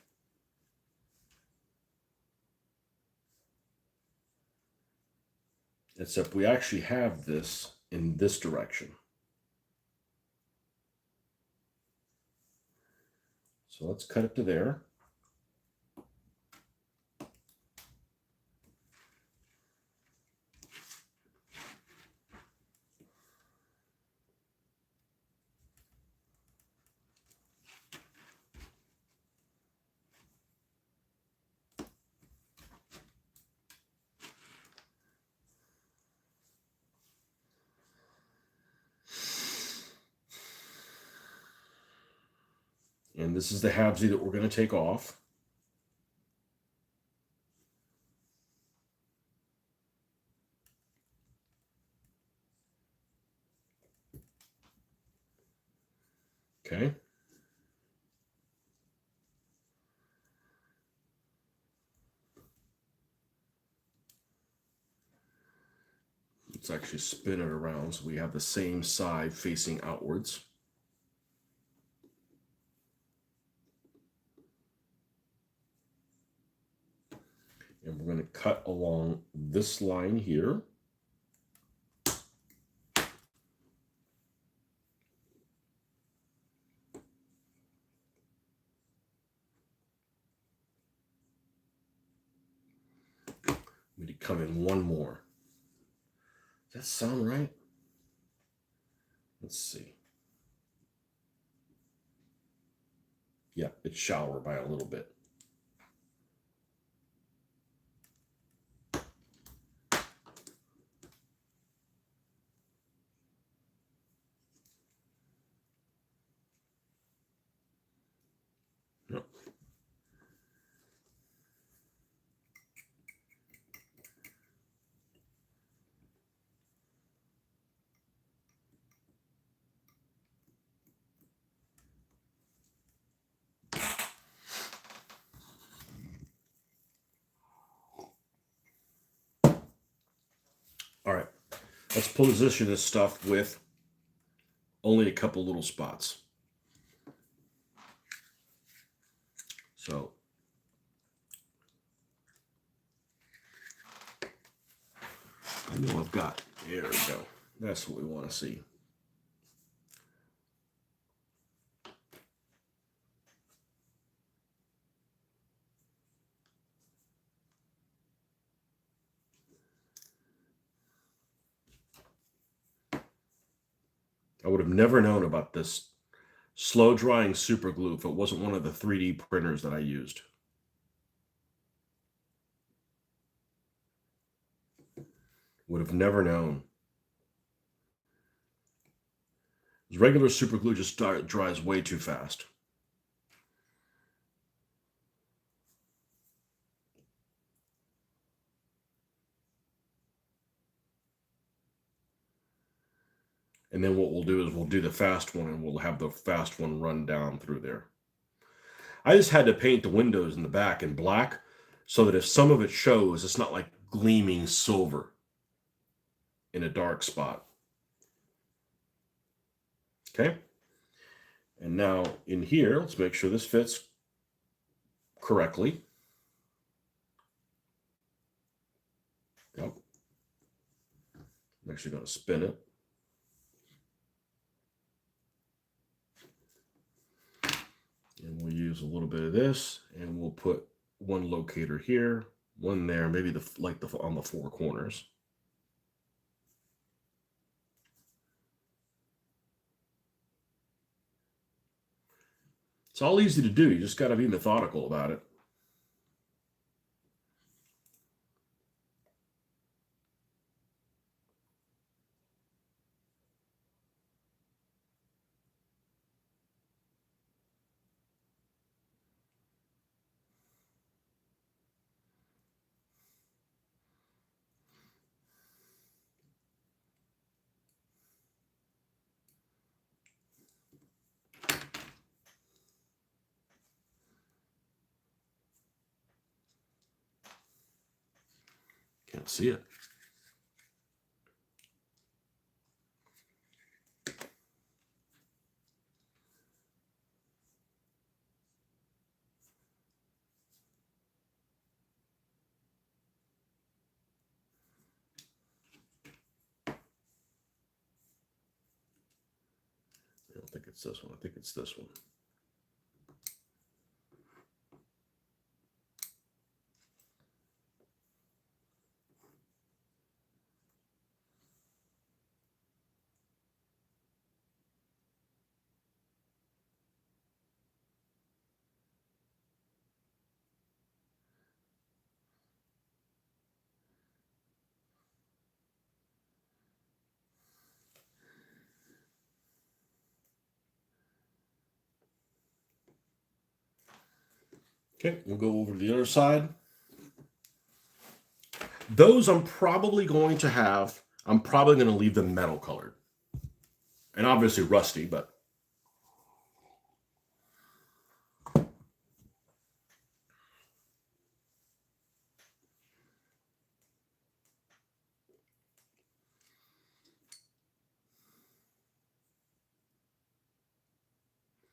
Except we actually have this in this direction. So let's cut it to there. And this is the halvesy that we're going to take off. Okay. Let's actually spin it around so we have the same side facing outwards. And we're going to cut along this line here. We need to come in one more. Does that sound right? Let's see. Yeah, it's shallower by a little bit. Yep. All right, let's position this stuff with only a couple little spots. So I know I've got, there we go. That's what we want to see. I would have never known about this slow drying super glue if it wasn't one of the 3D printers that I used. Would have never known. Regular super glue just dries way too fast. And then what we'll do is we'll do the fast one and we'll have the fast one run down through there. I just had to paint the windows in the back in black so that if some of it shows, it's not like gleaming silver in a dark spot. Okay. And now in here, let's make sure this fits correctly. Yep. I'm actually going to spin it. And we'll use a little bit of this, and we'll put one locator here, one there, maybe on the four corners. It's all easy to do. You just got to be methodical about it. Can't see it. I don't think it's this one. I think it's this one. Okay, we'll go over to the other side. Those I'm probably going to leave them metal colored. And obviously rusty, but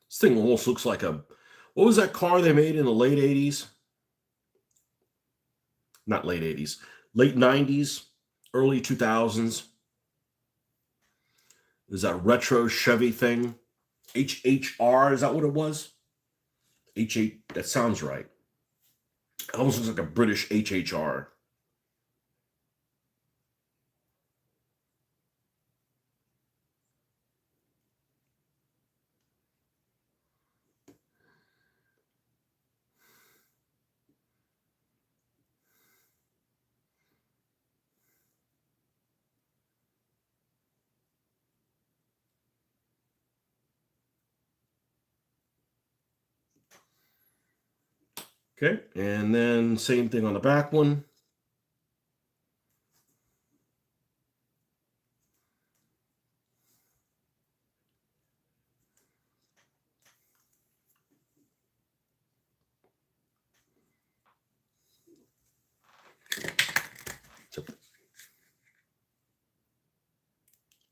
this thing almost looks like what was that car they made in the late 80s? Not late 80s, late 90s, early 2000s. Is that retro Chevy thing? HHR, is that what it was? H8, that sounds right. It almost looks like a British HHR. Okay, and then same thing on the back one.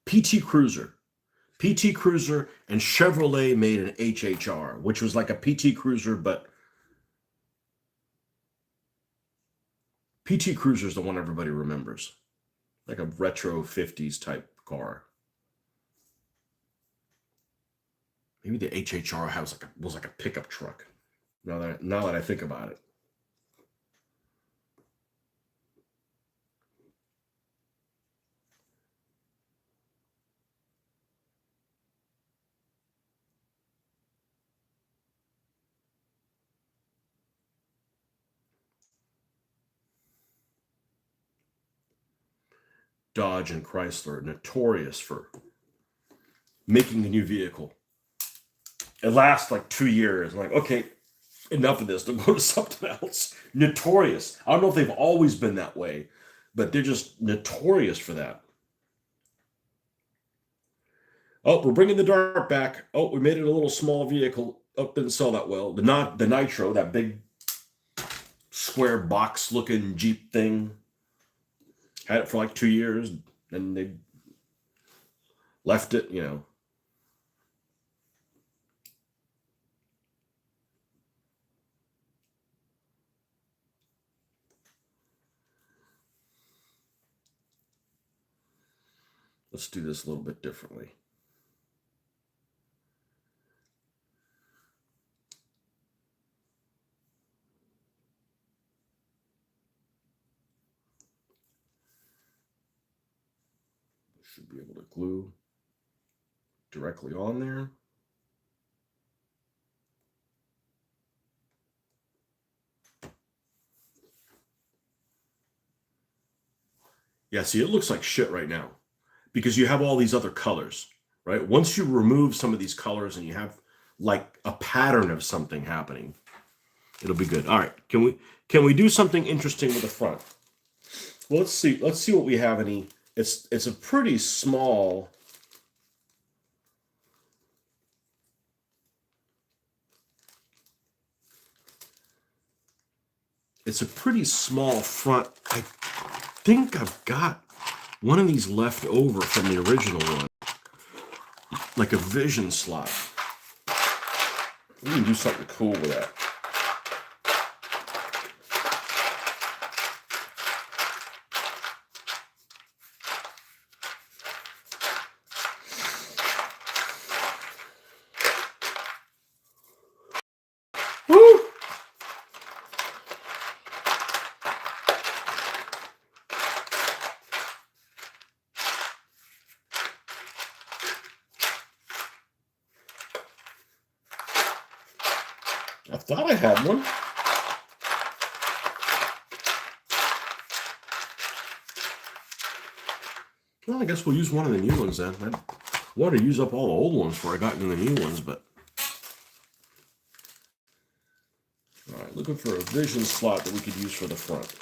PT Cruiser. PT Cruiser and Chevrolet made an HHR, which was like a PT Cruiser, but PT Cruiser is the one everybody remembers, like a retro 50s type car. Maybe the HHR was like a pickup truck. Now that I think about it. Dodge and Chrysler, notorious for making a new vehicle. It lasts like 2 years. I'm like, okay, enough of this. They'll go to something else. Notorious. I don't know if they've always been that way, but they're just notorious for that. Oh, we're bringing the Dart back. Oh, we made it a little small vehicle. Oh, didn't sell that well. The Nitro, that big square box looking Jeep thing. Had it for like 2 years, and they left it, Let's do this a little bit differently. Should be able to glue directly on there. Yeah, see, it looks like shit right now because you have all these other colors, right? Once you remove some of these colors and you have like a pattern of something happening, it'll be good. All right, can we do something interesting with the front? Well, let's see. Let's see what we have. It's a pretty small. It's a pretty small front. I think I've got one of these left over from the original one, like a vision slot. We can do something cool with that. Woo! I thought I had one. Well, I guess we'll use one of the new ones then. I wanted to use up all the old ones before I got into the new ones, but... All right, looking for a vision slot that we could use for the front.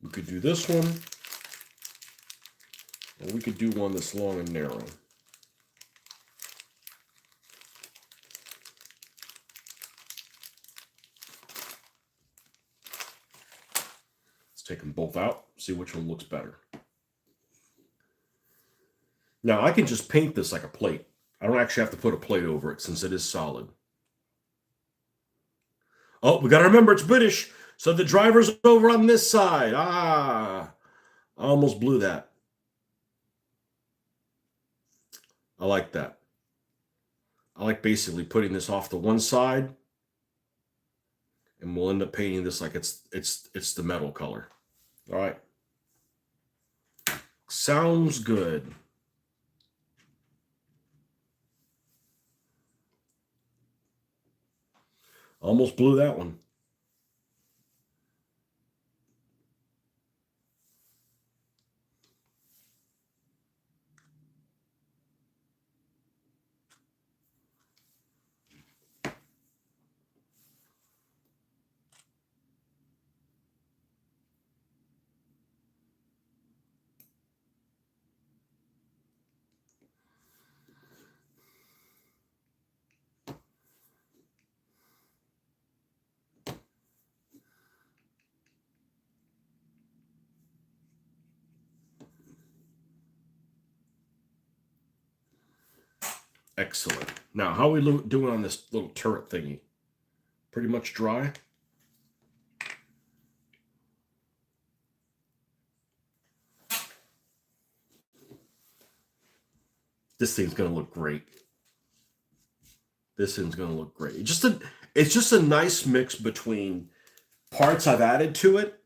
We could do this one, or we could do one that's long and narrow. Let's take them both out, see which one looks better. Now, I can just paint this like a plate. I don't actually have to put a plate over it since it is solid. Oh, we got to remember it's British, so the driver's over on this side. Ah, I almost blew that. I like that. I like basically putting this off to one side, and we'll end up painting this like it's the metal color. All right. Sounds good. Almost blew that one. Excellent. Now, how are we doing on this little turret thingy? Pretty much dry. This thing's going to look great. This thing's going to look great. It's just a nice mix between parts I've added to it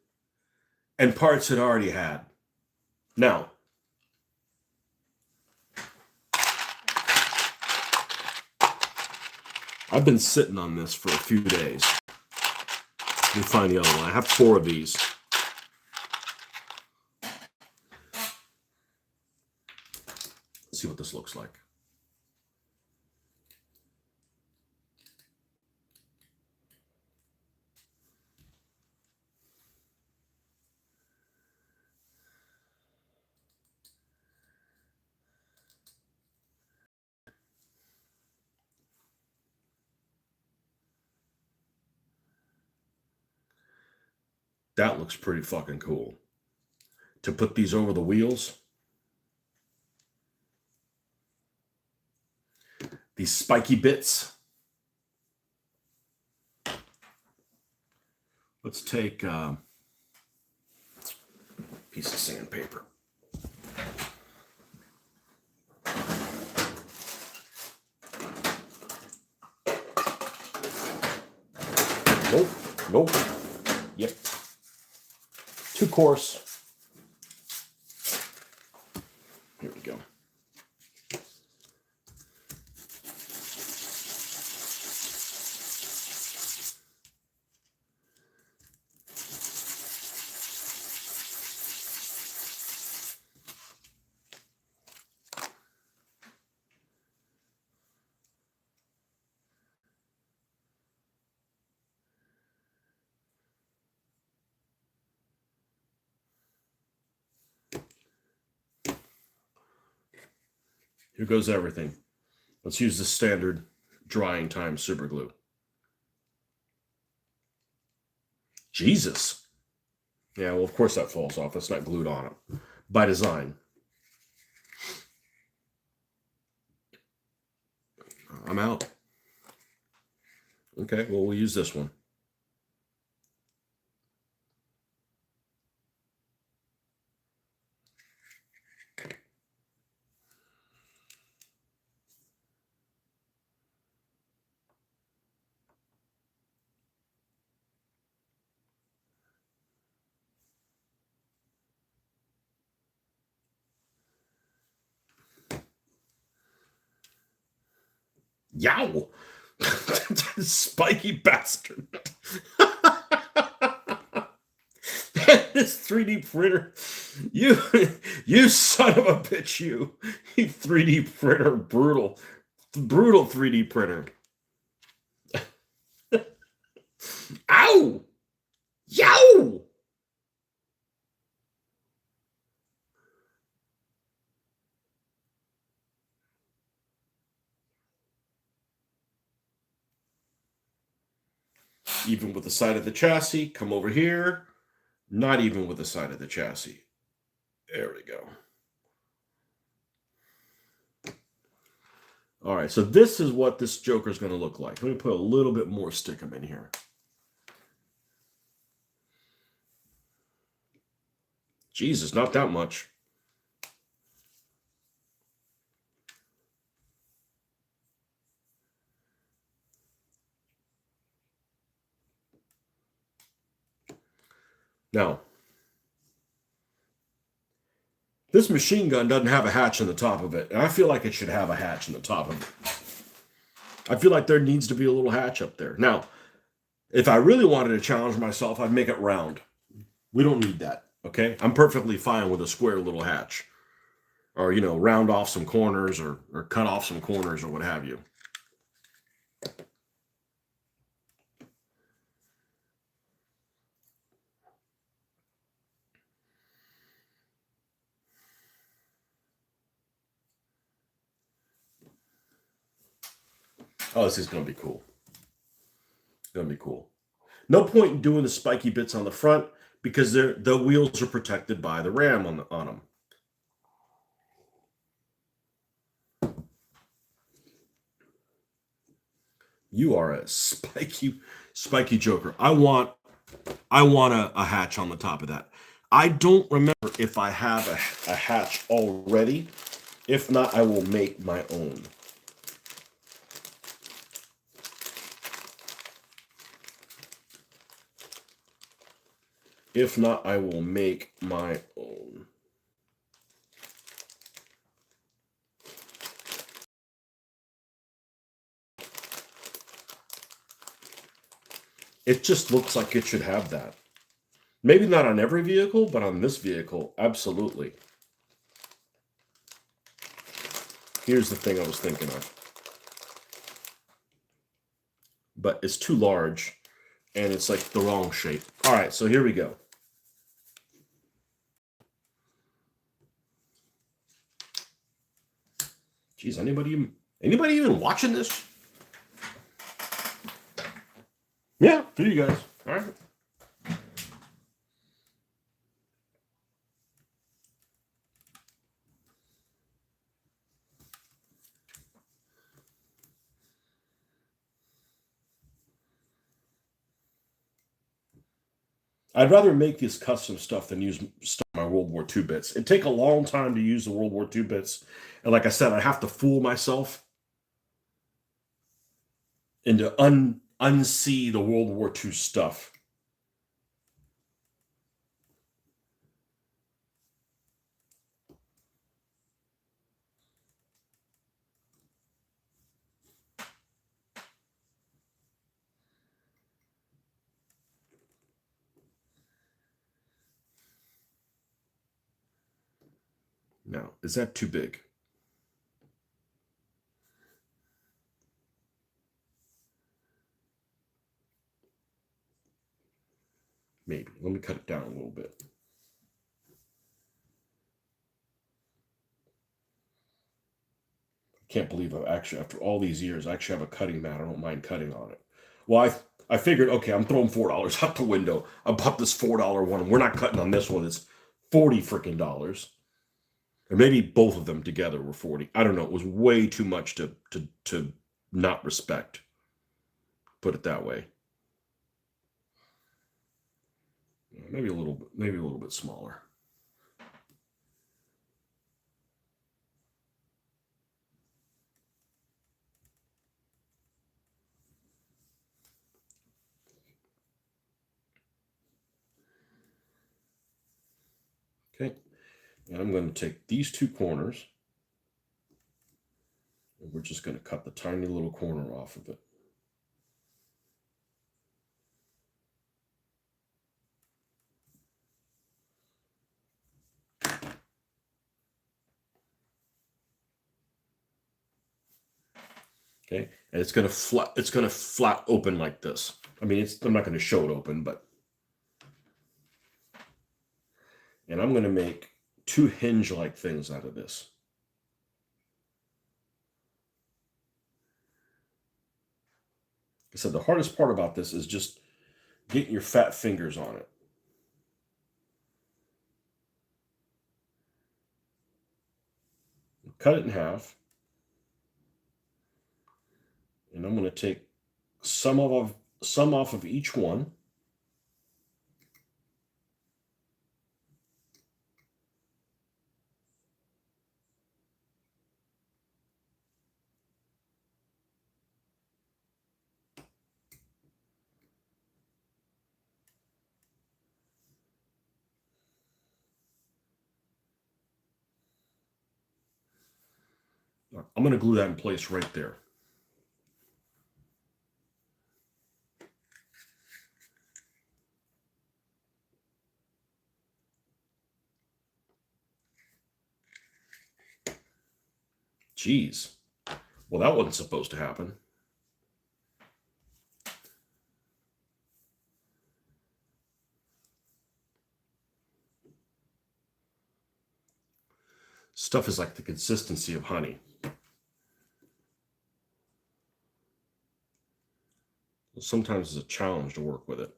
and parts it already had. Now, I've been sitting on this for a few days. Let me find the other one. I have 4 of these. Let's see what this looks like. That looks pretty fucking cool. To put these over the wheels. These spiky bits. Let's take a piece of sandpaper. Nope. Yep. Too coarse. Here we go. Here goes everything. Let's use the standard drying time super glue. Jesus. Yeah, well, of course that falls off. That's not glued on it by design. I'm out. Okay, well, we'll use this one. Yow! Spiky bastard. This 3D printer. You son of a bitch, you 3D printer, brutal 3D printer. Ow! Yow! Even with the side of the chassis, come over here. Not even with the side of the chassis. There we go. All right, so this is what this Joker is going to look like. Let me put a little bit more stickum in here. Jesus, not that much. Now, this machine gun doesn't have a hatch on the top of it, and I feel like it should have a hatch on the top of it. I feel like there needs to be a little hatch up there. Now, if I really wanted to challenge myself, I'd make it round. We don't need that, okay? I'm perfectly fine with a square little hatch. Or, round off some corners or cut off some corners or what have you. Oh, this is going to be cool. It's going to be cool. No point in doing the spiky bits on the front because the wheels are protected by the ram on them. You are a spiky Joker. I want a hatch on the top of that. I don't remember if I have a hatch already. If not, I will make my own. If not, I will make my own. It just looks like it should have that. Maybe not on every vehicle, but on this vehicle, absolutely. Here's the thing I was thinking of. But it's too large, and it's like the wrong shape. All right, so here we go. Geez, anybody even watching this? Yeah, for you guys. All right. I'd rather make this custom stuff than use my World War II bits. It'd take a long time to use the World War II bits. And like I said, I have to fool myself into unsee the World War II stuff. Now, is that too big? Maybe. Let me cut it down a little bit. Can't believe I've actually, after all these years, I actually have a cutting mat. I don't mind cutting on it. Well, I figured, okay, I'm throwing $4 out the window. I bought this $4 one. We're not cutting on this one. It's 40 freaking dollars. Or maybe both of them together were 40. I don't know. It was way too much to not respect. Put it that way. Maybe a little bit smaller. Okay. And I'm going to take these two corners, and we're just going to cut the tiny little corner off of it. Okay, and it's going to flat open like this. I mean, I'm not going to show it open, but, and I'm going to make two hinge-like things out of this. I said the hardest part about this is just getting your fat fingers on it. Cut it in half, and I'm going to take some off of each one. I'm going to glue that in place right there. Jeez. Well, that wasn't supposed to happen. Stuff is like the consistency of honey. Sometimes it's a challenge to work with it.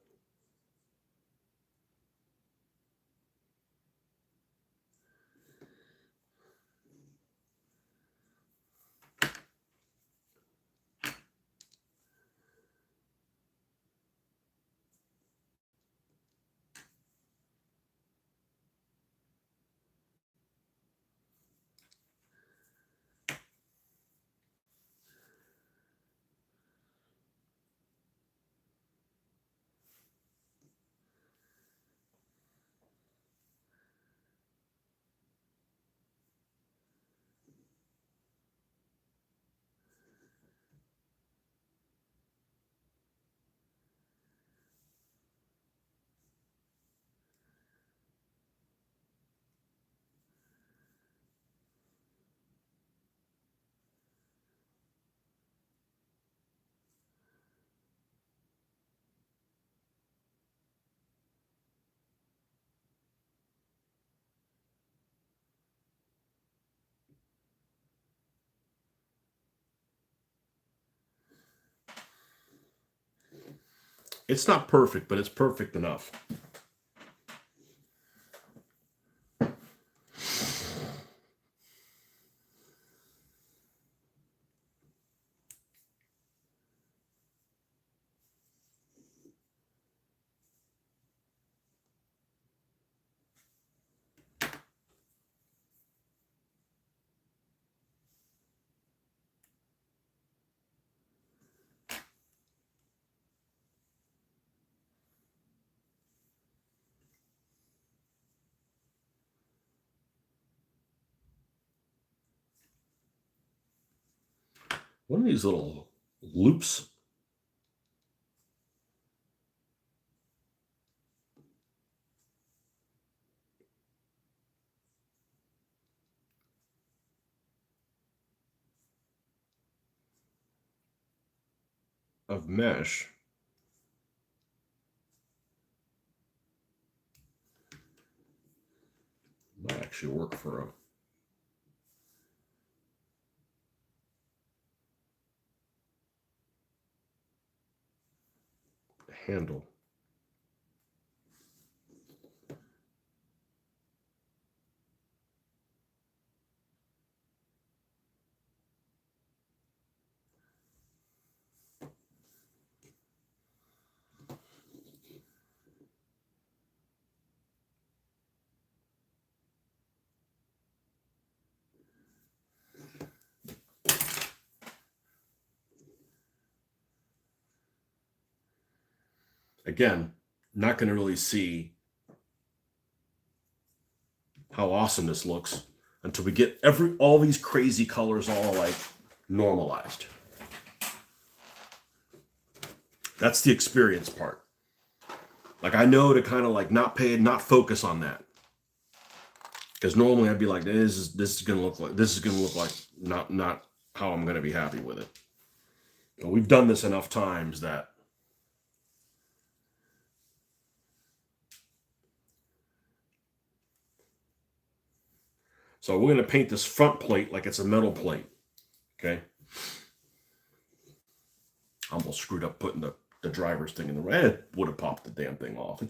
It's not perfect, but it's perfect enough. One of these little loops of mesh might actually work for handle. Again, not going to really see how awesome this looks until we get all these crazy colors all like normalized. That's the experience part. Like I know to kind of like not focus on that. Because normally I'd be like, this is gonna look like not how I'm gonna be happy with it. But we've done this enough times that so we're gonna paint this front plate like it's a metal plate. Okay. I almost screwed up putting the driver's thing in the red. It would have popped the damn thing off.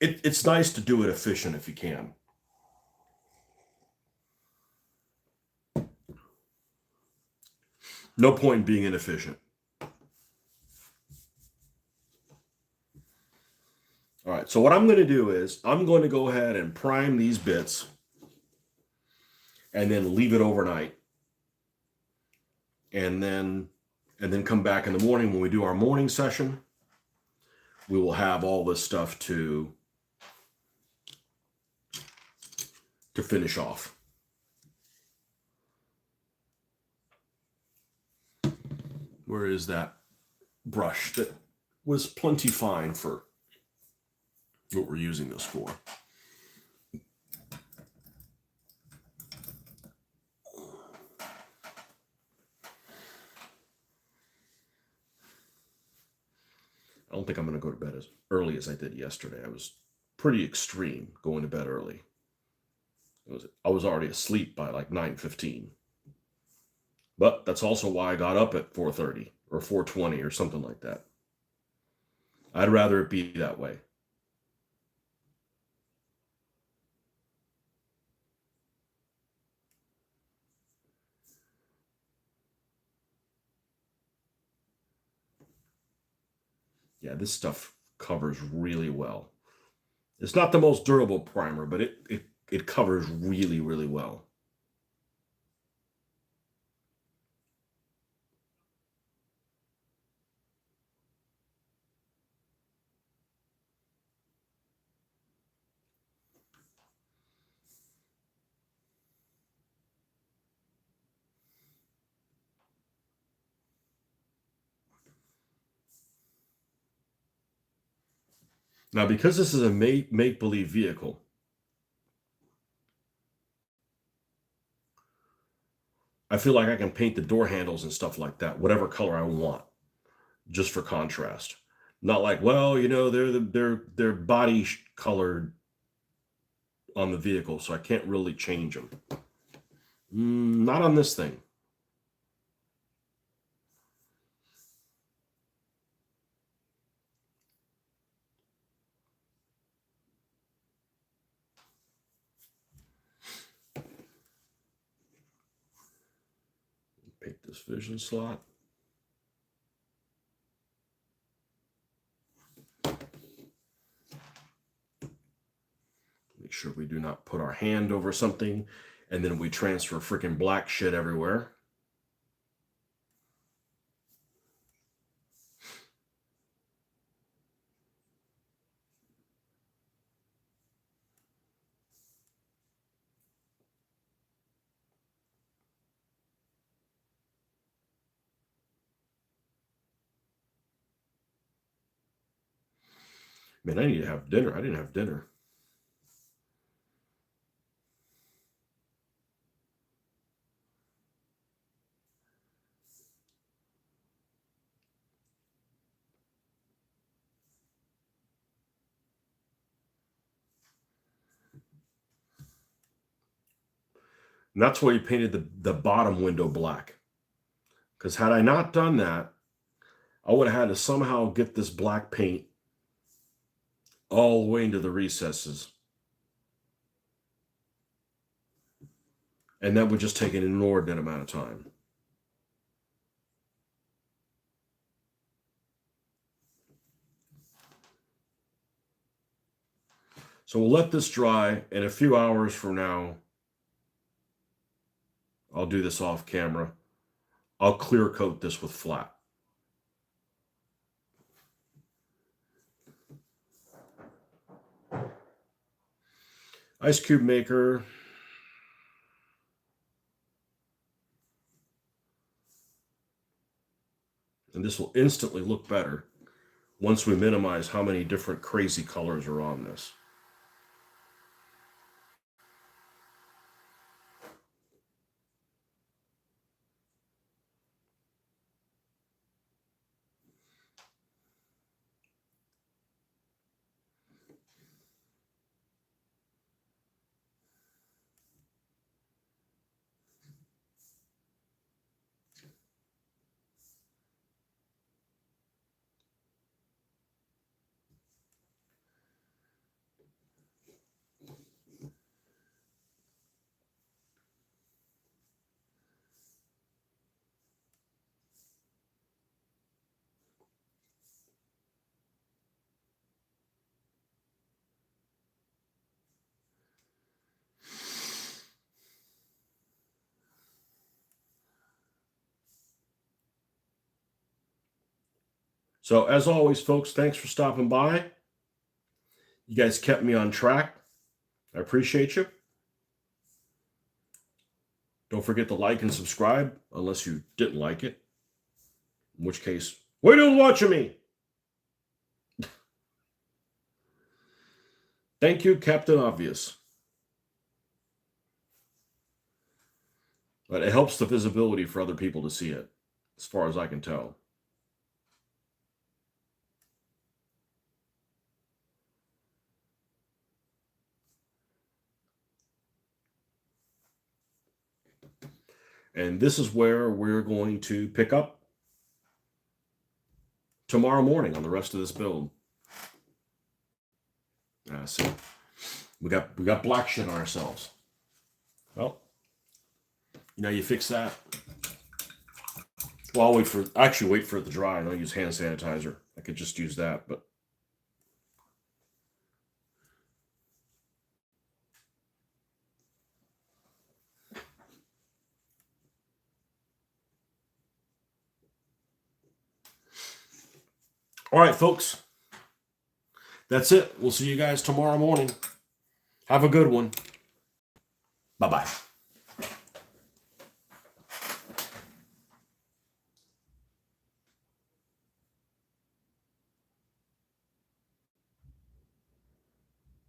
It's nice to do it efficient if you can. No point in being inefficient. All right, so what I'm going to do is I'm going to go ahead and prime these bits and then leave it overnight. And then come back in the morning when we do our morning session. We will have all this stuff to finish off. Where is that brush that was plenty fine for what we're using this for? I don't think I'm going to go to bed as early as I did yesterday. I was pretty extreme going to bed early. I was already asleep by like 9:15. But that's also why I got up at 4:30 or 4:20 or something like that. I'd rather it be that way. Yeah, this stuff covers really well. It's not the most durable primer, but it covers really, really well. Now, because this is a make-believe vehicle, I feel like I can paint the door handles and stuff like that, whatever color I want, just for contrast. Not like, well, they're body colored on the vehicle, so I can't really change them. Not on this thing. Paint this vision slot. Make sure we do not put our hand over something and then we transfer freaking black shit everywhere. Man, I need to have dinner. I didn't have dinner. And that's why you painted the bottom window black. Because had I not done that, I would have had to somehow get this black paint all the way into the recesses. And that would just take an inordinate amount of time. So we'll let this dry, and a few hours from now, I'll do this off camera. I'll clear coat this with flat. Ice cube maker. And this will instantly look better once we minimize how many different crazy colors are on this. So as always, folks, thanks for stopping by. You guys kept me on track. I appreciate you. Don't forget to like and subscribe, unless you didn't like it. In which case, why are you watching me? Thank you, Captain Obvious. But it helps the visibility for other people to see it, as far as I can tell. And this is where we're going to pick up tomorrow morning on the rest of this build. See, we got black shit on ourselves. Well, you fix that. Well, I'll wait for it to dry, and I'll use hand sanitizer. I could just use that, but all right, folks. That's it. We'll see you guys tomorrow morning. Have a good one. Bye-bye.